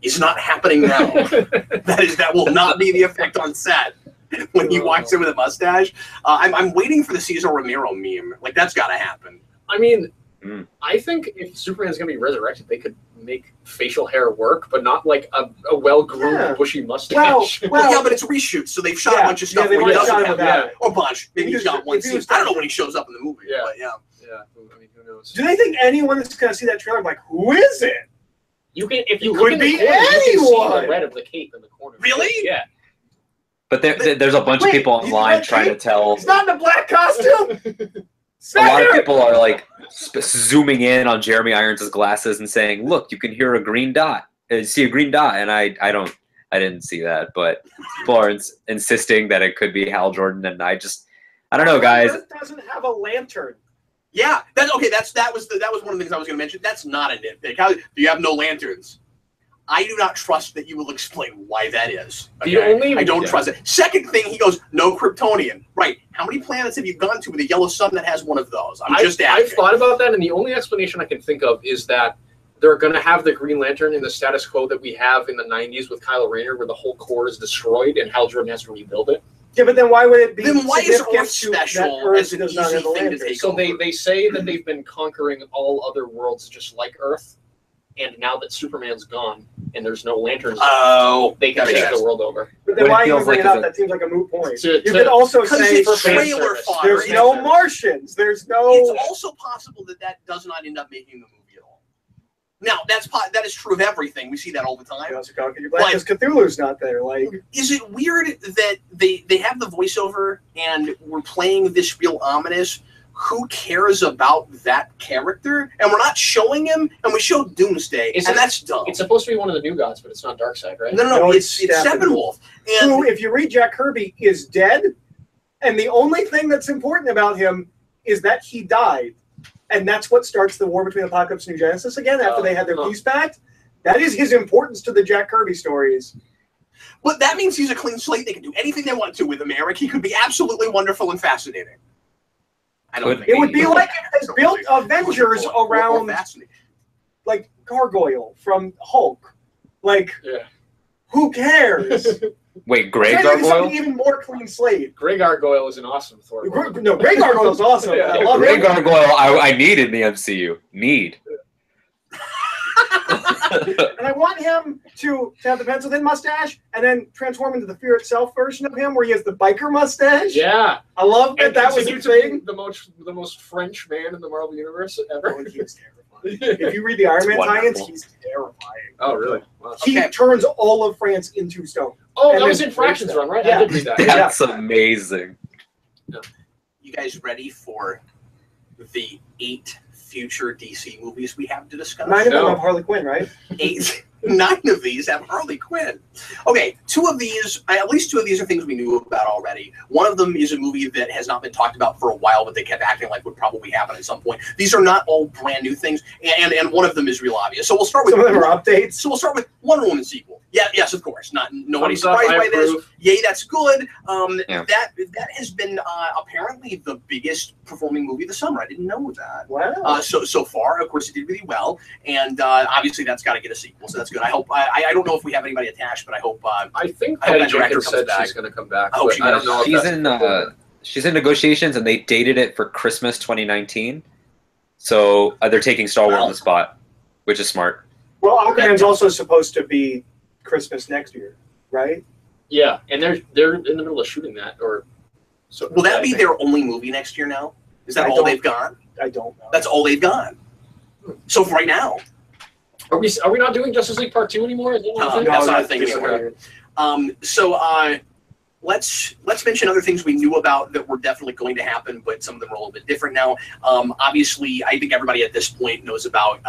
Speaker 1: It's not happening now. that will not be the effect on set when he walks in with a mustache. I'm waiting for the Cesar Romero meme. Like, that's got to happen.
Speaker 4: I mean, I think if Superman's gonna be resurrected, they could make facial hair work, but not like a well-groomed bushy mustache.
Speaker 1: Well, yeah, but it's reshoots, so they've shot a bunch of stuff
Speaker 2: they
Speaker 1: where he
Speaker 2: shot
Speaker 1: doesn't
Speaker 2: him
Speaker 1: have
Speaker 2: with
Speaker 1: that.
Speaker 2: that.
Speaker 1: Or a bunch. Maybe he's got one
Speaker 2: if he
Speaker 1: scene.
Speaker 2: was-
Speaker 1: I don't know when he shows up in the movie,
Speaker 4: Yeah.
Speaker 1: but yeah.
Speaker 4: Yeah. I mean, who knows?
Speaker 2: Do they think anyone is going to see that trailer? Like, who is it?
Speaker 4: You can, if you
Speaker 2: It
Speaker 4: look
Speaker 2: could
Speaker 4: in the
Speaker 2: be
Speaker 4: corner, you can see
Speaker 2: anyone.
Speaker 4: the red of the cape in the corner.
Speaker 1: Really?
Speaker 4: Yeah.
Speaker 5: But there's a bunch of
Speaker 2: Wait,
Speaker 5: people
Speaker 2: he's
Speaker 5: online
Speaker 2: not
Speaker 5: trying to
Speaker 2: cheap?
Speaker 5: tell.
Speaker 2: He's not in a black costume.
Speaker 5: A lot of people are like zooming in on Jeremy Irons' glasses and saying, "Look, you can hear a green dot. See a green dot." And I didn't see that, but people are insisting that it could be Hal Jordan, and I don't know, guys.
Speaker 2: Earth doesn't have a lantern.
Speaker 1: Yeah, that was one of the things I was going to mention. That's not a nitpick. How do you have no lanterns? I do not trust that you will explain why that is. Okay? I don't trust it. Second thing, he goes, no Kryptonian. Right. How many planets have you gone to with a yellow sun that has one of those? I'm just asking.
Speaker 4: I've thought about that, and the only explanation I can think of is that they're going to have the Green Lantern in the status quo that we have in the 90s with Kyle Rayner, where the whole core is destroyed and Hal Jordan has to rebuild it.
Speaker 2: Yeah, but then why would it be?
Speaker 1: Then why is
Speaker 2: significant
Speaker 1: Earth
Speaker 2: to that
Speaker 1: special
Speaker 2: Earth
Speaker 1: as an
Speaker 2: does not
Speaker 1: easy
Speaker 2: have a
Speaker 1: thing to
Speaker 2: lantern?
Speaker 1: take
Speaker 4: So
Speaker 1: over?
Speaker 4: they say that they've been conquering all other worlds just like Earth, and now that Superman's gone and there's no lanterns, they can
Speaker 1: that makes
Speaker 4: take the
Speaker 1: sense.
Speaker 4: world over.
Speaker 2: But then
Speaker 5: What it
Speaker 2: why even
Speaker 5: feels
Speaker 2: bring
Speaker 5: like
Speaker 2: it up?
Speaker 5: is
Speaker 2: That seems like a moot point.
Speaker 4: To-
Speaker 2: You
Speaker 4: to-
Speaker 2: could also
Speaker 1: Because
Speaker 2: say
Speaker 1: it's
Speaker 4: fan
Speaker 1: trailer
Speaker 4: service.
Speaker 1: fodder.
Speaker 2: there's no Martians. There's no.
Speaker 1: It's also possible that does not end up making the movie at all. Now, that is true of everything. We see that all the time.
Speaker 2: You also got your black because Cthulhu's not there. Like,
Speaker 1: Is it weird that they have the voiceover and we're playing this real ominous? Who cares about that character? And we're not showing him, and we show Doomsday, and that's dumb.
Speaker 4: It's supposed to be one of the new gods, but it's not Darkseid, right?
Speaker 1: No, it's
Speaker 2: Steppenwolf.
Speaker 1: Steppenwolf.
Speaker 2: who,
Speaker 1: And
Speaker 2: if you read Jack Kirby, is dead, and the only thing that's important about him is that he died, and that's what starts the war between Apocalypse and New Genesis again after they had their peace pact. That is his importance to the Jack Kirby stories.
Speaker 1: but that means he's a clean slate. They can do anything they want to with him, Eric. He could be absolutely wonderful and fascinating. I don't think
Speaker 2: It would be like if they built Avengers around,
Speaker 1: fascinating.
Speaker 2: like, Gargoyle from Hulk. Like,
Speaker 4: Yeah.
Speaker 2: who cares?
Speaker 5: Wait, Grey
Speaker 2: I'm trying to think of
Speaker 5: Gargoyle?
Speaker 2: something even more clean slate.
Speaker 4: Grey Gargoyle is an awesome Thor.
Speaker 2: No, Grey Gargoyle's awesome.
Speaker 4: Yeah.
Speaker 2: I love
Speaker 5: Grey
Speaker 2: him.
Speaker 5: Gargoyle, I need in the MCU. Need.
Speaker 2: And I want him to have the pencil thin mustache and then transform into the Fear Itself version of him where he has the biker mustache.
Speaker 4: Yeah.
Speaker 2: I love that
Speaker 4: And
Speaker 2: that was
Speaker 4: continue
Speaker 2: a
Speaker 4: to be
Speaker 2: thing.
Speaker 4: the most French man in the Marvel universe
Speaker 2: Oh,
Speaker 4: ever.
Speaker 2: and he is terrifying. If you read the Iron Man tie-ins,
Speaker 5: wonderful.
Speaker 2: he's terrifying.
Speaker 4: Oh, really? Wow.
Speaker 2: He
Speaker 1: Okay.
Speaker 2: turns all of France into stone.
Speaker 4: Oh,
Speaker 2: And
Speaker 4: that was
Speaker 2: then
Speaker 4: in Fractions
Speaker 2: breaks
Speaker 4: Run, right?
Speaker 2: Yeah.
Speaker 4: I did read that.
Speaker 5: That's amazing.
Speaker 1: You guys ready for the 8 future DC movies we have to discuss?
Speaker 2: 9 of them
Speaker 4: No.
Speaker 2: have Harley Quinn, right?
Speaker 1: 8. 9 of these have Harley Quinn. Okay, 2 of these, at least 2 of these are things we knew about already. One of them is a movie that has not been talked about for a while, but they kept acting like would probably happen at some point. These are not all brand new things, and one of them is real obvious. So we'll start with
Speaker 2: Some of them are updates.
Speaker 1: So we'll start with Wonder Woman sequel. Yeah, yes, of course. Nobody's
Speaker 4: Thumbs up,
Speaker 1: surprised
Speaker 4: I
Speaker 1: by this.
Speaker 4: approve.
Speaker 1: Yay, that's good.
Speaker 5: Yeah.
Speaker 1: That has been apparently the biggest performing movie of the summer. I didn't know that.
Speaker 2: Wow.
Speaker 1: So far, of course, it did really well, and obviously that's got to get a sequel. So that's good. I hope. I don't know if we have anybody attached, but I hope.
Speaker 4: I think
Speaker 1: I hope
Speaker 4: Patty
Speaker 1: that director
Speaker 4: Jenkins
Speaker 1: comes
Speaker 4: said
Speaker 1: back.
Speaker 4: she's going to come back.
Speaker 1: I hope
Speaker 4: but
Speaker 1: she
Speaker 4: I
Speaker 1: does.
Speaker 4: don't know if
Speaker 5: She's in negotiations, and they dated it for Christmas 2019. So they're taking Star Wars on the spot, which is smart.
Speaker 2: Well, Aquaman's also supposed to be Christmas next year, right?
Speaker 4: Yeah, and they're in the middle of shooting that. Or so.
Speaker 1: will that
Speaker 4: I
Speaker 1: be
Speaker 4: think.
Speaker 1: their only movie next year? Now is that
Speaker 2: I
Speaker 1: all
Speaker 2: don't-
Speaker 1: they've got?
Speaker 2: I don't know.
Speaker 1: That's all they've got. So for right now,
Speaker 4: Are we not doing Justice League Part 2 anymore? Is that what I'm
Speaker 1: No,
Speaker 4: thinking?
Speaker 1: that's not a
Speaker 2: that's
Speaker 1: thing
Speaker 2: disappeared.
Speaker 1: anymore. Let's mention other things we knew about that were definitely going to happen, but some of them are a little bit different now. Obviously, I think everybody at this point knows about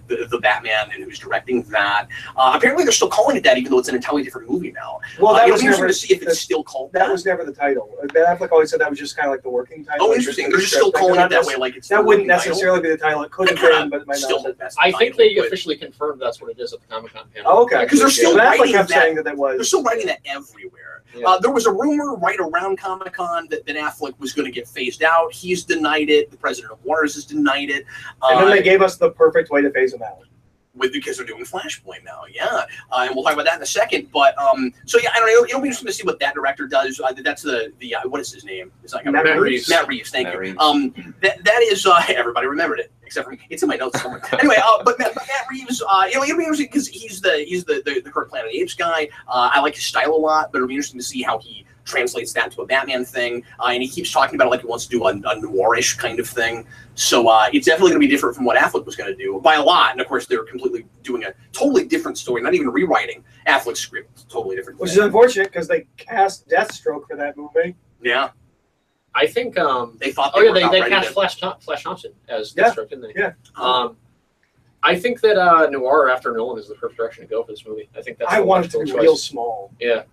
Speaker 1: the Batman and who's directing that. Apparently, they're still calling it that, even though it's an entirely different movie now.
Speaker 2: Well, that was
Speaker 1: interesting
Speaker 2: never
Speaker 1: to see if it's still called that.
Speaker 2: That was never the title. Ben Affleck always said that was just kind of like the working title.
Speaker 1: Oh, interesting. They're just still calling it that way, like it's
Speaker 2: that wouldn't necessarily be the title. It could have been, but it might
Speaker 1: still
Speaker 2: not.
Speaker 4: I think they officially confirmed that's what it is at the Comic-Con panel.
Speaker 2: Oh, okay.
Speaker 1: Because they're still
Speaker 2: Ben
Speaker 1: writing
Speaker 2: Affleck kept
Speaker 1: that.
Speaker 2: saying that was.
Speaker 1: They're still writing that everywhere.
Speaker 4: Yeah.
Speaker 1: There was a rumor right around Comic-Con that Ben Affleck was going to get phased out. He's denied it. The president of Warner has denied it.
Speaker 2: And then they gave us the perfect way to phase him out.
Speaker 1: Because they're doing Flashpoint now, yeah. And we'll talk about that in a second. But so yeah, I don't know. It'll be interesting to see what that director does. That's the what is his name? It's like
Speaker 2: Matt Reeves.
Speaker 1: Matt Reeves. Thank
Speaker 5: Matt
Speaker 1: you.
Speaker 5: Reeves.
Speaker 1: That is everybody remembered it except for me. It's in my notes somewhere. Anyway, but Matt Reeves, it'll be interesting because he's the current Planet of the Apes guy. I like his style a lot, but it'll be interesting to see how he translates that to a Batman thing, and he keeps talking about it like he wants to do a noirish kind of thing. So it's definitely going to be different from what Affleck was going to do by a lot. And of course, they're completely doing a totally different story, not even rewriting Affleck's script. Totally different.
Speaker 2: Which is unfortunate because they cast Deathstroke for that movie.
Speaker 1: Yeah,
Speaker 4: I think
Speaker 1: they thought.
Speaker 4: They cast Flash Thompson as Deathstroke, didn't they?
Speaker 2: Yeah.
Speaker 4: I think that noir after Nolan is the perfect direction to go for this movie. I think that's.
Speaker 2: I want it to be real small.
Speaker 4: Yeah.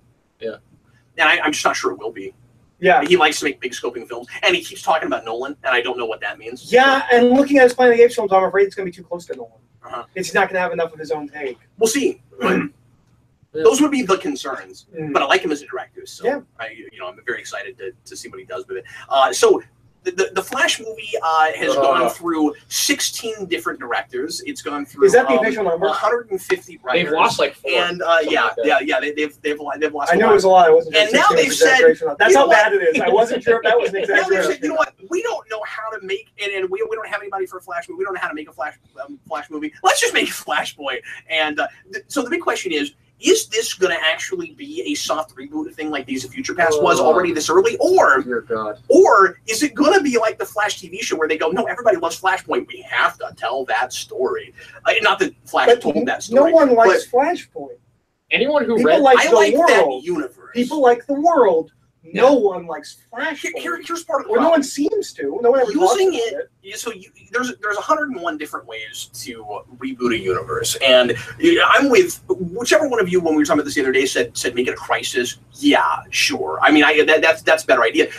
Speaker 1: And I'm just not sure it will be.
Speaker 2: Yeah.
Speaker 1: He likes to make big scoping films, and he keeps talking about Nolan, and I don't know what that means.
Speaker 2: Yeah, and looking at his Planet of the Apes films, I'm afraid it's going to be too close to Nolan. It's not going to have enough of his own take.
Speaker 1: We'll see. But those would be the concerns. But I like him as a director, so
Speaker 2: yeah.
Speaker 1: I'm very excited to see what he does with it. So the Flash movie has gone through 16 different directors. It's gone through.
Speaker 2: Is that the official number?
Speaker 1: 150 writers.
Speaker 4: They've lost like 4.
Speaker 1: And they've lost.
Speaker 2: I know it was a lot. I wasn't sure.
Speaker 1: And now they've said
Speaker 2: that's how bad it is. I wasn't sure if that was an
Speaker 1: now they've
Speaker 2: exaggeration.
Speaker 1: said, you know what? We don't know how to make it, and we don't have anybody for a Flash movie. We don't know how to make a Flash movie. Let's just make a Flashpoint. And so the big question is this going to actually be a soft reboot thing like Days of Future Past was already this early? Or is it going to be like the Flash TV show where they go, no, everybody loves Flashpoint. We have to tell that story. Not that Flash told that story.
Speaker 2: No one likes Flashpoint.
Speaker 4: Anyone who
Speaker 2: People
Speaker 4: read...
Speaker 2: like
Speaker 1: I
Speaker 2: the
Speaker 1: like
Speaker 2: world.
Speaker 1: that universe.
Speaker 2: People like the world. No one likes Flashpoint.
Speaker 1: Here's part of the
Speaker 2: Or
Speaker 1: problem.
Speaker 2: no one seems to. No one ever talks
Speaker 1: Using
Speaker 2: about
Speaker 1: it. So there's 101 different ways to reboot a universe, and I'm with whichever one of you when we were talking about this the other day said make it a crisis. Yeah, sure. I mean, that's a better idea.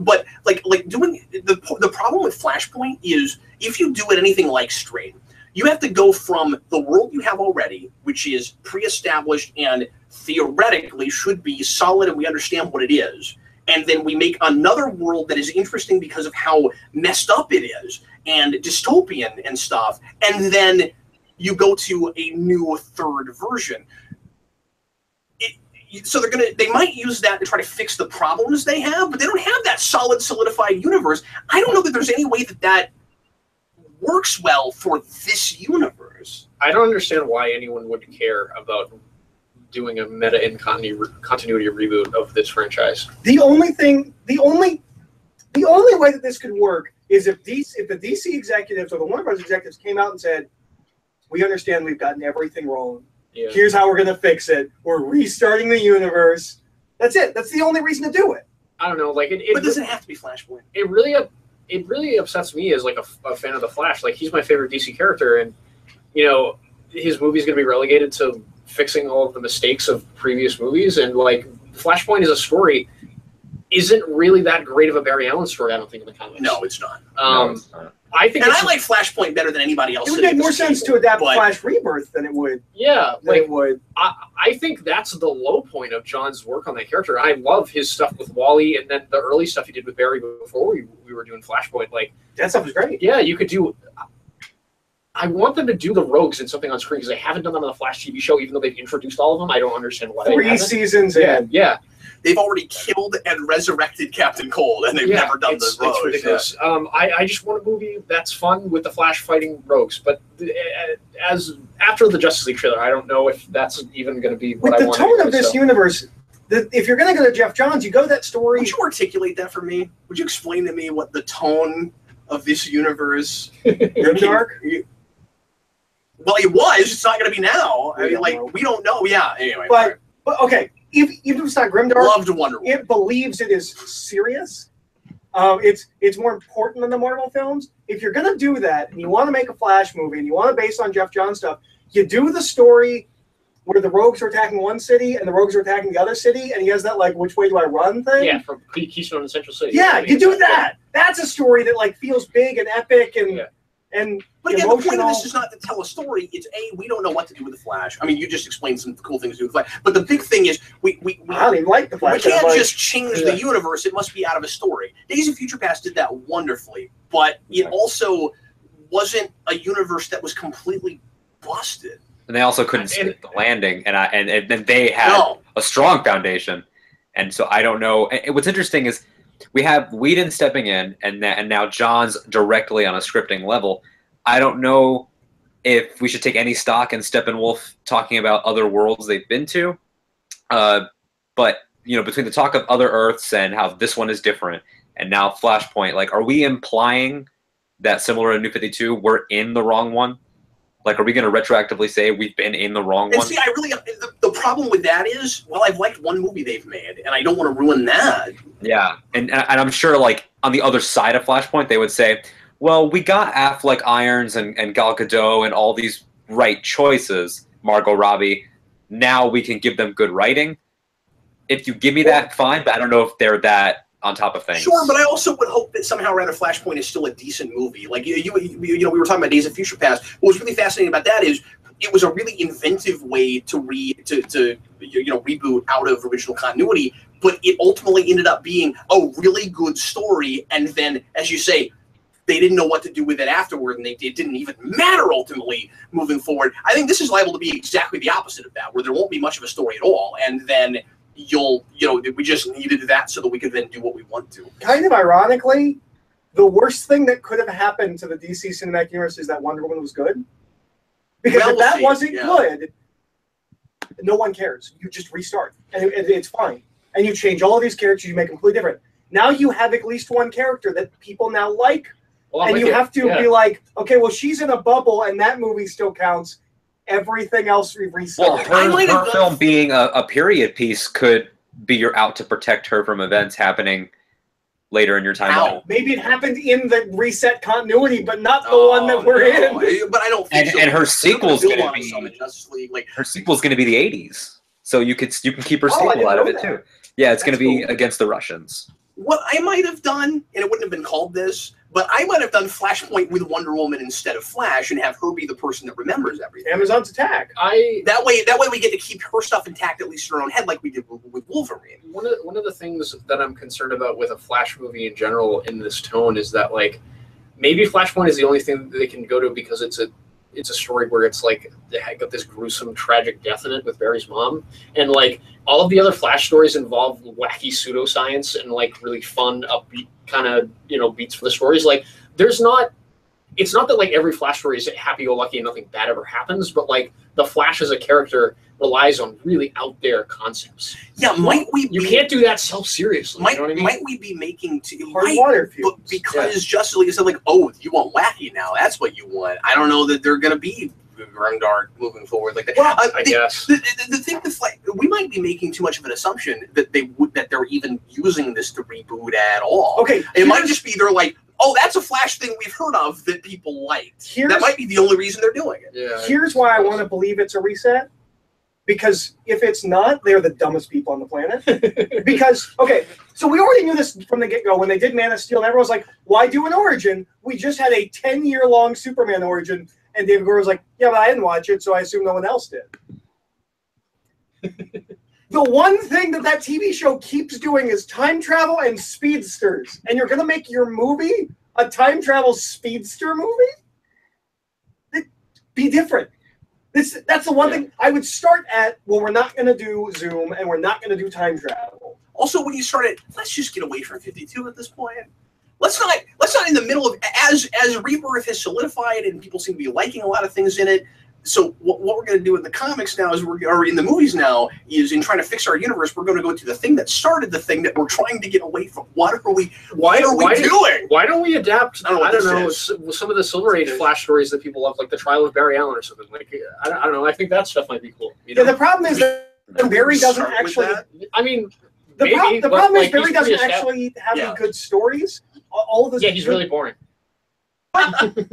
Speaker 1: But like doing the problem with Flashpoint is if you do it anything like Strain, you have to go from the world you have already, which is pre-established and theoretically should be solid and we understand what it is. And then we make another world that is interesting because of how messed up it is and dystopian and stuff. And then you go to a new third version. So they might use that to try to fix the problems they have, but they don't have that solid, solidified universe. I don't know that there's any way that works well for this universe.
Speaker 4: I don't understand why anyone would care about doing a meta and continuity reboot of this franchise.
Speaker 2: The only way that this could work is if the DC executives or the Warner Bros. Executives came out and said, "We understand we've gotten everything wrong.
Speaker 4: Yeah.
Speaker 2: Here's how we're going to fix it. We're restarting the universe." That's it. That's the only reason to do it.
Speaker 4: I don't know, like
Speaker 1: but does it have to be Flashpoint?
Speaker 4: It really upsets me as like a fan of the Flash. Like he's my favorite DC character, and his movie's going to be relegated to fixing all of the mistakes of previous movies, and like Flashpoint is a story isn't really that great of a Barry Allen story, I don't think, in the comics.
Speaker 1: No, it's not.
Speaker 4: I think
Speaker 1: I like Flashpoint better than anybody else.
Speaker 2: It would make more sense to adapt Flash Rebirth than it would.
Speaker 4: Yeah,
Speaker 2: it would.
Speaker 4: I think that's the low point of John's work on that character. I love his stuff with Wally, and then the early stuff he did with Barry before we were doing Flashpoint. Like
Speaker 2: that stuff was great.
Speaker 4: Yeah, you could do. I want them to do the rogues in something on screen because they haven't done them on the Flash TV show, even though they've introduced all of them. I don't understand why.
Speaker 2: 3 seasons in.
Speaker 4: Yeah.
Speaker 1: They've already killed and resurrected Captain Cold, and they've never done the rogues.
Speaker 4: It's ridiculous. Yeah. I just want a movie that's fun with the Flash fighting rogues. But as after the Justice League trailer, I don't know if that's even going to be what I want.
Speaker 2: With the tone of this universe, if you're going to go to Jeff Johns, you go to that story.
Speaker 1: Would you articulate that for me? Would you explain to me what the tone of this universe?
Speaker 2: Dark.
Speaker 1: Well, it was. It's not going to be now. I mean, like we don't know. Yeah. Anyway.
Speaker 2: But okay. even if it's not grimdark,
Speaker 1: Loved Wonder Woman.
Speaker 2: it believes it is serious. It's more important than the Marvel films. If you're gonna do that and you want to make a Flash movie and you want to base on Jeff Johns stuff, you do the story where the rogues are attacking one city and the rogues are attacking the other city, and he has that like which way do I run thing.
Speaker 4: Yeah, from Keystone and Central City.
Speaker 2: Yeah, you do that. That's a story that like feels big and epic and
Speaker 1: But again,
Speaker 2: emotional.
Speaker 1: the point of this is not to tell a story. It's we don't know what to do with the Flash. I mean, you just explained some cool things to do with the Flash. But the big thing is
Speaker 2: I don't even like the Flash.
Speaker 1: We can't just change the universe. It must be out of a story. Days of Future Past did that wonderfully, but it also wasn't a universe that was completely busted.
Speaker 5: And they also couldn't stick the landing, and then they had a strong foundation. And so I don't know. And what's interesting is we have Whedon stepping in, and now Johns directly on a scripting level. I don't know if we should take any stock in Steppenwolf talking about other worlds they've been to. But, you know, between the talk of other Earths and how this one is different, and now Flashpoint, like, are we implying that similar to New 52, we're in the wrong one? Like, are we going to retroactively say we've been in the wrong one?
Speaker 1: See, I really the problem with that is, well, I've liked one movie they've made, and I don't want to ruin that.
Speaker 5: Yeah, and I'm sure, like, on the other side of Flashpoint, they would say, well, we got Affleck, Irons, and Gal Gadot and all these right choices, Margot Robbie. Now we can give them good writing. If you give me that, fine, but I don't know if they're that on top of things.
Speaker 1: Sure, but I also would hope that somehow rather Flashpoint is still a decent movie. Like you know, we were talking about Days of Future Past. What was really fascinating about that is it was a really inventive way to reboot out of original continuity, but it ultimately ended up being a really good story. And then, as you say, they didn't know what to do with it afterward, and it didn't even matter ultimately moving forward. I think this is liable to be exactly the opposite of that, where there won't be much of a story at all, and then we just needed that so that we could then do what we want to.
Speaker 2: Kind of ironically, the worst thing that could have happened to the DC Cinematic Universe is that Wonder Woman was good. Because if that wasn't good, no one cares. You just restart, and it's fine. And you change all of these characters, you make them completely different. Now you have at least one character that people now like, and you have to be like, okay, well, she's in a bubble, and that movie still counts. Everything else we restart.
Speaker 5: Well, her film being a period piece could be your out to protect her from events happening later in your timeline.
Speaker 2: Maybe it happened in the reset continuity, but not the one that we're in.
Speaker 1: But I don't think
Speaker 5: and her sequel's going to be her sequel's going to be the 80s, so you can keep her sequel out of it too. Yeah, it's going to be against the Russians.
Speaker 1: What I might have done, and it wouldn't have been called this, but I might have done Flashpoint with Wonder Woman instead of Flash, and have her be the person that remembers everything.
Speaker 2: Amazon's Attack.
Speaker 1: That way we get to keep her stuff intact, at least in her own head, like we did with Wolverine.
Speaker 4: One of the things that I'm concerned about with a Flash movie in general in this tone is that, like, maybe Flashpoint is the only thing that they can go to because it's a story where it's like they got this gruesome, tragic death in it with Barry's mom, and like all of the other Flash stories involve wacky pseudoscience and like really fun, upbeat kind of beats for the stories. Like it's not that like every Flash story is happy-go-lucky and nothing bad ever happens, but like the Flash as a character relies on really out there concepts.
Speaker 1: Yeah,
Speaker 4: you can't do that self-seriously.
Speaker 1: Might,
Speaker 4: you know what I mean?
Speaker 1: Might we be making
Speaker 2: hard water fumes?
Speaker 1: But because Justice League said like, oh, you want wacky now? That's what you want. I don't know that they're going to be Roundup moving forward like that.
Speaker 4: Well, I guess
Speaker 1: the thing with like we might be making too much of an assumption that they're even using this to reboot at all.
Speaker 2: Okay,
Speaker 1: it might just be they're like, oh, that's a Flash thing we've heard of that people liked. That might be the only reason they're doing it.
Speaker 4: Yeah.
Speaker 2: Here's why I want to believe it's a reset. Because if it's not, they're the dumbest people on the planet. Because, okay, so we already knew this from the get-go. When they did Man of Steel, and everyone was like, why do an origin? We just had a 10-year-long Superman origin. And David Goyer was like, yeah, but I didn't watch it, so I assume no one else did. The one thing that TV show keeps doing is time travel and speedsters. And you're going to make your movie a time travel speedster movie? Be different. That's the one thing I would start at. Well, we're not going to do Zoom, and we're not going to do time travel.
Speaker 1: Also, when you start it, let's just get away from 52 at this point. Let's not in the middle of as Rebirth has solidified and people seem to be liking a lot of things in it. So what we're going to do in the comics now is or in the movies now is in trying to fix our universe. We're going to go to the thing that started the thing that we're trying to get away from. What are we doing?
Speaker 4: Why don't we adapt? I don't know some of the Silver Age Flash stories that people love, like the Trial of Barry Allen or something. Like I don't know. I think that stuff might be cool.
Speaker 2: Yeah, the problem is that And Barry doesn't
Speaker 1: Start with
Speaker 2: actually.
Speaker 1: that?
Speaker 4: I mean,
Speaker 2: The
Speaker 4: maybe,
Speaker 2: problem
Speaker 4: but,
Speaker 2: is Barry
Speaker 4: he's
Speaker 2: doesn't
Speaker 4: pretty
Speaker 2: actually have
Speaker 1: Yeah.
Speaker 2: any good stories. All of his
Speaker 4: Yeah, he's really boring.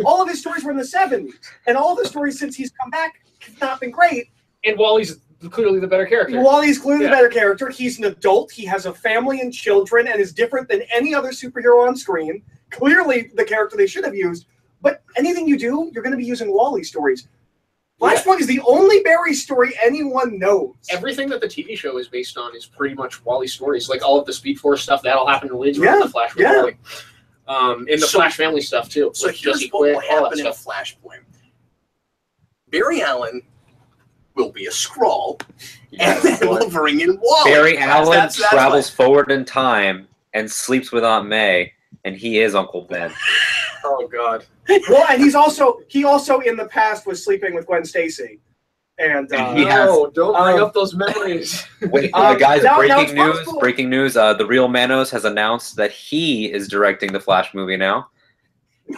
Speaker 2: all of his stories were in the 70s, and all of the stories since he's come back have not been great.
Speaker 4: And Wally's clearly the better character.
Speaker 2: Wally's clearly the
Speaker 4: Yeah.
Speaker 2: better character. He's an adult. He has a family and children, and is different than any other superhero on screen. Clearly, the character they should have used. But anything you do, you're going to be using Wally stories. Flashpoint is the only Barry story anyone knows.
Speaker 4: Everything that the TV show is based on is pretty much Wally stories. Like all of the Speed Force stuff, that'll happen in Leeds
Speaker 2: Yeah,
Speaker 4: the Flash with
Speaker 2: yeah.
Speaker 4: Wally. In the
Speaker 1: So-
Speaker 4: Flash family stuff too.
Speaker 1: So
Speaker 4: with
Speaker 1: here's
Speaker 4: Jesse
Speaker 1: what will
Speaker 4: Quick, all
Speaker 1: happen
Speaker 4: that
Speaker 1: in
Speaker 4: stuff.
Speaker 1: Flashpoint. Barry Allen will be a Skrull,
Speaker 5: Yes,
Speaker 1: and then we'll bring in Wally.
Speaker 5: Barry Allen
Speaker 1: That's
Speaker 5: travels forward in time and sleeps with Aunt May, and he is Uncle Ben.
Speaker 4: Oh God.
Speaker 2: Well, and he also in the past was sleeping with Gwen Stacy. And
Speaker 5: He has-
Speaker 4: No, don't bring
Speaker 2: um,
Speaker 4: up those memories.
Speaker 5: Wait,
Speaker 2: Um,
Speaker 5: guys,
Speaker 2: now
Speaker 5: breaking
Speaker 2: it's
Speaker 5: news!
Speaker 2: possible-
Speaker 5: Breaking news! The real Manos has announced that he is directing the Flash movie now,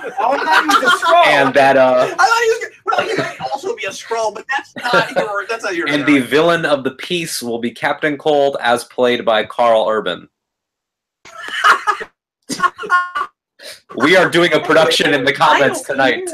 Speaker 2: I thought he was a Skrull.
Speaker 5: and that
Speaker 1: I thought he was. Well, he might also be a Skrull, but that's not your. That's not your.
Speaker 5: and the villain of the piece will be Captain Cold, as played by Carl Urban. We are doing a production in the comments tonight.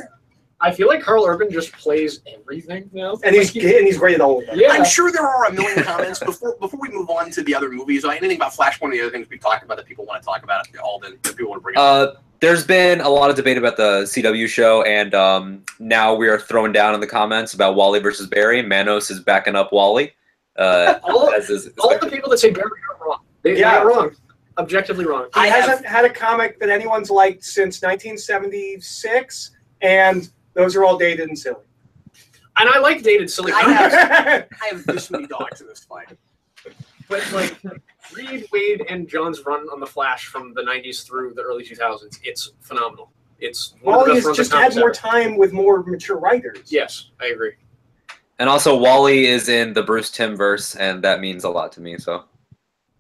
Speaker 4: I feel like Carl Urban just plays everything now.
Speaker 2: and he's great at all of them.
Speaker 4: Yeah.
Speaker 1: I'm sure there are a million comments before we move on to the other movies. Anything about Flashpoint or the other things we talked about that people want to talk about, all that people want to bring up.
Speaker 5: There's been a lot of debate about the CW show, and now we are throwing down in the comments about Wally versus Barry. Manos is backing up Wally.
Speaker 4: all
Speaker 5: as is
Speaker 4: of the people that say Barry are wrong. They are wrong. Objectively wrong.
Speaker 2: He hasn't had a comic that anyone's liked since 1976, and those are all dated and silly.
Speaker 4: And I like dated silly
Speaker 1: I
Speaker 4: comics,
Speaker 1: I have this many dogs in this fight.
Speaker 4: but like read Wade and John's run on the Flash from the 90s through the early 2000s. It's phenomenal. It's one of
Speaker 2: Wally
Speaker 4: the best
Speaker 2: has
Speaker 4: runs
Speaker 2: just
Speaker 4: of
Speaker 2: had
Speaker 4: comics
Speaker 2: more
Speaker 4: ever.
Speaker 2: time with more mature writers.
Speaker 4: Yes, I agree.
Speaker 5: And also, Wally is in the Bruce Timm verse, and that means a lot to me. So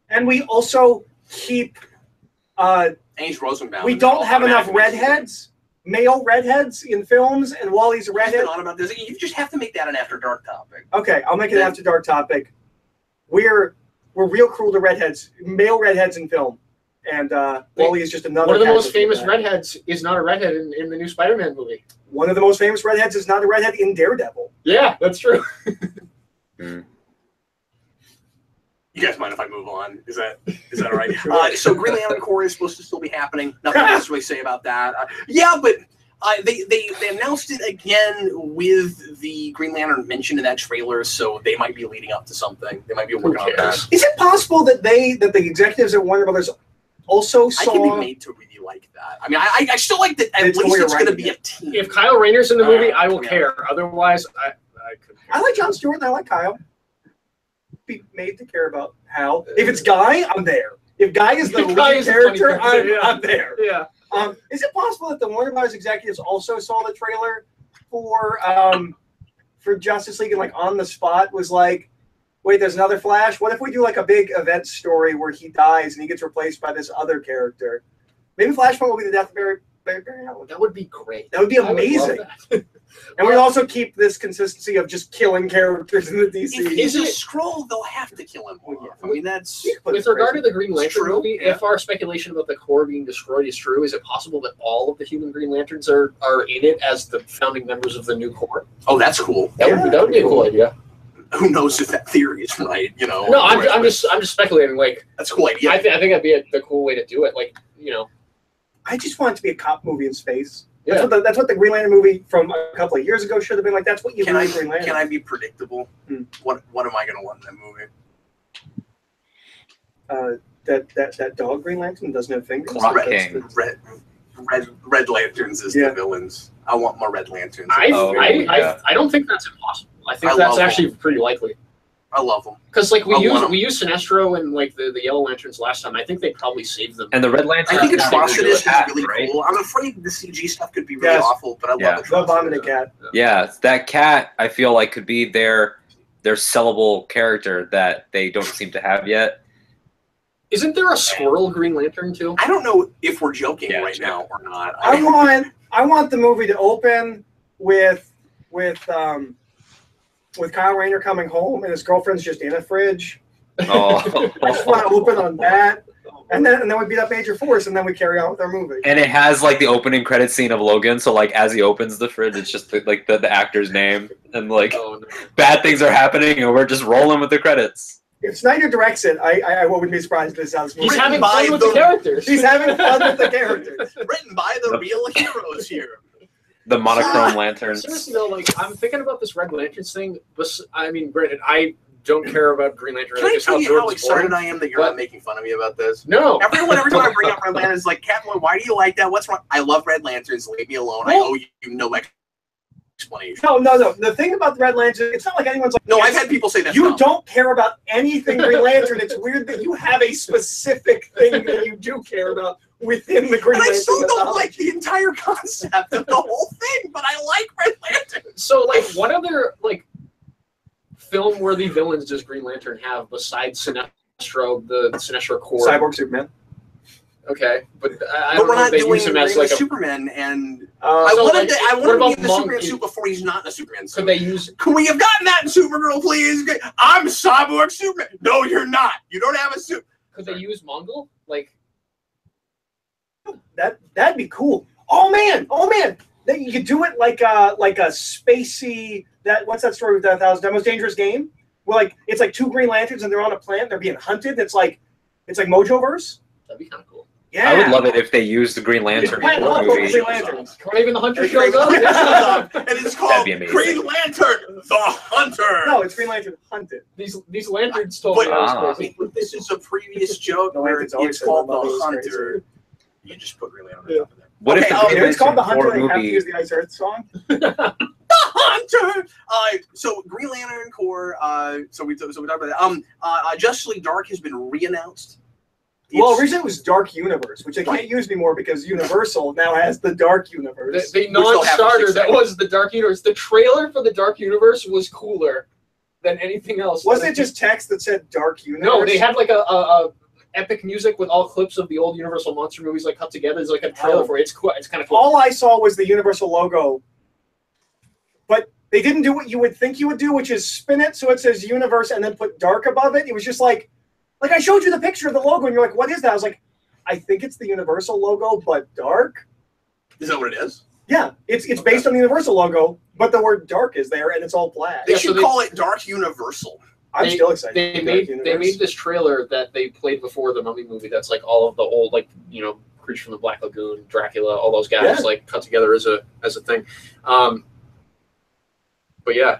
Speaker 2: And we also keep.
Speaker 1: And he's Rosenbaum.
Speaker 2: We don't have enough
Speaker 1: Automatically.
Speaker 2: redheads, male redheads in films, and Wally's a
Speaker 1: He's been
Speaker 2: redhead.
Speaker 1: on about this. You just have to make that an After Dark topic.
Speaker 2: Okay, I'll make it an After Dark topic. We're real cruel to redheads, male redheads in film, and Wally is just another.
Speaker 4: One of the most
Speaker 2: casualty
Speaker 4: famous
Speaker 2: of that.
Speaker 4: redheads is not a redhead in the new Spider-Man movie.
Speaker 2: One of the most famous redheads is not a redhead in Daredevil.
Speaker 4: Yeah, that's true.
Speaker 1: You guys mind if I move on? Is that all right? So Green Lantern Corps is supposed to still be happening. Nothing else to really say about that. Yeah, but they announced it again with the Green Lantern mentioned in that trailer, so they might be leading up to something. They might be working on that.
Speaker 2: Is it possible that the executives at Warner Brothers also
Speaker 1: I can be
Speaker 2: saw?
Speaker 1: made to really like that. I mean, I still like that. At
Speaker 2: It's
Speaker 1: least
Speaker 2: the way
Speaker 1: it's
Speaker 2: you're
Speaker 1: going to
Speaker 2: writing
Speaker 1: be a
Speaker 2: it.
Speaker 1: team.
Speaker 4: If Kyle Rayner's in the movie, I will
Speaker 1: Yeah.
Speaker 4: care. Otherwise, I couldn't care.
Speaker 2: I like Jon Stewart and I like Kyle. Be made to care about Hal. If it's Guy, I'm there. If Guy is the
Speaker 4: If Guy
Speaker 2: lead
Speaker 4: is the funny
Speaker 2: character,
Speaker 4: character, yeah.
Speaker 2: I'm there.
Speaker 4: Yeah.
Speaker 2: Is it possible that the Warner Brothers executives also saw the trailer for Justice League and like on the spot was like, wait, there's another Flash? What if we do like a big event story where he dies and he gets replaced by this other character? Maybe Flashpoint will be the death of Barry Allen.
Speaker 4: That would be great.
Speaker 2: That would be
Speaker 4: I would love
Speaker 2: amazing.
Speaker 4: that.
Speaker 2: And we also keep this consistency of just killing characters in the DC.
Speaker 1: If he's a scroll, they'll have to kill him off. I mean, that's
Speaker 4: With regard to the Green
Speaker 1: It's
Speaker 4: Lantern
Speaker 1: true,
Speaker 4: movie,
Speaker 1: yeah.
Speaker 4: if our speculation about the core being destroyed is true, is it possible that all of the human Green Lanterns are in it as the founding members of the new core?
Speaker 1: oh, that's cool.
Speaker 4: That would be a cool idea.
Speaker 1: Who knows if that theory is right? You know.
Speaker 4: No, I'm just speculating. Like,
Speaker 1: That's a cool idea.
Speaker 4: I think that'd be the cool way to do it. Like, you know,
Speaker 2: I just want it to be a cop movie in space.
Speaker 4: Yeah.
Speaker 2: That's what the Green Lantern movie from a couple of years ago should have been like. That's what you
Speaker 1: Can
Speaker 2: do
Speaker 1: I
Speaker 2: Green Lantern.
Speaker 1: can I be predictable?
Speaker 2: Hmm.
Speaker 1: What am I going to want in that movie?
Speaker 2: That dog Green Lantern doesn't have fingers.
Speaker 5: Clock
Speaker 2: That's
Speaker 5: King.
Speaker 2: the-
Speaker 1: Red Lanterns is
Speaker 2: Yeah.
Speaker 1: the villains. I want more Red Lanterns.
Speaker 4: I
Speaker 5: yeah.
Speaker 4: don't think that's impossible. I think
Speaker 1: I
Speaker 4: that's
Speaker 1: love
Speaker 4: actually pretty likely.
Speaker 1: I love them.
Speaker 4: Because like
Speaker 1: I want 'em.
Speaker 4: we used Sinestro and like the Yellow Lanterns last time. I think they probably saved them.
Speaker 5: And the Red Lantern.
Speaker 1: I think
Speaker 5: is
Speaker 1: Atrocitus is
Speaker 5: hat,
Speaker 1: really
Speaker 5: right?
Speaker 1: cool. I'm afraid the CG stuff could be really
Speaker 2: Yes.
Speaker 1: awful, but I
Speaker 5: Yeah.
Speaker 1: love
Speaker 2: The Abominable
Speaker 1: Atrocitus.
Speaker 2: Cat.
Speaker 5: Yeah, that cat I feel like could be their sellable character that they don't seem to have yet.
Speaker 4: Isn't there a Squirrel Green Lantern too?
Speaker 1: I don't know if we're joking
Speaker 5: Yeah,
Speaker 1: right
Speaker 5: sure.
Speaker 1: now or not.
Speaker 2: I want the movie to open with with Kyle Rayner coming home and his girlfriend's just in a fridge.
Speaker 5: Oh.
Speaker 2: I just want to open on that. And then we beat up Major Force, and then we carry on with our movie.
Speaker 5: And it has like the opening credit scene of Logan. So like as he opens the fridge, it's just like the actor's name, and like bad things are happening, and we're just rolling with the credits.
Speaker 2: If Snyder directs it, I wouldn't be surprised if this sounds.
Speaker 4: He's having fun with the characters.
Speaker 2: He's having fun with the characters.
Speaker 1: Written by the real heroes here.
Speaker 5: The monochrome lanterns.
Speaker 4: Seriously though, like I'm thinking about this Red Lanterns thing. But I mean, granted, I don't care about Green Lantern.
Speaker 1: Can I tell you how excited
Speaker 4: boring.
Speaker 1: I am that you're not making fun of me about this?
Speaker 4: No.
Speaker 1: Every time I bring up Red Lanterns, it's like, Captain, why do you like that? What's wrong? I love Red Lanterns. Leave me alone. I owe you no explanation.
Speaker 2: No. The thing about the Red Lantern, it's not like anyone's like.
Speaker 1: No, I've had people say that.
Speaker 2: You don't care about anything Green Lantern. It's weird that you have a specific thing that you do care about within the Green Lantern.
Speaker 1: I still don't like the entire concept of the whole thing, but I like Red Lantern.
Speaker 4: So, like, what other, like, film-worthy villains does Green Lantern have besides Sinestro, the Sinestro Corps?
Speaker 2: Cyborg Superman.
Speaker 4: Okay, but I don't know if they use him as like a
Speaker 1: Superman, and
Speaker 4: I
Speaker 1: want him to be in the Superman suit before he's not in the Superman suit.
Speaker 4: Could they use?
Speaker 1: Could we have gotten that in Supergirl, please? I'm Cyborg Superman. No, you're not. You don't have a suit.
Speaker 4: Could they use Mongol? Like
Speaker 2: that'd be cool. Oh man. Then you could do it like a spacey. What's that story with that most dangerous game? Where like it's like two Green Lanterns and they're on a planet. They're being hunted. It's like Mojoverse.
Speaker 4: That'd be kind of cool.
Speaker 2: Yeah.
Speaker 5: I would love it if they used the Green Lantern in the movie.
Speaker 2: Green Lanterns.
Speaker 4: Craven the Hunter shows up.
Speaker 1: And it's called Green Lantern the Hunter.
Speaker 2: No, it's Green Lantern Hunted.
Speaker 4: These lanterns told me I was crazy.
Speaker 1: But this is a previous joke where it's called the Hunter. You just put Green Lantern on top of that.
Speaker 5: What if
Speaker 2: it's called the Hunter? They have to use the Ice Earth song.
Speaker 1: The Hunter. So Green Lantern Corps. So we talked about that. Justice League Dark has been re-announced.
Speaker 2: Well, originally it was Dark Universe, which they can't use anymore because Universal now has the Dark Universe.
Speaker 4: The non-starter that was the Dark Universe. The trailer for the Dark Universe was cooler than anything else.
Speaker 2: Wasn't it just text that said Dark Universe?
Speaker 4: No, they had like a epic music with all clips of the old Universal monster movies like cut together. It's like a trailer for it. It's cool. It's kind of cool.
Speaker 2: All I saw was the Universal logo, but they didn't do what you would think you would do, which is spin it so it says Universe and then put Dark above it. It was just like I showed you the picture of the logo and you're like, what is that? I was like, I think it's the Universal logo, but dark.
Speaker 1: Is that what it is?
Speaker 2: Yeah, it's based on the Universal logo, but the word dark is there and it's all black.
Speaker 1: They should call it Dark Universal.
Speaker 2: I'm still excited.
Speaker 4: They made this trailer that they played before the Mummy movie. That's like all of the old Creature from the Black Lagoon, Dracula, all those guys like cut together as a thing. But yeah.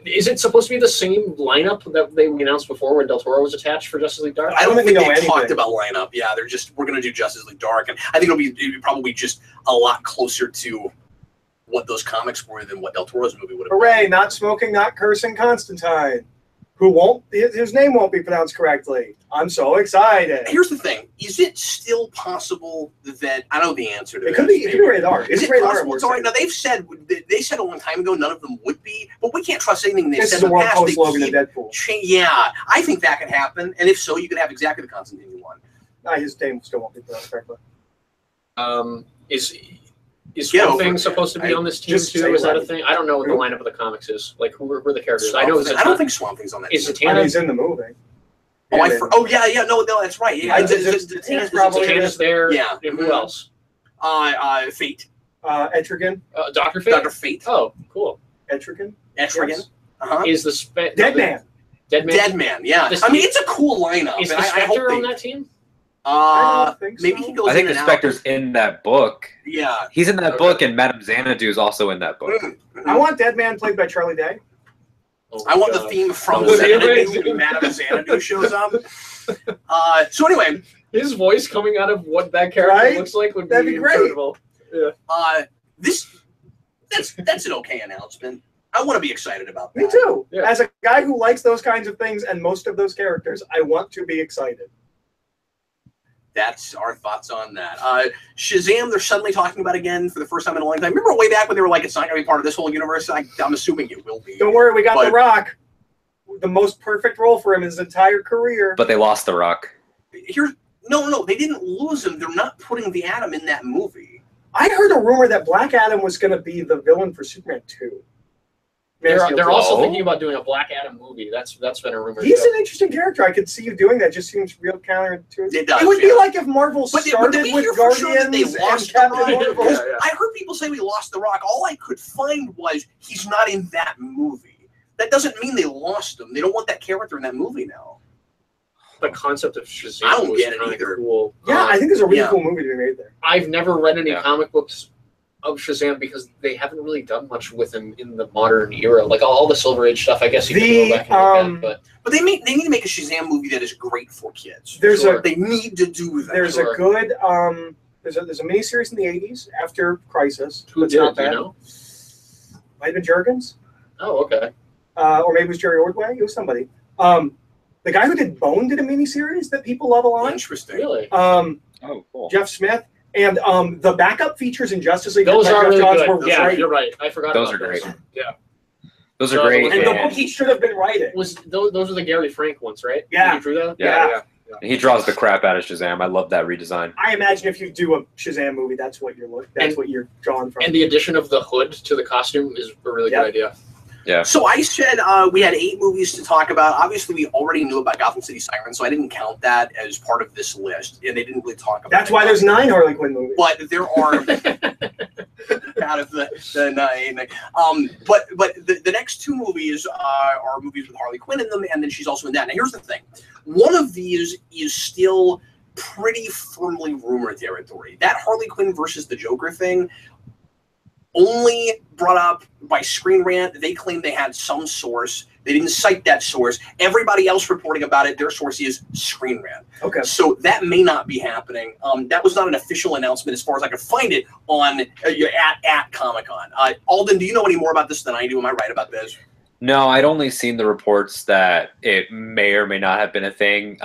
Speaker 4: Is it supposed to be the same lineup that we announced before when Del Toro was attached for Justice League Dark?
Speaker 1: I don't think they talked about lineup. Yeah, we're going to do Justice League Dark, and I think it'll be probably just a lot closer to what those comics were than what Del Toro's movie would have been.
Speaker 2: Hooray! Not smoking, not cursing, Constantine. His name won't be pronounced correctly. I'm so excited.
Speaker 1: Here's the thing: is it still possible that I know the answer to
Speaker 2: it? Could be rated R.
Speaker 1: Is it possible? Sorry, now they said a long time ago none of them would be, but we can't trust anything they said in the past.
Speaker 2: This is the world post Logan and Deadpool.
Speaker 1: Yeah, I think that could happen, and if so, you could have exactly the Constantine you want.
Speaker 2: His name still won't be pronounced correctly.
Speaker 4: Is Swamp Thing supposed to be on this team too? Is that a thing? I don't know what the lineup of the comics is. Like, who are the characters? I
Speaker 1: don't think Swamp Thing's on that.
Speaker 4: Is Zatanna?
Speaker 2: He's in the movie.
Speaker 1: No, that's right. Yeah,
Speaker 4: Zatanna's there.
Speaker 1: Yeah.
Speaker 4: Who else?
Speaker 1: Fate.
Speaker 2: Etrigan.
Speaker 4: Dr. Fate.
Speaker 1: Dr. Fate.
Speaker 4: Oh, cool.
Speaker 2: Etrigan.
Speaker 1: Yes.
Speaker 4: Is the
Speaker 2: Dead Man?
Speaker 1: Dead Man. Yeah. I mean, it's a cool lineup.
Speaker 4: Is the Spectre on that team?
Speaker 2: I don't think so.
Speaker 1: Maybe he goes.
Speaker 5: I think the Spectre's in that book.
Speaker 1: Yeah,
Speaker 5: he's in that book, and Madame Xanadu is also in that book.
Speaker 2: I want Dead Man played by Charlie Day.
Speaker 1: I want the theme from Xanadu when Madame Xanadu shows up. So anyway,
Speaker 4: his voice coming out of what that character looks like would be
Speaker 2: great.
Speaker 4: Incredible. Yeah.
Speaker 1: That's an okay announcement. I want to be excited about that.
Speaker 2: Me too. Yeah. As a guy who likes those kinds of things and most of those characters, I want to be excited.
Speaker 1: That's our thoughts on that. Shazam, they're suddenly talking about again for the first time in a long time. Remember way back when they were like, it's not going to be part of this whole universe? I'm assuming it will be.
Speaker 2: Don't worry, we got The Rock. The most perfect role for him in his entire career.
Speaker 5: But they lost The Rock.
Speaker 1: No, they didn't lose him. They're not putting the Atom in that movie.
Speaker 2: I heard a rumor that Black Adam was going to be the villain for Superman 2.
Speaker 4: They're also
Speaker 5: Oh.
Speaker 4: thinking about doing a Black Adam movie. That's been a rumor.
Speaker 2: He's
Speaker 4: too.
Speaker 2: an interesting character. I could see you doing that. Just seems real counterintuitive.
Speaker 1: It does,
Speaker 2: would be
Speaker 1: yeah.
Speaker 2: like if Marvel
Speaker 1: But
Speaker 2: started
Speaker 1: did we hear
Speaker 2: with
Speaker 1: for sure that
Speaker 2: Guardians
Speaker 1: they
Speaker 2: and
Speaker 1: lost
Speaker 2: Captain
Speaker 1: the Rock?
Speaker 2: Marvel.
Speaker 1: Because
Speaker 4: Yeah, yeah.
Speaker 1: I heard people say we lost the Rock. All I could find was he's not in that movie. That doesn't mean they lost him. They don't want that character in that movie now.
Speaker 4: The concept of Shazam
Speaker 1: I don't
Speaker 4: was
Speaker 1: get it
Speaker 4: kinda
Speaker 1: either.
Speaker 4: cool.
Speaker 2: Yeah, I think there's a really
Speaker 1: Yeah.
Speaker 2: cool movie to be made there.
Speaker 4: I've never read any
Speaker 5: Yeah.
Speaker 4: comic books of Shazam because they haven't really done much with him in the modern era. Like all the Silver Age stuff, I guess you can go back and look at.
Speaker 1: But they need to make a Shazam movie that is great for kids.
Speaker 2: There's
Speaker 4: Sure.
Speaker 1: They need to do that.
Speaker 2: There's
Speaker 4: Sure.
Speaker 2: a good there's a miniseries in the 80s after Crisis.
Speaker 4: Who
Speaker 2: That's
Speaker 4: did
Speaker 2: not
Speaker 4: it? Do you
Speaker 2: bad.
Speaker 4: know?
Speaker 2: Might have been Jurgens,
Speaker 4: Oh, okay.
Speaker 2: or maybe it was Jerry Ordway. It was somebody. The guy who did Bone did a miniseries that people love a lot.
Speaker 1: Interesting.
Speaker 4: Really?
Speaker 5: Oh, cool.
Speaker 2: Jeff Smith. And the backup features in Justice League
Speaker 4: Those
Speaker 2: that
Speaker 4: are
Speaker 2: Jeff
Speaker 4: really
Speaker 2: Johns
Speaker 4: good.
Speaker 2: were
Speaker 4: Yeah,
Speaker 2: great.
Speaker 4: you're right. I forgot
Speaker 5: Those
Speaker 4: about
Speaker 5: are great.
Speaker 4: those. Yeah.
Speaker 5: Those are
Speaker 4: No,
Speaker 5: great.
Speaker 2: And the
Speaker 5: and
Speaker 2: book he should have been writing.
Speaker 4: Was those are the Gary Frank ones, right?
Speaker 2: Yeah.
Speaker 4: You drew that?
Speaker 5: Yeah. He draws the crap out of Shazam. I love that redesign.
Speaker 2: I imagine if you do a Shazam movie, that's what you're drawing from.
Speaker 4: And the addition of the hood to the costume is a really
Speaker 2: Yep.
Speaker 4: good idea.
Speaker 5: Yeah.
Speaker 1: So I said we had 8 movies to talk about. Obviously, we already knew about Gotham City Sirens, so I didn't count that as part of this list, and they didn't really talk about
Speaker 2: That's
Speaker 1: it.
Speaker 2: why there's 9 Harley Quinn movies.
Speaker 1: But there are out of the 9. But the next 2 movies are movies with Harley Quinn in them, and then she's also in that. Now, here's the thing: one of these is still pretty firmly rumor territory. That Harley Quinn versus the Joker thing. Only brought up by Screen Rant. They claim they had some source. They didn't cite that source. Everybody else reporting about it, their source is Screen Rant.
Speaker 2: Okay.
Speaker 1: So that may not be happening. That was not an official announcement as far as I could find it on at Comic-Con. Alden, do you know any more about this than I do? Am I right about this?
Speaker 5: No, I'd only seen the reports that it may or may not have been a thing.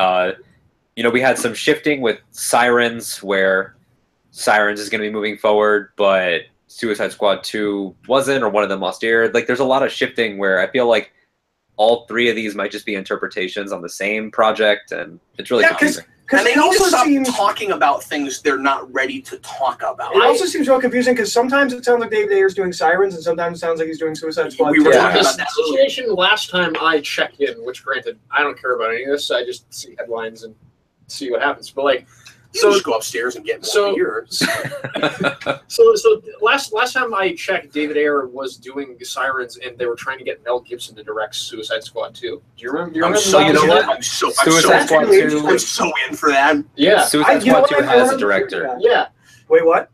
Speaker 5: We had some shifting with Sirens, where Sirens is going to be moving forward, but Suicide Squad 2 wasn't, or one of them lost air. Like, there's a lot of shifting where I feel like all 3 of these might just be interpretations on the same project, and it's really confusing.
Speaker 2: Because
Speaker 1: And they
Speaker 2: it
Speaker 1: need to
Speaker 2: also
Speaker 1: stop
Speaker 2: seems
Speaker 1: talking about things they're not ready to talk about.
Speaker 2: it also seems real confusing because sometimes it sounds like David Ayer's doing Sirens, and sometimes it sounds like he's doing Suicide Squad.
Speaker 1: We were
Speaker 2: 2.
Speaker 1: talking
Speaker 4: This
Speaker 1: about that earlier.
Speaker 4: situation last time I checked in, which granted I don't care about any of this. I just see headlines and see what happens. But like,
Speaker 1: You
Speaker 4: so
Speaker 1: just go upstairs and get more
Speaker 4: so-
Speaker 1: beer.
Speaker 4: so last time I checked, David Ayer was doing Sirens, and they were trying to get Mel Gibson to direct Suicide Squad 2. Do you remember? Do you
Speaker 1: I'm
Speaker 4: remember
Speaker 1: so,
Speaker 4: that?
Speaker 1: you know
Speaker 5: you
Speaker 1: what?
Speaker 5: know-
Speaker 1: I'm so
Speaker 5: Suicide Squad
Speaker 2: really
Speaker 5: 2.
Speaker 1: I'm so in for that.
Speaker 4: Yeah,
Speaker 5: Suicide Squad 2 has a director.
Speaker 4: yeah.
Speaker 2: Wait, what?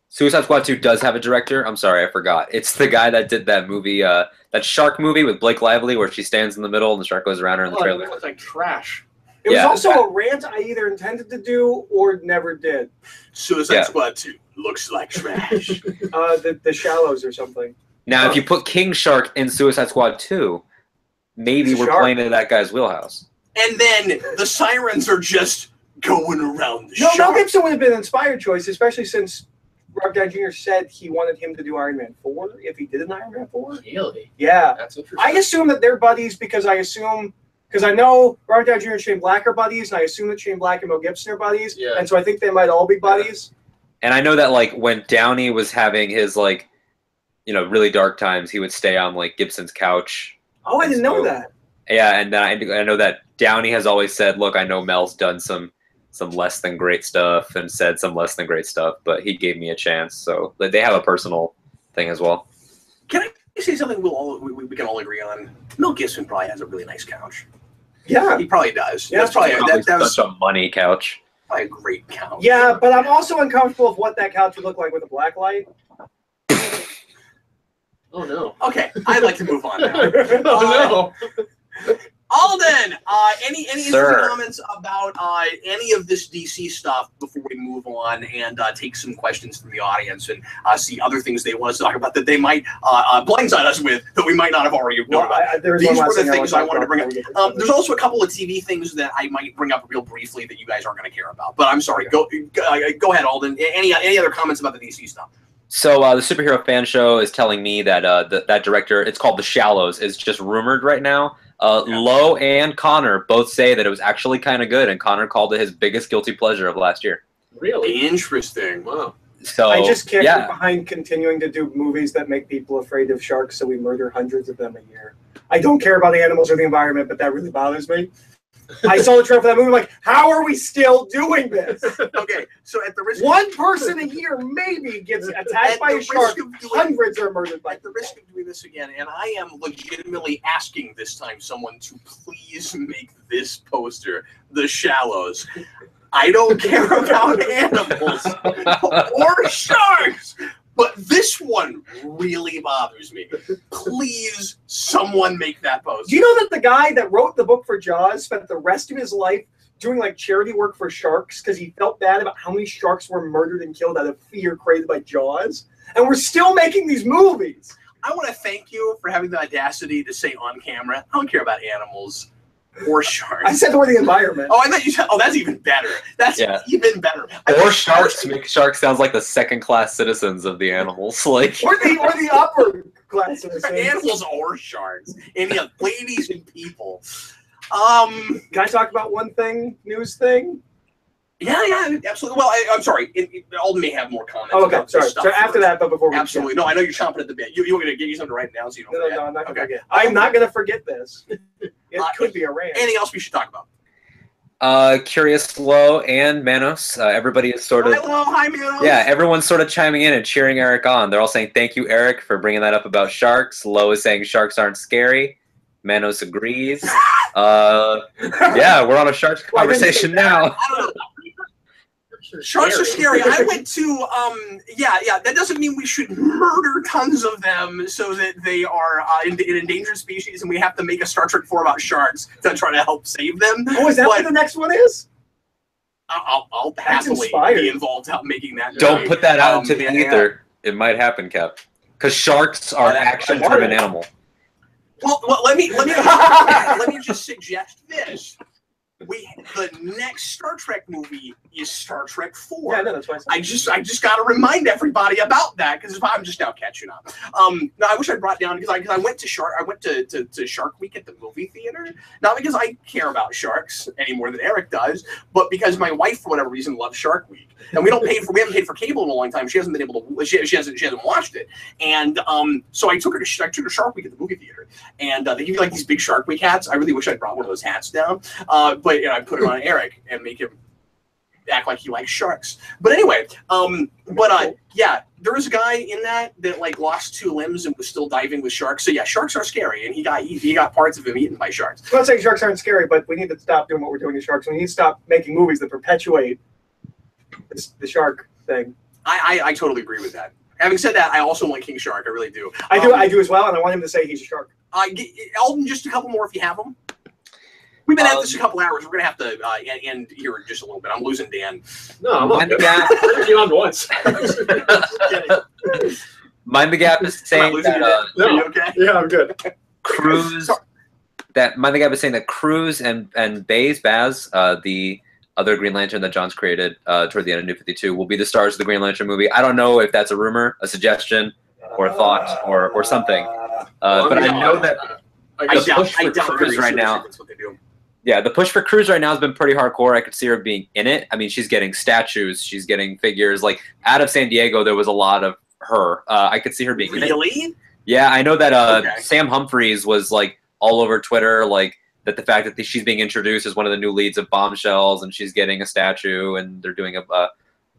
Speaker 5: Suicide Squad 2 does have a director. I'm sorry, I forgot. It's the guy that did that movie, that shark movie with Blake Lively, where she stands in the middle and the shark goes around her in the
Speaker 4: Oh, it
Speaker 5: trailer.
Speaker 4: looked like trash.
Speaker 2: It was
Speaker 5: Yeah.
Speaker 2: also a rant I either intended to do or never did.
Speaker 1: Suicide
Speaker 5: Yeah.
Speaker 1: Squad 2 looks like trash.
Speaker 2: The Shallows or something.
Speaker 5: Now, if you put King Shark in Suicide Squad 2, maybe
Speaker 2: He's a
Speaker 5: we're
Speaker 2: shark.
Speaker 5: playing in that guy's wheelhouse.
Speaker 1: And then the sirens are just going around the
Speaker 2: No, Mel
Speaker 1: shark.
Speaker 2: Gibson would have been an inspired choice, especially since Robert Downey Jr. said he wanted him to do Iron Man 4 if he did an Iron Man 4.
Speaker 4: Really?
Speaker 2: Yeah.
Speaker 4: That's interesting.
Speaker 2: I assume that they're buddies because I know Robert Downey Jr. and Shane Black are buddies, and I assume that Shane Black and Mel Gibson are buddies,
Speaker 4: Yeah.
Speaker 2: and so I think they might all be buddies.
Speaker 5: And I know that, like, when Downey was having his, like, really dark times, he would stay on, like, Gibson's couch.
Speaker 2: Oh, I didn't know that.
Speaker 5: Yeah, and I know that Downey has always said, look, I know Mel's done some less than great stuff and said some less than great stuff, but he gave me a chance. So like, they have a personal thing as well.
Speaker 1: Can I say something we can all agree on? Mel Gibson probably has a really nice couch.
Speaker 2: Yeah.
Speaker 1: He probably does.
Speaker 2: Yeah,
Speaker 1: That's probably
Speaker 5: Probably
Speaker 1: that was
Speaker 5: such a money couch.
Speaker 1: probably a great couch.
Speaker 2: Yeah, but I'm also uncomfortable of what that couch would look like with a black light.
Speaker 4: Oh no.
Speaker 1: Okay, I'd like to move on now.
Speaker 4: Oh no.
Speaker 1: Alden, any
Speaker 5: Sir.
Speaker 1: comments about any of this DC stuff before we move on and take some questions from the audience and see other things they want us to talk about that they might blindside us with that we might not have already known about?
Speaker 2: There's
Speaker 1: These
Speaker 2: one
Speaker 1: were
Speaker 2: last
Speaker 1: the
Speaker 2: thing
Speaker 1: things I
Speaker 2: talk
Speaker 1: wanted to bring
Speaker 2: about
Speaker 1: up.
Speaker 2: before we get to
Speaker 1: There's also a couple of TV things that I might bring up real briefly that you guys aren't going to care about. But I'm sorry. Go ahead, Alden. Any other comments about the DC stuff?
Speaker 5: So the superhero fan show is telling me that that director, it's called The Shallows, is just rumored right now. Lowe and Connor both say that it was actually kind of good, and Connor called it his biggest guilty pleasure of last year.
Speaker 4: Really?
Speaker 1: Interesting.
Speaker 4: Wow.
Speaker 5: So
Speaker 2: I just can't
Speaker 5: yeah.
Speaker 2: get behind continuing to do movies that make people afraid of sharks, so we murder hundreds of them a year. I don't care about the animals or the environment, but that really bothers me. I saw the trailer for that movie, like, how are we still doing this?
Speaker 1: Okay, so at the risk
Speaker 2: One person a year maybe gets attacked by a shark. Hundreds are murdered by
Speaker 1: at the risk of doing this again, and I am legitimately asking this time someone to please make this poster, The Shallows. I don't care about animals or sharks, but this one really bothers me. Please, someone make that poster.
Speaker 2: Do you know that the guy that wrote the book for Jaws spent the rest of his life doing like charity work for sharks because he felt bad about how many sharks were murdered and killed out of fear created by Jaws? And we're still making these movies.
Speaker 1: I want to thank you for having the audacity to say on camera, I don't care about animals or sharks.
Speaker 2: I said the word the environment.
Speaker 1: Oh, I thought you said, oh, that's even better. That's even better.
Speaker 5: Or sharks make sharks sounds like the second-class citizens of the animals, like
Speaker 2: or the upper class citizens.
Speaker 1: Animals or sharks. And yeah, ladies and people.
Speaker 2: Can I talk about one thing? News thing?
Speaker 1: Yeah, absolutely. Well, I'm sorry. Alden may have more comments.
Speaker 2: Oh, okay,
Speaker 1: about this
Speaker 2: sorry.
Speaker 1: stuff
Speaker 2: So after that, but before we
Speaker 1: absolutely. No, I know you're chomping at the bit. You want me to give you something to write down so you don't forget?
Speaker 2: No, I'm not going to forget. I'm not going to forget this. It could be a rant.
Speaker 1: Anything else we should talk about?
Speaker 5: Curious Lo and Manos. Everybody is sort of
Speaker 1: Hi, Manos.
Speaker 5: Yeah, everyone's sort of chiming in and cheering Eric on. They're all saying thank you, Eric, for bringing that up about sharks. Lo is saying sharks aren't scary. Manos agrees. Yeah, we're on a sharks conversation now.
Speaker 1: I don't know. Sharks are scary. I went to, that doesn't mean we should murder tons of them so that they are an endangered species and we have to make a Star Trek 4 about sharks to try to help save them.
Speaker 2: Oh, is that what the next one is?
Speaker 1: I'll happily be involved out making that.
Speaker 5: Don't put that out into the ether. It might happen, Cap. Because sharks are an action-driven animal.
Speaker 1: Well, let me let me just suggest this. The next Star Trek movie is Star Trek 4.
Speaker 2: Yeah, no, that's why
Speaker 1: I just got to remind everybody about that because I'm just now catching up. No, I wish I brought down because I went to Shark Week at the movie theater, not because I care about sharks any more than Eric does, but because my wife for whatever reason loves Shark Week, and we haven't paid for cable in a long time. She hasn't been able to. She hasn't watched it, and so I took her to Shark Week at the movie theater, and they give you like these big Shark Week hats. I really wish I'd brought one of those hats down. But I put it on Eric and make him act like he likes sharks. But anyway, there was a guy in that like lost 2 limbs and was still diving with sharks. So yeah, sharks are scary, and he got parts of him eaten by sharks.
Speaker 2: I'm not saying sharks aren't scary, but we need to stop doing what we're doing to sharks. We need to stop making movies that perpetuate the shark thing.
Speaker 1: I totally agree with that. Having said that, I also want King Shark. I really do.
Speaker 2: I do as well, and I want him to say he's a shark.
Speaker 1: Alden, just a couple more if you have them. We've been at this a couple hours. We're going to have to end here in just a little bit. I'm losing Dan.
Speaker 4: No, I'm on good. You on once.
Speaker 5: Mind the Gap is saying that...
Speaker 1: Are you okay?
Speaker 2: Yeah, I'm good.
Speaker 5: Cruz... Mind the Gap is saying that Cruz and Baz, the other Green Lantern that John's created toward the end of New 52, will be the stars of the Green Lantern movie. I don't know if that's a rumor, a suggestion, or a thought, or something. But I know that the push for Cruz right now... That's what they do. Yeah, the push for Cruz right now has been pretty hardcore. I could see her being in it. I mean, she's getting statues. She's getting figures. Like, out of San Diego, there was a lot of her. I could see her being in it.
Speaker 1: Really?
Speaker 5: Yeah, I know that Sam Humphries was, like, all over Twitter, like, that the fact that she's being introduced as one of the new leads of Bombshells, and she's getting a statue, and they're doing a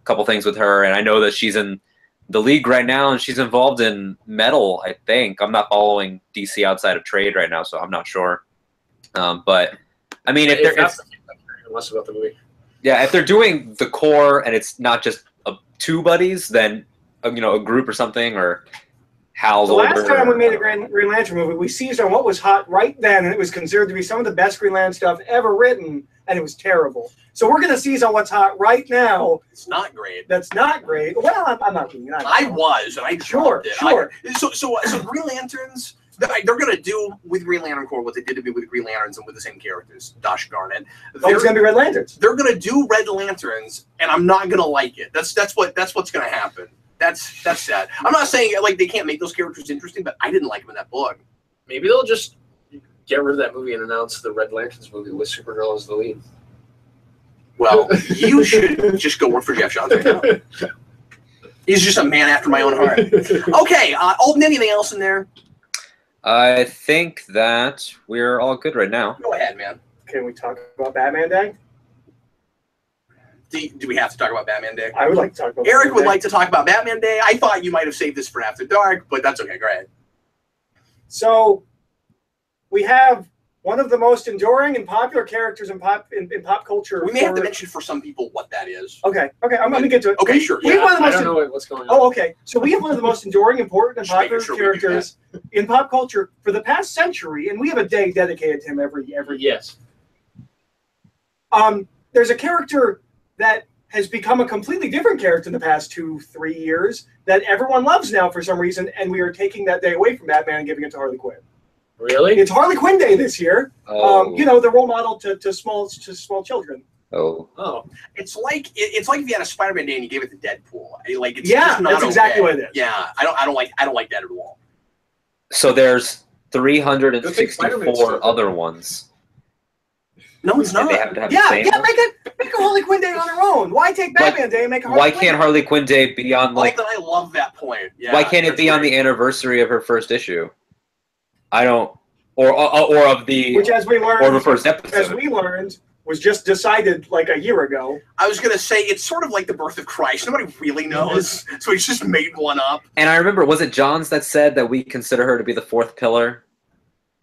Speaker 5: couple things with her. And I know that she's in the league right now, and she's involved in Metal, I think. I'm not following DC outside of trade right now, so I'm not sure. But... I mean, if they're
Speaker 4: less about the movie.
Speaker 5: Yeah, if they're doing the core and it's not just 2 buddies, then a group or something, or Hal's older.
Speaker 2: The last time we made a Green Lantern movie, we seized on what was hot right then, and it was considered to be some of the best Green Lantern stuff ever written, and it was terrible. So we're going to seize on what's hot right now.
Speaker 1: It's not great.
Speaker 2: That's not great. Well, I'm not being.
Speaker 1: I was, and I
Speaker 2: sure.
Speaker 1: So Green Lanterns. They're going to do with Green Lantern Corps what they did with Green Lanterns and with the same characters, Dash Garnet.
Speaker 2: It's going to be Red Lanterns.
Speaker 1: They're going to do Red Lanterns, and I'm not going to like it. That's what's going to happen. That's sad. I'm not saying like they can't make those characters interesting, but I didn't like them in that book.
Speaker 4: Maybe they'll just get rid of that movie and announce the Red Lanterns movie with Supergirl as the lead.
Speaker 1: Well, you should just go work for Jeff Johns right now. He's just a man after my own heart. Okay, Alden, anything else in there?
Speaker 5: I think that we're all good right now.
Speaker 1: Go ahead, man.
Speaker 2: Can we talk about Batman Day?
Speaker 1: Do we have to talk about Batman Day?
Speaker 2: I would like to talk about
Speaker 1: Eric
Speaker 2: Batman
Speaker 1: would
Speaker 2: Day.
Speaker 1: like to talk about Batman Day. I thought you might have saved this for After Dark, but that's okay. Go ahead.
Speaker 2: So, we have one of the most enduring and popular characters in pop culture.
Speaker 1: We may have to mention for some people what that is.
Speaker 2: Okay, I'm going to get to it.
Speaker 1: Okay, sure.
Speaker 2: We have one of the
Speaker 4: I
Speaker 2: most
Speaker 4: don't know what's going on.
Speaker 2: Oh, okay. So we have one of the most enduring, important, and
Speaker 1: Just making
Speaker 2: popular
Speaker 1: sure we do
Speaker 2: characters in pop culture for the past century, and we have a day dedicated to him every year.
Speaker 4: Yes.
Speaker 2: There's a character that has become a completely different character in the past 2-3 years that everyone loves now for some reason, and we are taking that day away from Batman and giving it to Harley Quinn.
Speaker 4: Really?
Speaker 2: It's Harley Quinn Day this year.
Speaker 5: Oh.
Speaker 2: You know, the role model to small children.
Speaker 4: Oh.
Speaker 1: It's like if you had a Spider-Man Day and you gave it to Deadpool. Like it's
Speaker 2: Yeah,
Speaker 1: just not
Speaker 2: that's exactly
Speaker 1: okay.
Speaker 2: what it is.
Speaker 1: Yeah, I don't like that at all.
Speaker 5: So there's
Speaker 4: Spider-Man's still
Speaker 5: 364 other ones.
Speaker 1: No, it's
Speaker 5: And
Speaker 1: not.
Speaker 5: they have to have the
Speaker 2: Yeah,
Speaker 5: same one?
Speaker 2: make a Harley Quinn Day on their own. Why take Batman Day and make a Harley
Speaker 5: Why
Speaker 2: Quinn
Speaker 5: can't
Speaker 2: Day?
Speaker 5: Harley Quinn Day be on like?
Speaker 1: I love that point. Yeah,
Speaker 5: Why can't it be on the anniversary of her first issue? I don't, or of the
Speaker 2: Which, as we learned,
Speaker 5: or the first episode.
Speaker 2: was just decided like a year ago.
Speaker 1: I was gonna say it's sort of like the birth of Christ. Nobody really knows, so he's just made one up.
Speaker 5: And I remember, was it Johns that said that we consider her to be the fourth pillar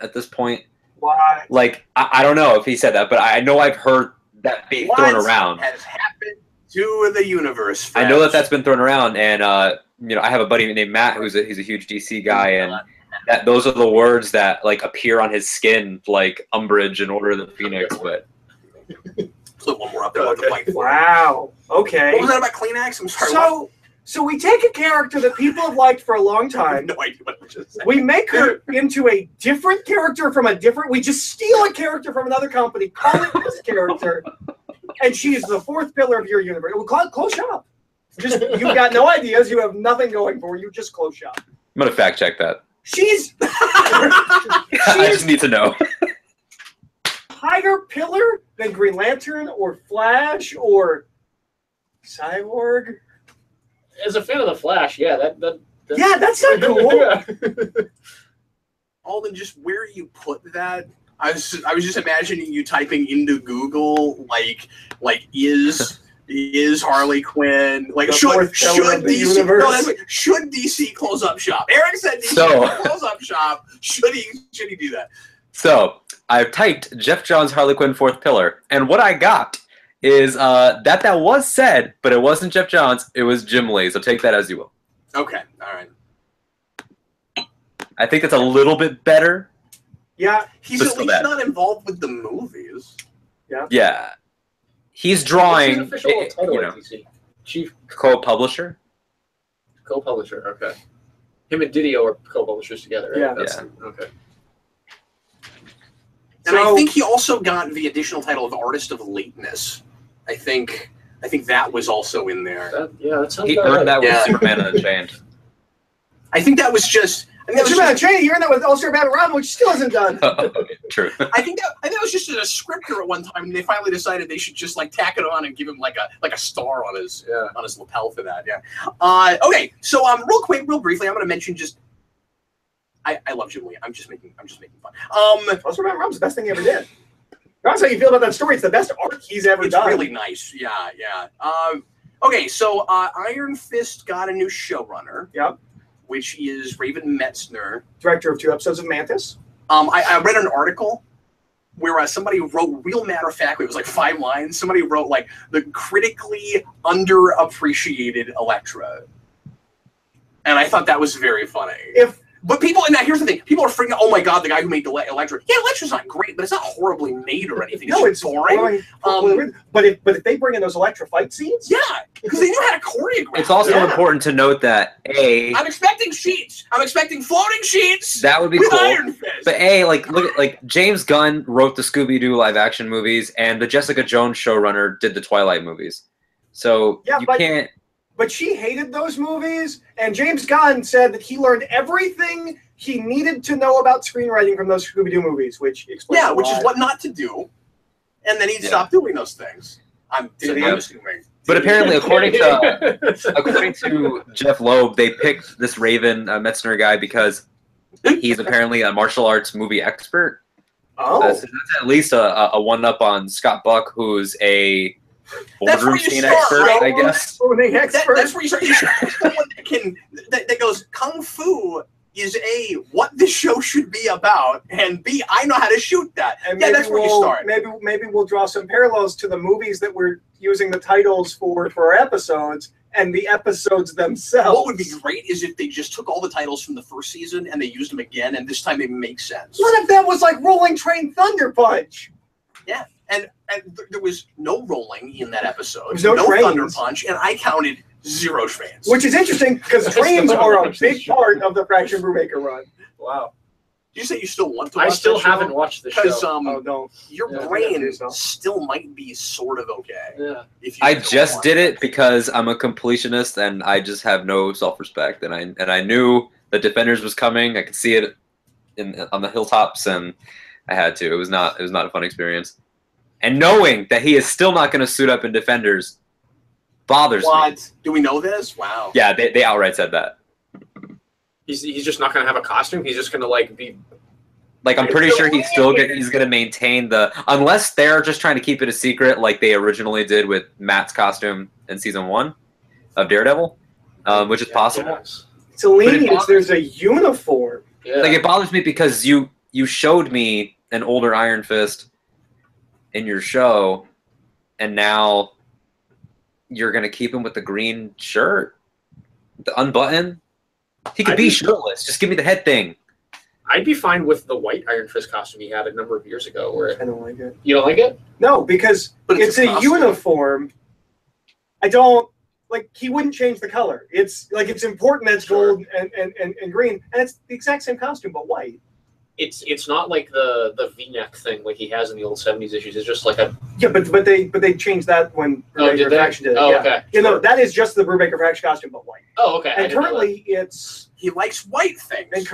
Speaker 5: at this point?
Speaker 2: Why?
Speaker 5: Like, I don't know if he said that, but I know I've heard that being thrown around.
Speaker 1: What has happened to the universe?
Speaker 5: I know that that's been thrown around, and you know, I have a buddy named Matt he's a huge DC guy, and that those are the words that like appear on his skin, like Umbridge in Order of the Phoenix. But
Speaker 1: Put one more up there. I'll have to fight for it.
Speaker 2: Wow. Okay.
Speaker 1: What was that about Kleenex? I'm sorry. what?
Speaker 2: So we take a character that people have liked for a long
Speaker 1: I have
Speaker 2: time.
Speaker 1: no idea what I just said.
Speaker 2: We make her into a different character from a different. We just steal a character from another company, call it this character, and she is the fourth pillar of your universe. Well, close shop. Just you've got no ideas. You have nothing going for you. Just close shop.
Speaker 5: I'm gonna fact check that.
Speaker 2: She's
Speaker 5: I just need to know.
Speaker 2: higher pillar than Green Lantern or Flash or Cyborg.
Speaker 4: As a fan of the Flash, yeah,
Speaker 2: Yeah, that's not cool.
Speaker 1: Alden, just where you put that, I was just imagining you typing into Google like is Harley Quinn like
Speaker 2: The
Speaker 1: should
Speaker 2: fourth pillar of the
Speaker 1: DC
Speaker 2: universe.
Speaker 1: no, that's right. Should DC close up shop? Eric said DC
Speaker 5: So-
Speaker 1: close up shop. Should he do that?
Speaker 5: So I've typed Jeff Johns Harley Quinn fourth pillar, and what I got is that was said, but it wasn't Jeff Johns. It was Jim Lee. So take that as you will.
Speaker 1: Okay, all right.
Speaker 5: I think that's a little bit better.
Speaker 2: Yeah,
Speaker 1: He's
Speaker 5: But
Speaker 1: at
Speaker 5: still
Speaker 1: least
Speaker 5: bad.
Speaker 1: not involved with the movies.
Speaker 5: Yeah, he's
Speaker 4: What's
Speaker 5: drawing.
Speaker 4: his official title
Speaker 5: You
Speaker 4: at
Speaker 5: know,
Speaker 4: DC? Chief
Speaker 5: co-publisher.
Speaker 4: co-publisher. Okay. Him and Didio are co-publishers together. Right?
Speaker 2: Yeah.
Speaker 4: That's, okay.
Speaker 1: And I
Speaker 2: So-
Speaker 1: think he also got the additional title of Artist of Lateness. I think that was also in there.
Speaker 4: That sounds
Speaker 5: He
Speaker 4: about right.
Speaker 5: earned that with
Speaker 1: Yeah.
Speaker 5: Superman Unchained.
Speaker 1: I think that was just. I think that was
Speaker 2: Superman
Speaker 1: just,
Speaker 2: Chain, you're in that with All-Star Batman Robin, which still isn't done.
Speaker 5: True.
Speaker 1: I think that was just a scripter at one time, and they finally decided they should just like tack it on and give him like a star on his lapel for that. Yeah. Okay. So real briefly, I'm going to mention just. I love Jim Lee. I'm just making fun.
Speaker 2: All-Star Batman Robin's the best thing he ever did. That's how you feel about that story. It's the best art he's ever
Speaker 1: It's
Speaker 2: done.
Speaker 1: really nice. Yeah. Okay, so Iron Fist got a new showrunner.
Speaker 2: Yep.
Speaker 1: Which is Raven Metzner.
Speaker 2: Director of 2 episodes of Mantis.
Speaker 1: I read an article where somebody wrote, real matter of fact, it was like 5 lines. Somebody wrote like the critically underappreciated Elektra, and I thought that was very funny. But people, and now here's the thing: people are freaking out. Oh my god, the guy who made Elektra. Yeah, Elektra's not great, but it's not horribly made or anything. It's
Speaker 2: No,
Speaker 1: just boring.
Speaker 2: But if they bring in those Elektra fight scenes,
Speaker 1: Yeah, because they knew how to choreograph.
Speaker 5: It's also important to note that
Speaker 1: I'm expecting sheets. I'm expecting floating sheets.
Speaker 5: that would be
Speaker 1: with
Speaker 5: cool.
Speaker 1: Iron Fist.
Speaker 5: But look at James Gunn wrote the Scooby-Doo live-action movies, and the Jessica Jones showrunner did the Twilight movies. So
Speaker 2: Yeah,
Speaker 5: you
Speaker 2: but-
Speaker 5: can't.
Speaker 2: but she hated those movies, and James Gunn said that he learned everything he needed to know about screenwriting from those Scooby-Doo movies, which explains
Speaker 1: Yeah,
Speaker 2: a
Speaker 1: which
Speaker 2: lot.
Speaker 1: is what not to do. And then he stopped doing those things. I'm assuming.
Speaker 5: But apparently, according to Jeff Loeb, they picked this Raven Metzner guy because he's apparently a martial arts movie expert.
Speaker 2: Oh,
Speaker 5: So that's at least a one-up on Scott Buck, who's a boardroom scene expert,
Speaker 1: right?
Speaker 5: I guess.
Speaker 1: That's where you start. You start someone that goes, Kung Fu is A, what this show should be about, and B, I know how to shoot that.
Speaker 2: And
Speaker 1: yeah, that's where you start.
Speaker 2: Maybe we'll draw some parallels to the movies that we're using the titles for our episodes and the episodes themselves.
Speaker 1: What would be great is if they just took all the titles from the first season and they used them again, and this time they make sense.
Speaker 2: What if that was like Rolling Train Thunder Punch?
Speaker 1: Yeah, and there was no rolling in that episode.
Speaker 2: There was no
Speaker 1: Thunder
Speaker 2: trains.
Speaker 1: Punch, and I counted 0 trains.
Speaker 2: Which is interesting because trains are a big part of the Fraction Brewmaker run.
Speaker 4: Wow.
Speaker 1: Did you say you still want to
Speaker 4: I
Speaker 1: watch
Speaker 4: still
Speaker 1: that show?
Speaker 4: haven't watched the show.
Speaker 1: Because
Speaker 2: Oh, don't.
Speaker 1: your
Speaker 2: Yeah,
Speaker 1: brain
Speaker 2: yeah, so.
Speaker 1: still might be sort of okay.
Speaker 4: Yeah.
Speaker 1: If you
Speaker 5: I
Speaker 1: don't
Speaker 5: just
Speaker 1: watch
Speaker 5: did it because I'm a completionist and I just have no self-respect, and I knew the Defenders was coming. I could see it on the hilltops, and I had to. It was not a fun experience. And knowing that he is still not going to suit up in Defenders bothers me.
Speaker 1: What? Do we know this? Wow.
Speaker 5: Yeah, they outright said that.
Speaker 4: He's just not going to have a costume. He's just going to like be.
Speaker 5: Like, I'm pretty sure he's going to maintain unless they're just trying to keep it a secret, like they originally did with Matt's costume in season 1 of Daredevil, which is possible.
Speaker 4: Yes.
Speaker 2: It's a lenience. There's a uniform.
Speaker 4: Yeah.
Speaker 5: Like, it bothers me because you showed me an older Iron Fist in your show, and now you're going to keep him with the green shirt, the unbutton. He could be shirtless. Just give me the head thing.
Speaker 4: I'd be fine with the white Iron Fist costume he had a number of years ago. Where
Speaker 2: I don't like it.
Speaker 4: you don't like it?
Speaker 2: No, because
Speaker 1: But
Speaker 2: it's
Speaker 1: a
Speaker 2: a
Speaker 1: costume.
Speaker 2: uniform. I don't like. He wouldn't change the color. It's like it's important that it's gold and green, and it's the exact same costume but white.
Speaker 4: It's not like the V-neck thing like he has in the old 70s issues. It's just like a.
Speaker 2: Yeah, but they changed that when
Speaker 4: Oh, did
Speaker 2: Brubaker
Speaker 4: they?
Speaker 2: Fraction did it.
Speaker 4: Oh,
Speaker 2: yeah.
Speaker 4: okay.
Speaker 2: You know, that is just the Brubaker Fraction costume but white.
Speaker 4: Oh, okay. I
Speaker 2: And
Speaker 4: didn't know
Speaker 2: currently it's
Speaker 1: He likes white things.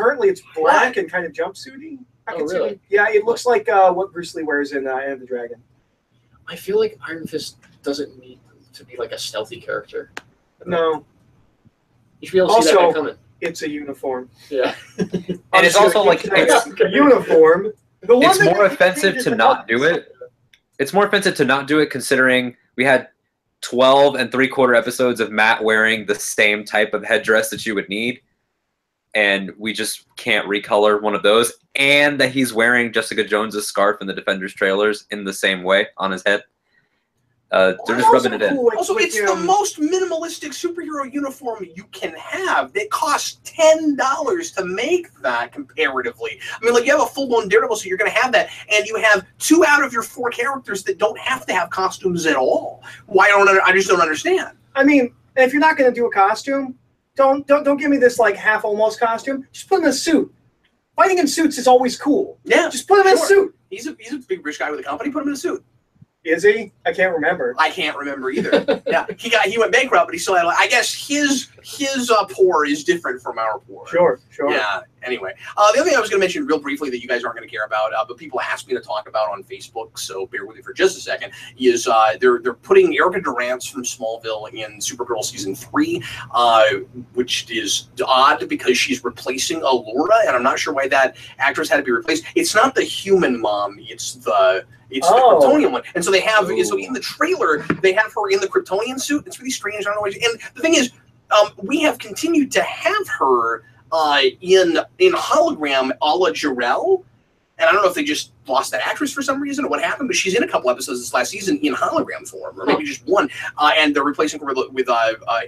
Speaker 2: black and kind of jumpsuity. I
Speaker 4: Oh,
Speaker 2: can see
Speaker 4: really?
Speaker 2: it. Yeah, it looks like what Bruce Lee wears in Enter the Dragon.
Speaker 4: that. I feel like Iron Fist doesn't need to be like a stealthy character.
Speaker 2: No,
Speaker 4: You should be able to see that guy
Speaker 2: Also-
Speaker 4: coming.
Speaker 2: it's a uniform.
Speaker 4: Yeah.
Speaker 5: And it's also like
Speaker 2: It's a uniform. The one
Speaker 5: It's
Speaker 2: that
Speaker 5: more
Speaker 2: they
Speaker 5: offensive
Speaker 2: changed
Speaker 5: to
Speaker 2: the
Speaker 5: not
Speaker 2: colors.
Speaker 5: do it. It's more offensive to not do it considering we had 12 3/4 episodes of Matt wearing the same type of headdress that you would need, and we just can't recolor one of those, and that he's wearing Jessica Jones's scarf in the Defenders trailers in the same way on his head. They're just rubbing it in.
Speaker 1: Also, it's the most minimalistic superhero uniform you can have. It costs $10 to make that comparatively. I mean, like, you have a full-blown Daredevil, so you're going to have that, and you have 2 out of your 4 characters that don't have to have costumes at all. I just don't understand.
Speaker 2: I mean, if you're not going to do a costume, don't give me this like half almost costume. Just put him in a suit. Fighting in suits is always cool.
Speaker 1: Yeah,
Speaker 2: Just put him in a
Speaker 1: sure.
Speaker 2: suit.
Speaker 1: He's a big rich guy with a company. Put him in a suit.
Speaker 2: Is he? I can't remember.
Speaker 1: I can't remember either. Yeah, he went bankrupt, but he still had. I guess his poor is different from our poor.
Speaker 2: Sure.
Speaker 1: Yeah. Anyway, the other thing I was going to mention real briefly that you guys aren't going to care about, but people asked me to talk about on Facebook, so bear with me for just a second. Is they're putting Erica Durance from Smallville in Supergirl season 3, which is odd because she's replacing Allura, and I'm not sure why that actress had to be replaced. It's not the human mom; it's the Kryptonian one. And so they have so in the trailer they have her in the Kryptonian suit. It's really strange. I don't know why. And the thing is, we have continued to have her in hologram a la Jarrell, and I don't know if they just lost that actress for some reason or what happened, but she's in a couple episodes this last season in hologram form, or maybe just one, and they're replacing her with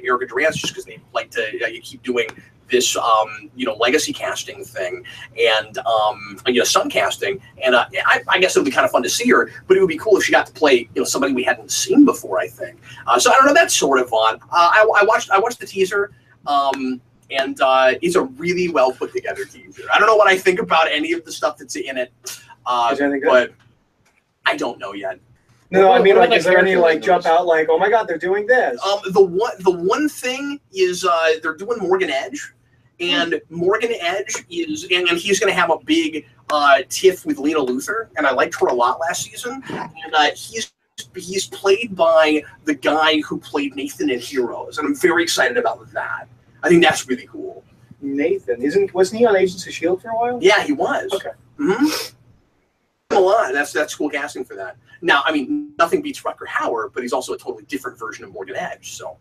Speaker 1: Erica Durance just because they like to keep doing this legacy casting thing and sun casting, and I guess it would be kind of fun to see her, but it would be cool if she got to play somebody we hadn't seen before, I think. So I don't know, that's sort of on. I watched the teaser. And it's a really well put together teaser. I don't know what I think about any of the stuff that's in it, but I don't know yet.
Speaker 2: No, I mean,
Speaker 4: What
Speaker 2: like, is there any like jump out like, oh my god, they're doing this?
Speaker 1: The one thing is they're doing Morgan Edge, and Morgan Edge is and he's going to have a big tiff with Lena Luthor, and I liked her a lot last season, and he's he's played by the guy who played Nathan in Heroes, and I'm very excited about that. I think that's really cool.
Speaker 2: Nathan, wasn't he on Agents of S.H.I.E.L.D. for a while?
Speaker 1: Yeah, he was.
Speaker 2: Okay.
Speaker 1: A lot. That's cool casting for that. Now, I mean, nothing beats Rutger Hauer, but he's also a totally different version of Morgan Edge. So,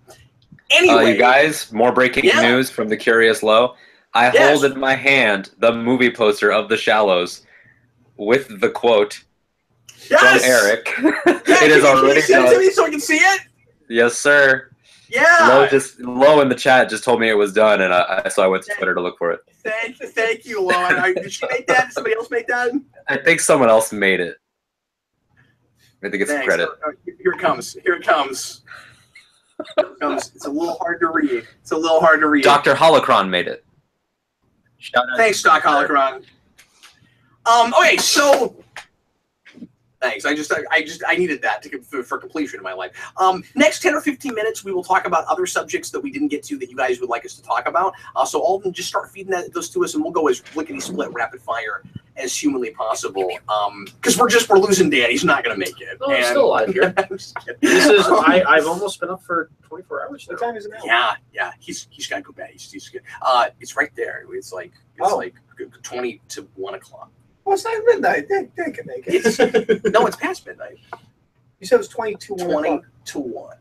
Speaker 1: anyway,
Speaker 5: you guys, more breaking news from the Curious Low. I hold in my hand the movie poster of The Shallows with the quote from Eric. It is already
Speaker 1: send it to me so I can see it.
Speaker 5: Yes, sir.
Speaker 1: Yeah.
Speaker 5: Low in the chat just told me it was done, and so I went to Twitter to look for it.
Speaker 1: Thank you, Low. Did she make that? Did somebody else make that?
Speaker 5: I think someone else made it. I think it's credit.
Speaker 1: Here it comes. Here it comes. It's a little hard to read.
Speaker 5: Dr. Holocron made it. Shout out.
Speaker 1: Thanks, Doc Holocron. Okay, so thanks. I needed that for completion in my life. Next 10 or 15 minutes, we will talk about other subjects that we didn't get to that you guys would like us to talk about. So Alden, just start feeding those to us, and we'll go as lickety-split, rapid fire as humanly possible. Because we're losing Dan. He's not going to make it.
Speaker 4: Oh, I'm still alive here. I've almost been up for 24 hours now.
Speaker 2: What time is it now?
Speaker 1: Yeah. He's got to go back. He's good. It's right there. It's like 20 to 1 o'clock.
Speaker 2: Well, it's not midnight. They can make it.
Speaker 1: No, it's past midnight.
Speaker 2: You said it was 20 to 1 o'clock.
Speaker 1: 20 to 1.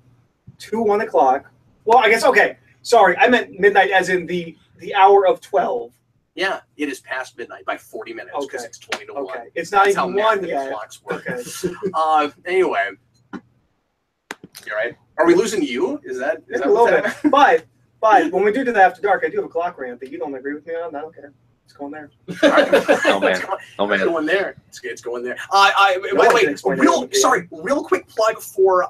Speaker 2: To 1 o'clock. Well, I guess, okay. Sorry, I meant midnight as in the hour of 12.
Speaker 1: Yeah, it is past midnight by 40 minutes because it's 20 to 1.
Speaker 2: Okay, it's not
Speaker 1: That's
Speaker 2: even
Speaker 1: how
Speaker 2: 1 yet.
Speaker 1: clocks work.
Speaker 2: Okay.
Speaker 1: Anyway. You all right? Are we losing you? Is that
Speaker 2: a little bit. But when we do the After Dark, I do have a clock rant that you don't agree with me on. I don't care. It's going there.
Speaker 5: Oh man.
Speaker 1: It's going there. It's going there. By the way, real quick plug for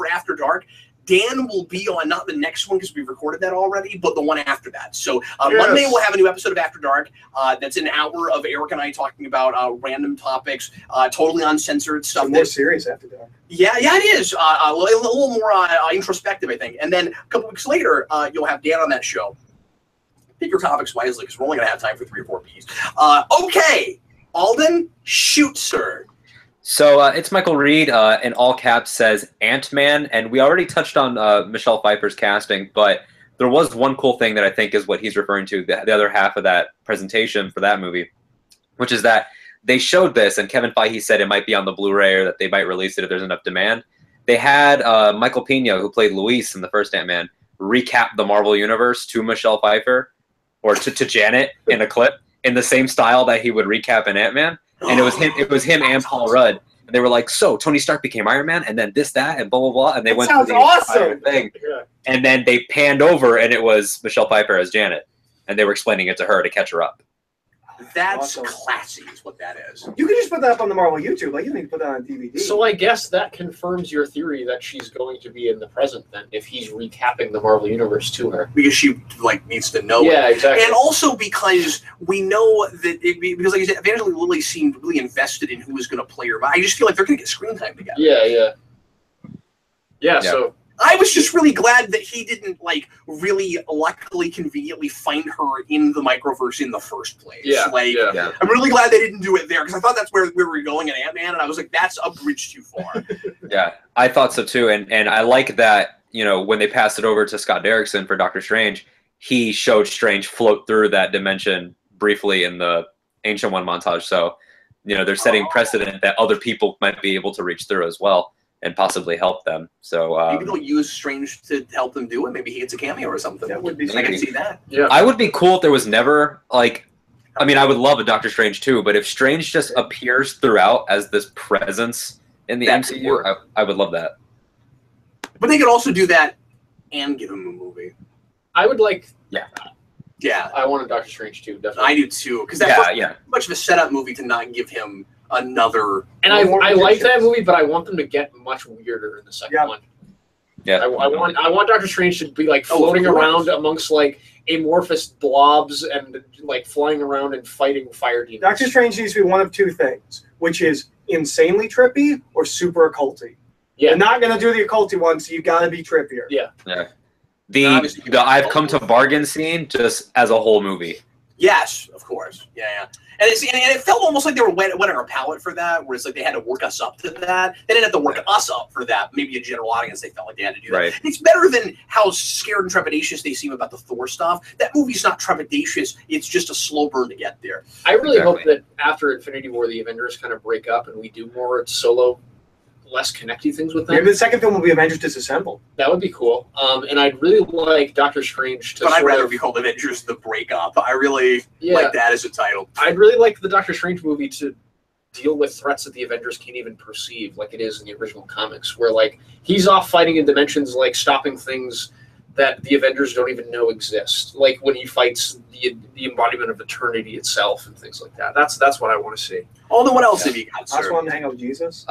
Speaker 1: After Dark. Dan will be on not the next one because we've recorded that already, but the one after that. So Monday we'll have a new episode of After Dark. That's an hour of Eric and I talking about random topics, totally uncensored stuff.
Speaker 2: More serious After Dark.
Speaker 1: Yeah, it is. A little more introspective, I think. And then a couple weeks later, you'll have Dan on that show. Pick your topics wisely because we're only going to have time for 3 or 4 Ps. Okay, Alden, shoot, sir.
Speaker 5: So it's Michael Reed, in all caps, says Ant-Man, and we already touched on Michelle Pfeiffer's casting, but there was one cool thing that I think is what he's referring to, the other half of that presentation for that movie, which is that they showed this, and Kevin Feige said it might be on the Blu-ray or that they might release it if there's enough demand. They had Michael Pena, who played Luis in the first Ant-Man, recap the Marvel Universe to Michelle Pfeiffer, or to Janet in a clip, in the same style that he would recap in Ant-Man. And it was him and Paul Rudd. And they were like, so Tony Stark became Iron Man, and then this, that, and blah, blah, blah. And they went through the entire thing.
Speaker 2: Yeah.
Speaker 5: And then they panned over, and it was Michelle Pfeiffer as Janet. And they were explaining it to her to catch her up.
Speaker 1: That's classy is what that is.
Speaker 2: You can just put that up on the Marvel YouTube. Like, you don't need to put that on DVD.
Speaker 4: So I guess that confirms your theory that she's going to be in the present then, if he's recapping the Marvel Universe to her.
Speaker 1: Because she needs to know
Speaker 4: it. Exactly.
Speaker 1: And also because we know that because like I said, Evangeline Lilly seemed really invested in who was going to play her. But I just feel like they're going to get screen time together.
Speaker 4: Yeah. So
Speaker 1: I was just really glad that he didn't really luckily conveniently find her in the microverse in the first place. I'm really glad they didn't do it there because I thought that's where we were going in Ant-Man, and I was like, that's a bridge too far.
Speaker 5: Yeah, I thought so too, and I like that. When they passed it over to Scott Derrickson for Doctor Strange, he showed Strange float through that dimension briefly in the Ancient One montage. So, they're setting precedent that other people might be able to reach through as well. And possibly help them. So
Speaker 1: maybe they'll use Strange to help them do it. Maybe he gets a cameo or something.
Speaker 2: That would be.
Speaker 1: I can see that.
Speaker 4: Yeah,
Speaker 5: I would be cool if there was never I would love a Doctor Strange too, but if Strange just appears throughout as this presence in the MCU, I would love that.
Speaker 1: But they could also do that and give him a movie.
Speaker 4: I would like.
Speaker 1: Yeah.
Speaker 4: I want a Doctor Strange too. Definitely.
Speaker 1: I do too, because that's much of a setup movie to not give him another.
Speaker 4: And I like that movie, but I want them to get much weirder in the second one.
Speaker 5: Yeah,
Speaker 4: I want Doctor Strange to be floating around amongst amorphous blobs and flying around and fighting fire demons.
Speaker 2: Doctor Strange needs to be one of 2 things, which is insanely trippy or super occulty. Yeah, you're not gonna do the occulty one, so you gotta be trippier.
Speaker 5: Yeah. The I've come to bargain scene just as a whole movie.
Speaker 1: Yes, of course. Yeah. And it felt almost like they were wetting our palate for that, where it's like they had to work us up to that. They didn't have to work us up for that. Maybe a general audience, they felt like they had to do that.
Speaker 5: Right.
Speaker 1: It's better than how scared and trepidatious they seem about the Thor stuff. That movie's not trepidatious. It's just a slow burn to get there.
Speaker 4: I really hope that after Infinity War, the Avengers kind of break up and we do more solo, less connecty things with them.
Speaker 2: Maybe the second film will be Avengers Disassembled.
Speaker 4: That would be cool. And I'd really like Doctor Strange to.
Speaker 1: But I'd rather be called Avengers The Breakup. I really like that as a title.
Speaker 4: I'd really like the Doctor Strange movie to deal with threats that the Avengers can't even perceive, like it is in the original comics, where like he's off fighting in dimensions, like stopping things that the Avengers don't even know exist. Like when he fights the embodiment of eternity itself and things like that. That's what I want to see.
Speaker 1: Oh, then what else have you got, sir?
Speaker 2: I just want to hang out with Jesus.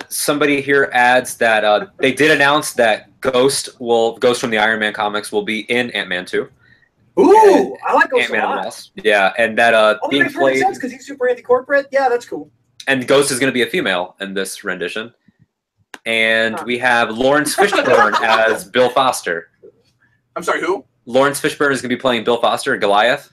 Speaker 5: Somebody here adds that they did announce that Ghost from the Iron Man comics will be in Ant-Man 2.
Speaker 2: Ooh, I like Ghost
Speaker 5: Ant-Man
Speaker 2: a
Speaker 5: and
Speaker 2: lot.
Speaker 5: Wasp. Yeah, and that being
Speaker 2: makes
Speaker 5: played
Speaker 2: sense because he's super anti-corporate. Yeah, that's cool.
Speaker 5: and Ghost is going to be a female in this rendition. And we have Lawrence Fishburne as Bill Foster.
Speaker 1: I'm sorry, who?
Speaker 5: Lawrence Fishburne is going to be playing Bill Foster, Goliath.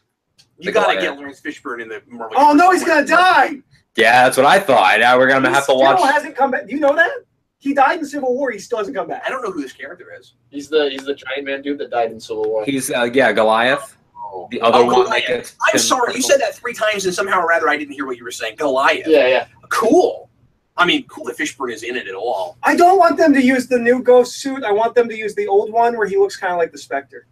Speaker 1: You gotta get Lawrence Fishburne in the Marvel.
Speaker 2: Oh no, he's gonna die.
Speaker 5: Yeah, that's what I thought. Now we're gonna have to watch.
Speaker 2: He still hasn't come back. Do you know that? He died in Civil War. He still hasn't come back.
Speaker 1: I don't know who this character is.
Speaker 4: He's the giant man dude that died in Civil War.
Speaker 5: He's Goliath.
Speaker 1: Oh.
Speaker 5: The other one.
Speaker 1: Goliath. I'm sorry, you said that 3 times, and somehow or rather I didn't hear what you were saying. Goliath.
Speaker 4: Yeah.
Speaker 1: Cool. I mean, cool that Fishburne is in it at all.
Speaker 2: I don't want them to use the new Ghost suit. I want them to use the old one where he looks kind of like the Spectre.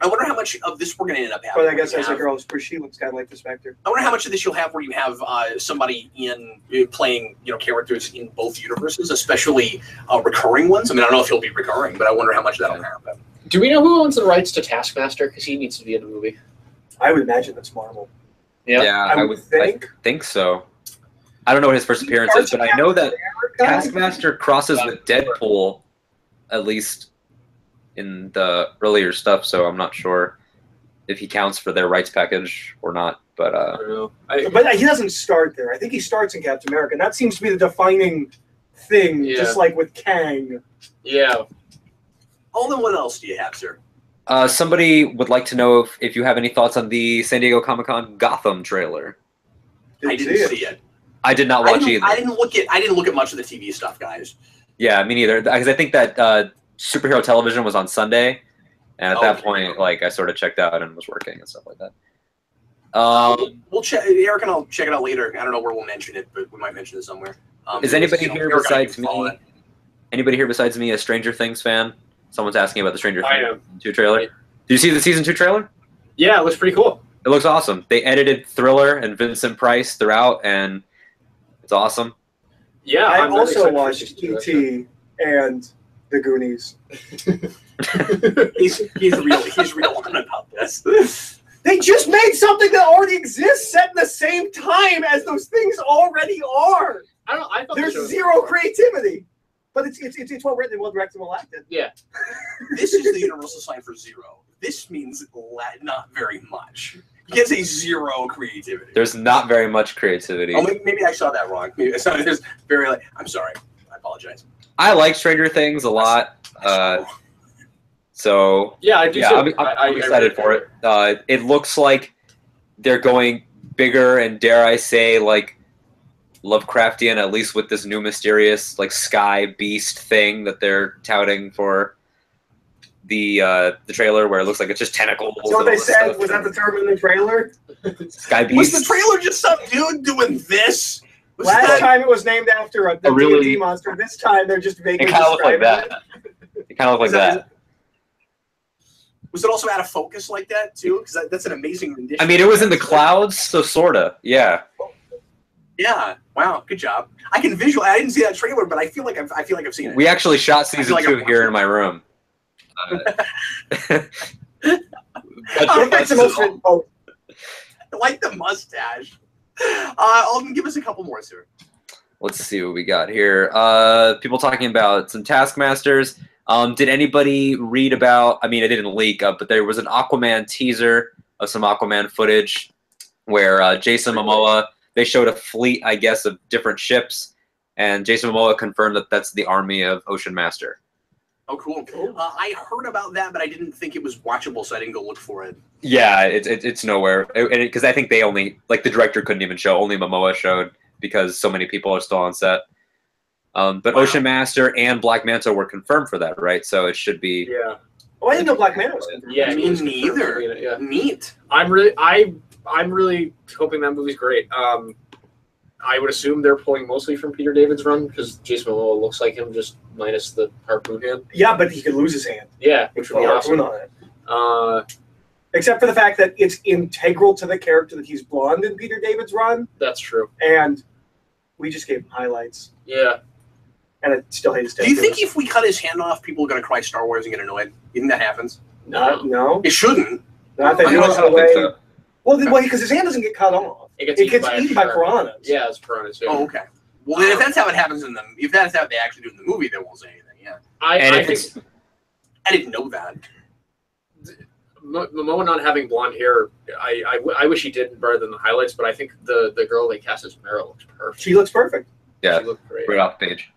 Speaker 1: I wonder how much of this we're going to end up having.
Speaker 2: But I guess as a girl, she looks kind of like the Spectre.
Speaker 1: I wonder how much of this you'll have where you have somebody playing characters in both universes, especially recurring ones. I mean, I don't know if he'll be recurring, but I wonder how much that'll happen.
Speaker 4: Do we know who owns the rights to Taskmaster? Because he needs to be in the movie.
Speaker 2: I would imagine that's Marvel.
Speaker 5: Yeah, I would think so. I don't know what his first appearance is, but I know that Taskmaster crosses with Deadpool, at least in the earlier stuff, so I'm not sure if he counts for their rights package or not. But
Speaker 4: I don't know.
Speaker 2: But he doesn't start there. I think he starts in Captain America, and that seems to be the defining thing, just like with Kang.
Speaker 4: Yeah.
Speaker 1: Oh, then what else do you have, sir?
Speaker 5: Somebody would like to know if you have any thoughts on the San Diego Comic-Con Gotham trailer.
Speaker 1: I didn't see it.
Speaker 5: I did not watch either.
Speaker 1: I didn't look at much of the TV stuff, guys.
Speaker 5: Yeah, me neither. Because I think that superhero television was on Sunday, and at that point, like, I sort of checked out and was working and stuff like that.
Speaker 1: We'll check. Eric and I'll check it out later. I don't know where we'll mention it, but we might mention it somewhere.
Speaker 5: Is anybody here besides me? Anybody here besides me a Stranger Things fan? Someone's asking about the Stranger Things 2 trailer. Did you see the season 2 trailer?
Speaker 4: Yeah, it looks pretty cool.
Speaker 5: It looks awesome. They edited Thriller and Vincent Price throughout, and it's awesome.
Speaker 4: Yeah,
Speaker 2: I also watched E.T. and The Goonies.
Speaker 1: he's real on about this.
Speaker 2: They just made something that already exists set in the same time as those things already are.
Speaker 4: I thought
Speaker 2: there's zero creativity, but it's well written and well directed and well acted.
Speaker 4: Yeah.
Speaker 1: This is the universal sign for zero. This means not very much. You can't say zero creativity.
Speaker 5: There's not very much creativity.
Speaker 1: Oh, maybe I saw that wrong. Maybe I saw there's very I'm sorry. I apologize.
Speaker 5: I like Stranger Things a lot. So
Speaker 4: yeah, I do.
Speaker 5: Yeah, I'm excited for it. It looks like they're going bigger and, dare I say, like Lovecraftian, at least with this new mysterious like sky beast thing that they're touting for the trailer, where it looks like it's just tentacles.
Speaker 2: So what they said was that the term in the trailer?
Speaker 5: Sky beast.
Speaker 1: Was the trailer just some dude doing this?
Speaker 2: Last time it was named after a D&D monster. This time they're just vaguely
Speaker 5: describing it. Kind of looked like that. It kind of looked like that.
Speaker 1: Was it also out of focus like that too? Because that's an amazing rendition.
Speaker 5: I mean, it was in the clouds, so sorta. Yeah.
Speaker 1: Yeah. Wow. Good job. I can visualize. I didn't see that trailer, but I feel like I've seen it.
Speaker 5: We actually shot season 2 here in my room.
Speaker 1: I like the mustache. Give us a couple more, sir.
Speaker 5: Let's see what we got here. People talking about some Taskmasters. Did anybody read about, I mean, it didn't leak up, but there was an Aquaman teaser of some Aquaman footage where Jason Momoa, they showed a fleet, I guess, of different ships, and Jason Momoa confirmed that that's the army of Ocean Master.
Speaker 1: Oh, cool. I heard about that, but I didn't think it was watchable, so I didn't go look for it.
Speaker 5: Yeah, it's nowhere. Because I think they only, like, the director couldn't even show. Only Momoa showed because so many people are still on set. But
Speaker 1: Wow.
Speaker 5: Ocean Master and Black Manta were confirmed for that, right? So it should be.
Speaker 4: Yeah.
Speaker 2: Oh, I didn't know Black Manta was confirmed.
Speaker 4: Yeah,
Speaker 1: Me neither.
Speaker 4: Yeah.
Speaker 1: Neat.
Speaker 4: I'm really hoping that movie's great. I would assume they're pulling mostly from Peter David's run because Jason Momoa looks like him, just minus the harpoon hand.
Speaker 2: Yeah, but he could lose his hand.
Speaker 4: Yeah, which would be awesome.
Speaker 2: On it. Except for the fact that it's integral to the character that he's blonde in Peter David's run,
Speaker 4: That's true.
Speaker 2: and we just gave him highlights,
Speaker 4: Yeah.
Speaker 2: and I still hate his
Speaker 1: Do you think if we cut his hand off, people are going to cry Star Wars and get annoyed? You think that happens?
Speaker 2: No.
Speaker 1: It shouldn't.
Speaker 2: Not that
Speaker 5: I
Speaker 2: you
Speaker 5: don't
Speaker 2: know the
Speaker 5: think
Speaker 2: way.
Speaker 5: so.
Speaker 2: Well, because his hand doesn't get cut off.
Speaker 4: It gets
Speaker 2: eaten by
Speaker 4: shark.
Speaker 2: piranhas.
Speaker 4: Yeah, it's piranhas. Yeah.
Speaker 1: Oh, okay. Well, then if that's how it happens in them, if that's how they actually do it in the movie, they won't say anything. Yeah.
Speaker 5: And
Speaker 4: I
Speaker 5: if it's-
Speaker 4: think
Speaker 1: I didn't know that.
Speaker 4: Momoa not having blonde hair, I wish he did rather than the highlights, but I think the girl they cast as Meryl looks perfect.
Speaker 2: She looks perfect.
Speaker 5: Yeah,
Speaker 4: She looked great.
Speaker 5: right off the page.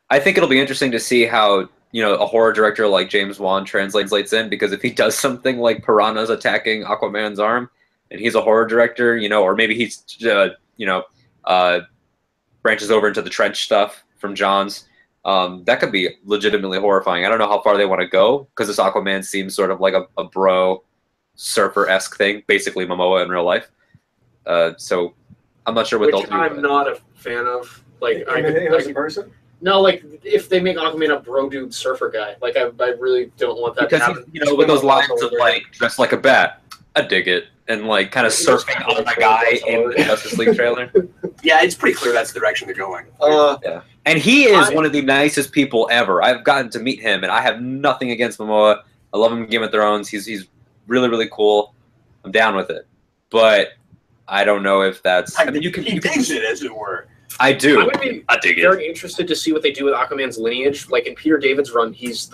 Speaker 5: I think it'll be interesting to see how, a horror director like James Wan translates in, because if he does something like piranhas attacking Aquaman's arm, and he's a horror director, or maybe he's, branches over into the trench stuff from John's, that could be legitimately horrifying. I don't know how far they want to go, because this Aquaman seems sort of like a bro surfer-esque thing, basically Momoa in real life. So I'm not sure what
Speaker 4: Which
Speaker 5: they'll do.
Speaker 4: I'm not a fan of. Like,
Speaker 2: As a person.
Speaker 4: no, like if they make Aquaman a bro dude surfer guy, like I really don't want that to
Speaker 5: Because
Speaker 4: happen.
Speaker 5: he's, with those lines of like dressed like a bat, I dig it, and like kind of surfing on a guy in the Justice League trailer.
Speaker 1: Yeah, it's pretty clear that's the direction they're going.
Speaker 5: And he is one of the nicest people ever. I've gotten to meet him, and I have nothing against Momoa. I love him in Game of Thrones. He's really, really cool. I'm down with it, but I don't know if that's. I mean,
Speaker 1: he digs it, as it were.
Speaker 5: I do.
Speaker 4: I would be
Speaker 5: I dig it.
Speaker 4: very interested to see what they do with Aquaman's lineage. Like in Peter David's run, he's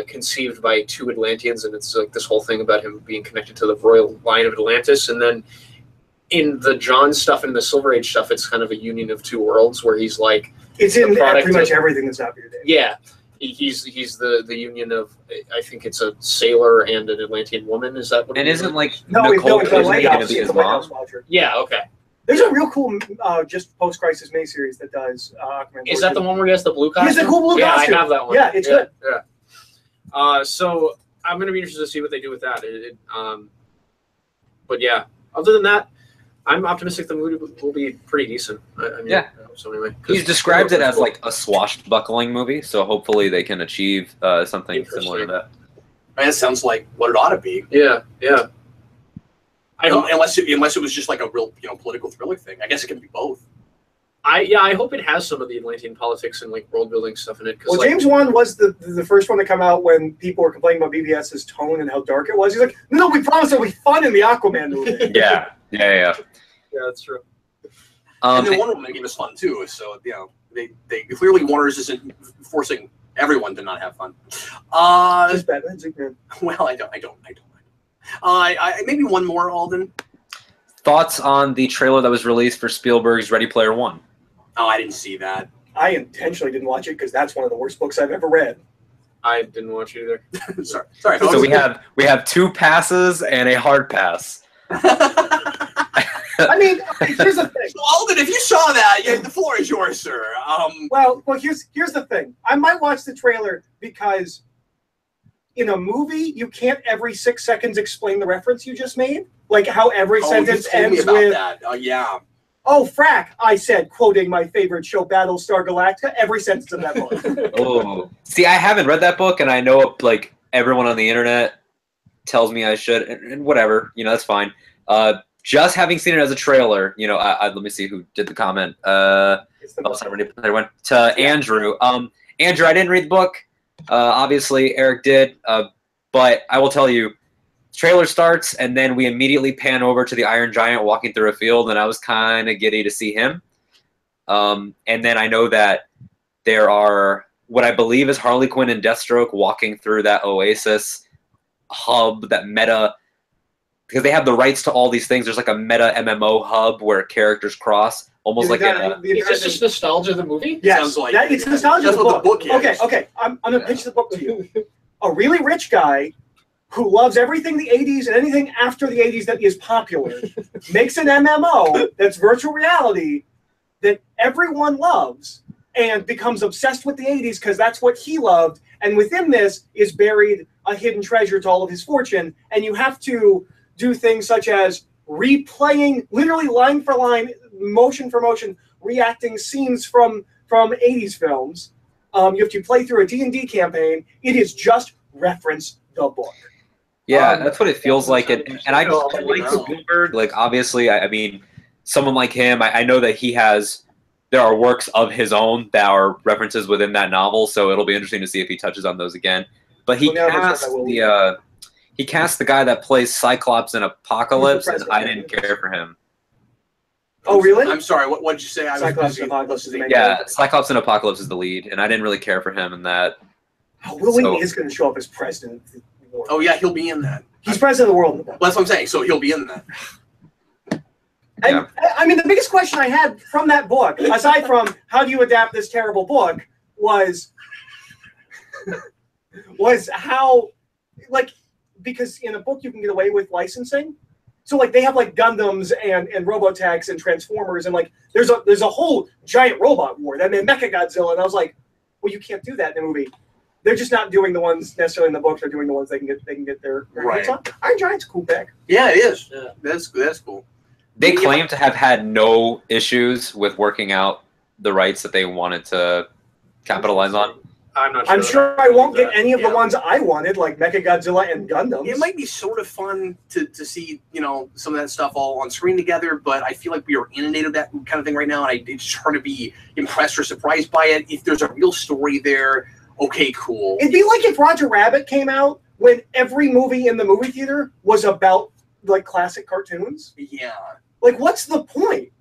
Speaker 4: conceived by two Atlanteans, and it's like this whole thing about him being connected to the royal line of Atlantis. And then in the John stuff and the Silver Age stuff, it's kind of a union of two worlds where he's like
Speaker 2: It's in
Speaker 4: product
Speaker 2: pretty much
Speaker 4: of-
Speaker 2: everything that's not Peter David.
Speaker 4: yeah. He's the union of, I think it's a sailor and an Atlantean woman. Is that what?
Speaker 5: And
Speaker 4: it is?
Speaker 5: isn't like
Speaker 2: No,
Speaker 5: Nicole
Speaker 2: it's the
Speaker 5: Kidman going
Speaker 2: Lighthouse.
Speaker 5: to be
Speaker 2: It's
Speaker 5: his
Speaker 2: the Lighthouse
Speaker 5: mom?
Speaker 2: Watcher.
Speaker 4: Yeah. Okay.
Speaker 2: There's a real cool just post-crisis miniseries that does Aquaman.
Speaker 4: Is that the one where he has the blue
Speaker 2: He has
Speaker 4: costume?
Speaker 2: the cool blue
Speaker 4: yeah,
Speaker 2: costume.
Speaker 4: I have that one.
Speaker 2: Yeah, it's good.
Speaker 4: Yeah. So I'm going to be interested to see what they do with that. But yeah, other than that, I'm optimistic the movie will be pretty decent. I mean,
Speaker 5: Yeah.
Speaker 4: I hope so anyway. 'Cause
Speaker 5: He's described it as like a swashbuckling movie, so hopefully they can achieve something similar to that.
Speaker 1: I mean, that sounds like what it ought to be.
Speaker 4: Yeah. I hope.
Speaker 1: Unless it was just like a real political thriller thing. I guess it can be both.
Speaker 4: I hope it has some of the Atlantean politics and like world building stuff in it.
Speaker 2: Well,
Speaker 4: Like,
Speaker 2: James Wan was the first one to come out when people were complaining about BBS's tone and how dark it was. He's like, no, we promised it'll be fun in the Aquaman movie.
Speaker 5: Yeah.
Speaker 4: yeah, that's true.
Speaker 1: And then Wonder Woman game is fun too. So they clearly Warner's isn't forcing everyone to not have fun.
Speaker 2: Just Batman, Superman.
Speaker 1: Well, I don't. Maybe one more, Alden.
Speaker 5: Thoughts on the trailer that was released for Spielberg's Ready Player One?
Speaker 1: Oh, I didn't see that.
Speaker 2: I intentionally didn't watch it because that's one of the worst books I've ever read.
Speaker 4: I didn't watch it either.
Speaker 1: Sorry.
Speaker 5: So we have 2 passes and a hard pass.
Speaker 2: I mean, here's the thing.
Speaker 1: So, Alden, if you saw that, the floor is yours, sir.
Speaker 2: Well, here's the thing. I might watch the trailer because in a movie, you can't every 6 seconds explain the reference you just made. Like how every sentence
Speaker 1: you told me
Speaker 2: ends
Speaker 1: about
Speaker 2: with,
Speaker 1: that. Yeah.
Speaker 2: "Oh, frack," I said, quoting my favorite show, Battlestar Galactica, every sentence of that book.
Speaker 5: Oh, see, I haven't read that book, and I know like everyone on the internet tells me I should, and whatever, that's fine. Just having seen it as a trailer, let me see who did the comment. I went to Andrew. Andrew, I didn't read the book. Obviously, Eric did, but I will tell you, trailer starts, and then we immediately pan over to the Iron Giant walking through a field, and I was kind of giddy to see him. And then I know that there are what I believe is Harley Quinn and Deathstroke walking through that Oasis hub, that meta because they have the rights to all these things. There's like a meta MMO hub where characters cross, almost like
Speaker 4: Is this just nostalgia of the movie?
Speaker 2: Yes,
Speaker 1: Sounds like
Speaker 2: it's nostalgia
Speaker 1: that's
Speaker 2: of the
Speaker 1: what
Speaker 2: book.
Speaker 1: the book is.
Speaker 2: Okay. I'm gonna pitch the book to you. A really rich guy who loves everything the 80s and anything after the 80s that is popular makes an MMO that's virtual reality that everyone loves and becomes obsessed with the 80s because that's what he loved. And within this is buried a hidden treasure to all of his fortune. And you have to do things such as replaying, literally line for line, motion for motion, reacting scenes from 80s films. You have to play through a D&D campaign. It is just reference the book.
Speaker 5: Yeah, that's what it feels like. And I like Spielberg. Like, obviously, I mean, someone like him, I know that there are works of his own that are references within that novel, so it'll be interesting to see if he touches on those again. But he cast the guy that plays Cyclops in Apocalypse, and I didn't care for him.
Speaker 2: Oh, really?
Speaker 1: I'm sorry. What did you say? I was
Speaker 2: Cyclops
Speaker 1: busy.
Speaker 2: and Apocalypse is the main
Speaker 5: Yeah,
Speaker 2: character.
Speaker 5: Cyclops in Apocalypse is the lead, and I didn't really care for him in that.
Speaker 2: Oh, Will Wheaton is going to show up as president of the world.
Speaker 1: Oh yeah, he'll be in that.
Speaker 2: He's president of the world in the book.
Speaker 1: Well, that's what I'm saying. So he'll be in that.
Speaker 2: And, I mean, the biggest question I had from that book, aside from how do you adapt this terrible book, was how, like, because in a book you can get away with licensing. So, like, they have, like, Gundams and Robotechs and Transformers, and, like, there's a whole giant robot war. That made Mechagodzilla, and I was like, well, you can't do that in a movie. They're just not doing the ones necessarily in the book. They're doing the ones they can get their hands on. Iron Giant's a cool pick.
Speaker 1: Yeah, it is.
Speaker 4: Yeah.
Speaker 1: That's cool.
Speaker 5: They claim to have had no issues with working out the rights that they wanted to capitalize on.
Speaker 4: I'm not sure.
Speaker 2: I'm sure I won't get any of the ones I wanted, like Mechagodzilla and Gundams.
Speaker 1: It might be sort of fun to see, some of that stuff all on screen together, but I feel like we are inundated with that kind of thing right now, and it's hard to be impressed or surprised by it. If there's a real story there, okay, cool.
Speaker 2: It'd be like if Roger Rabbit came out when every movie in the movie theater was about, like, classic cartoons.
Speaker 1: Yeah.
Speaker 2: Like, what's the point?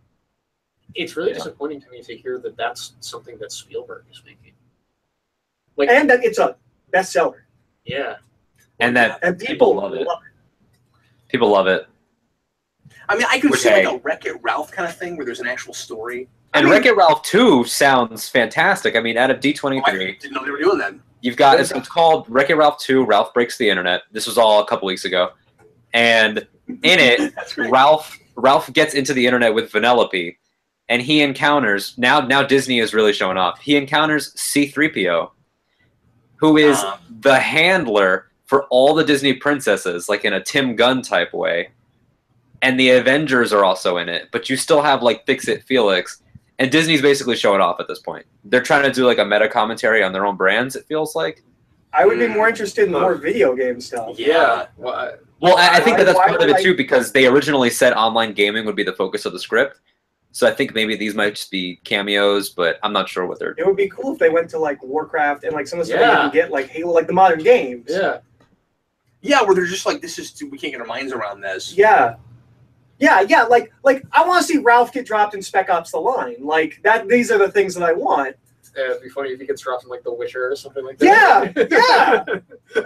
Speaker 4: It's really disappointing to me to hear that that's something that Spielberg is making.
Speaker 2: And that it's a bestseller.
Speaker 4: Yeah.
Speaker 5: And that
Speaker 2: people
Speaker 5: love it. People love it.
Speaker 1: I mean, I could see like a Wreck-It Ralph kind of thing where there's an actual story.
Speaker 5: And Wreck-It Ralph 2 sounds fantastic. I mean, out of D23.
Speaker 1: I didn't know they were doing that.
Speaker 5: You've got, it's called Wreck-It Ralph 2, Ralph Breaks the Internet. This was all a couple weeks ago. And in it, Ralph gets into the internet with Vanellope, and he encounters, now Disney is really showing off, he encounters C-3PO, who is the handler for all the Disney princesses, like in a Tim Gunn type way. And the Avengers are also in it, but you still have like Fix-It Felix. And Disney's basically showing off at this point. They're trying to do like a meta commentary on their own brands, it feels like.
Speaker 2: I would be more interested in the more video game stuff.
Speaker 1: Yeah.
Speaker 5: Well, I think that's part of it too, because they originally said online gaming would be the focus of the script. So I think maybe these might just be cameos, but I'm not sure what they're doing.
Speaker 2: It would be cool if they went to like Warcraft and like some of the stuff you can get like Halo, like the modern games.
Speaker 4: Yeah.
Speaker 1: Yeah, where they're just like, we can't get our minds around this.
Speaker 2: Yeah. Yeah, like I want to see Ralph get dropped in Spec Ops: The Line. Like that. These are the things that I want.
Speaker 4: It'd be funny if he gets dropped in like The Witcher or something like that.
Speaker 2: Yeah.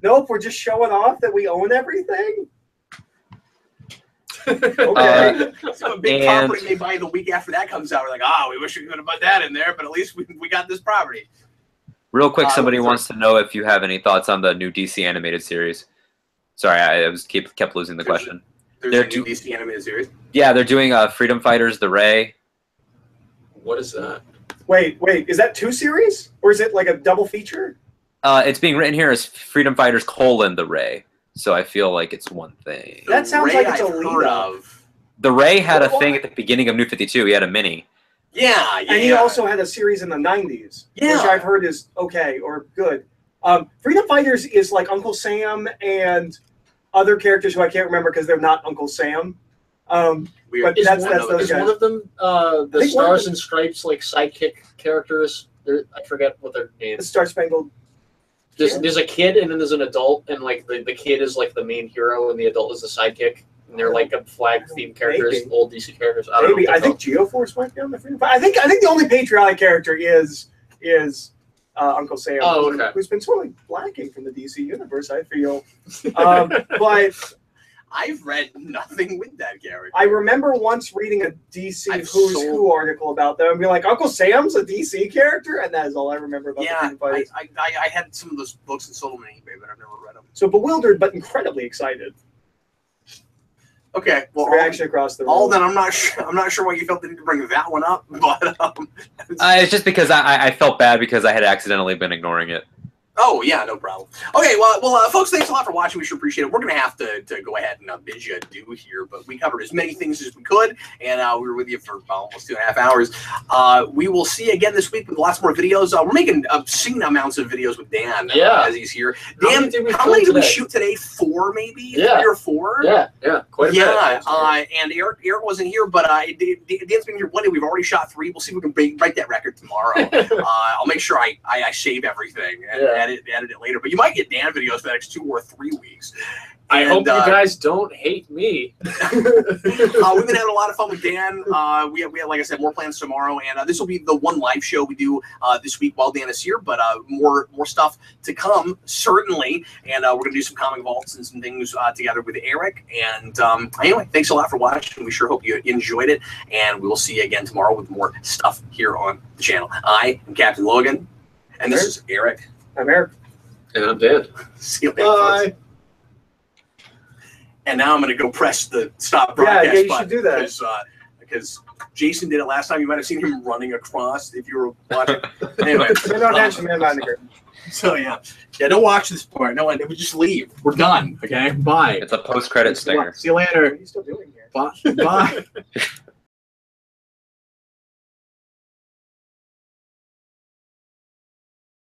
Speaker 2: Nope, we're just showing off that we own everything. Okay.
Speaker 1: So a big property they buy the week after that comes out. We're like, we wish we could have put that in there, but at least we got this property.
Speaker 5: Real quick, somebody wants to know if you have any thoughts on the new DC animated series. Sorry, I kept losing the question.
Speaker 1: There's a new DC animated series?
Speaker 5: Yeah, they're doing Freedom Fighters, The Ray.
Speaker 4: What is that?
Speaker 2: Wait, is that 2 series? Or is it like a double feature?
Speaker 5: It's being written here as Freedom Fighters: The Ray. So I feel like it's one thing.
Speaker 2: That sounds like it's a lead-up.
Speaker 5: The Ray had a thing at the beginning of New 52. He had a mini.
Speaker 1: Yeah.
Speaker 2: And he also had a series in the 90s, which I've heard is okay or good. Freedom Fighters is like Uncle Sam and other characters who I can't remember because they're not Uncle Sam. But that's those guys.
Speaker 4: One of them the Stars and Stripes like sidekick characters? I forget what their names.
Speaker 2: The Star Spangled.
Speaker 4: There's a kid and then there's an adult, and like the kid is like the main hero and the adult is the sidekick. And they're like a flag themed characters, old DC characters. I don't know.
Speaker 2: I think Geoforce might be on the Freedom Fighters. I think the only patriotic character is Uncle Sam,
Speaker 4: who's
Speaker 2: been totally lacking from the DC universe, I feel. But
Speaker 1: I've read nothing with that character.
Speaker 2: I remember once reading a DC
Speaker 1: I've
Speaker 2: Who's
Speaker 1: sold-
Speaker 2: Who article about them and be like, Uncle Sam's a DC character? And that is all I remember about the
Speaker 1: Yeah,
Speaker 2: King Fighters.
Speaker 1: I had some of those books and sold them on eBay, but I've never read them.
Speaker 2: So bewildered, but incredibly excited.
Speaker 1: Okay, well,
Speaker 2: Reaction across the room.
Speaker 1: all then I'm not sure why you felt the need to bring that one up, but
Speaker 5: It's just because I felt bad because I had accidentally been ignoring it.
Speaker 1: oh yeah, no problem. Okay, well, folks, thanks a lot for watching. We sure appreciate it. We're gonna have to go ahead and bid you adieu here, but we covered as many things as we could, and we were with you for almost 2.5 hours. We will see you again this week with lots more videos. We're making obscene amounts of videos with Dan as he's here. Dan, how many did we shoot today? 4, maybe?
Speaker 4: Yeah.
Speaker 1: 3 or 4?
Speaker 4: Yeah, quite a bit.
Speaker 1: And Eric wasn't here, but Dan's been here one day. We've already shot 3. We'll see if we can break that record tomorrow. I'll make sure I save everything and edit it later. But you might get Dan videos for the next 2 or 3 weeks.
Speaker 4: I hope you guys don't hate me.
Speaker 1: We've been having a lot of fun with Dan. We have, like I said, more plans tomorrow, and this will be the one live show we do this week while Dan is here. But more stuff to come, certainly. And we're gonna do some comic vaults and some things together with Eric. And anyway, thanks a lot for watching. We sure hope you enjoyed it, and we will see you again tomorrow with more stuff here on the channel. I am Captain Logan, and this is Eric.
Speaker 2: I'm Eric.
Speaker 4: And I'm dead.
Speaker 1: See you later, folks. And now I'm going to go press the stop broadcast
Speaker 2: you
Speaker 1: button.
Speaker 2: should do that.
Speaker 1: Because Jason did it last time. You might have seen him running across if you were watching. Anyway. So, yeah, don't watch this part. No, we just leave. We're done. Okay, bye.
Speaker 5: It's a post-credit stinger.
Speaker 2: See you later. What are you still doing here?
Speaker 1: Bye.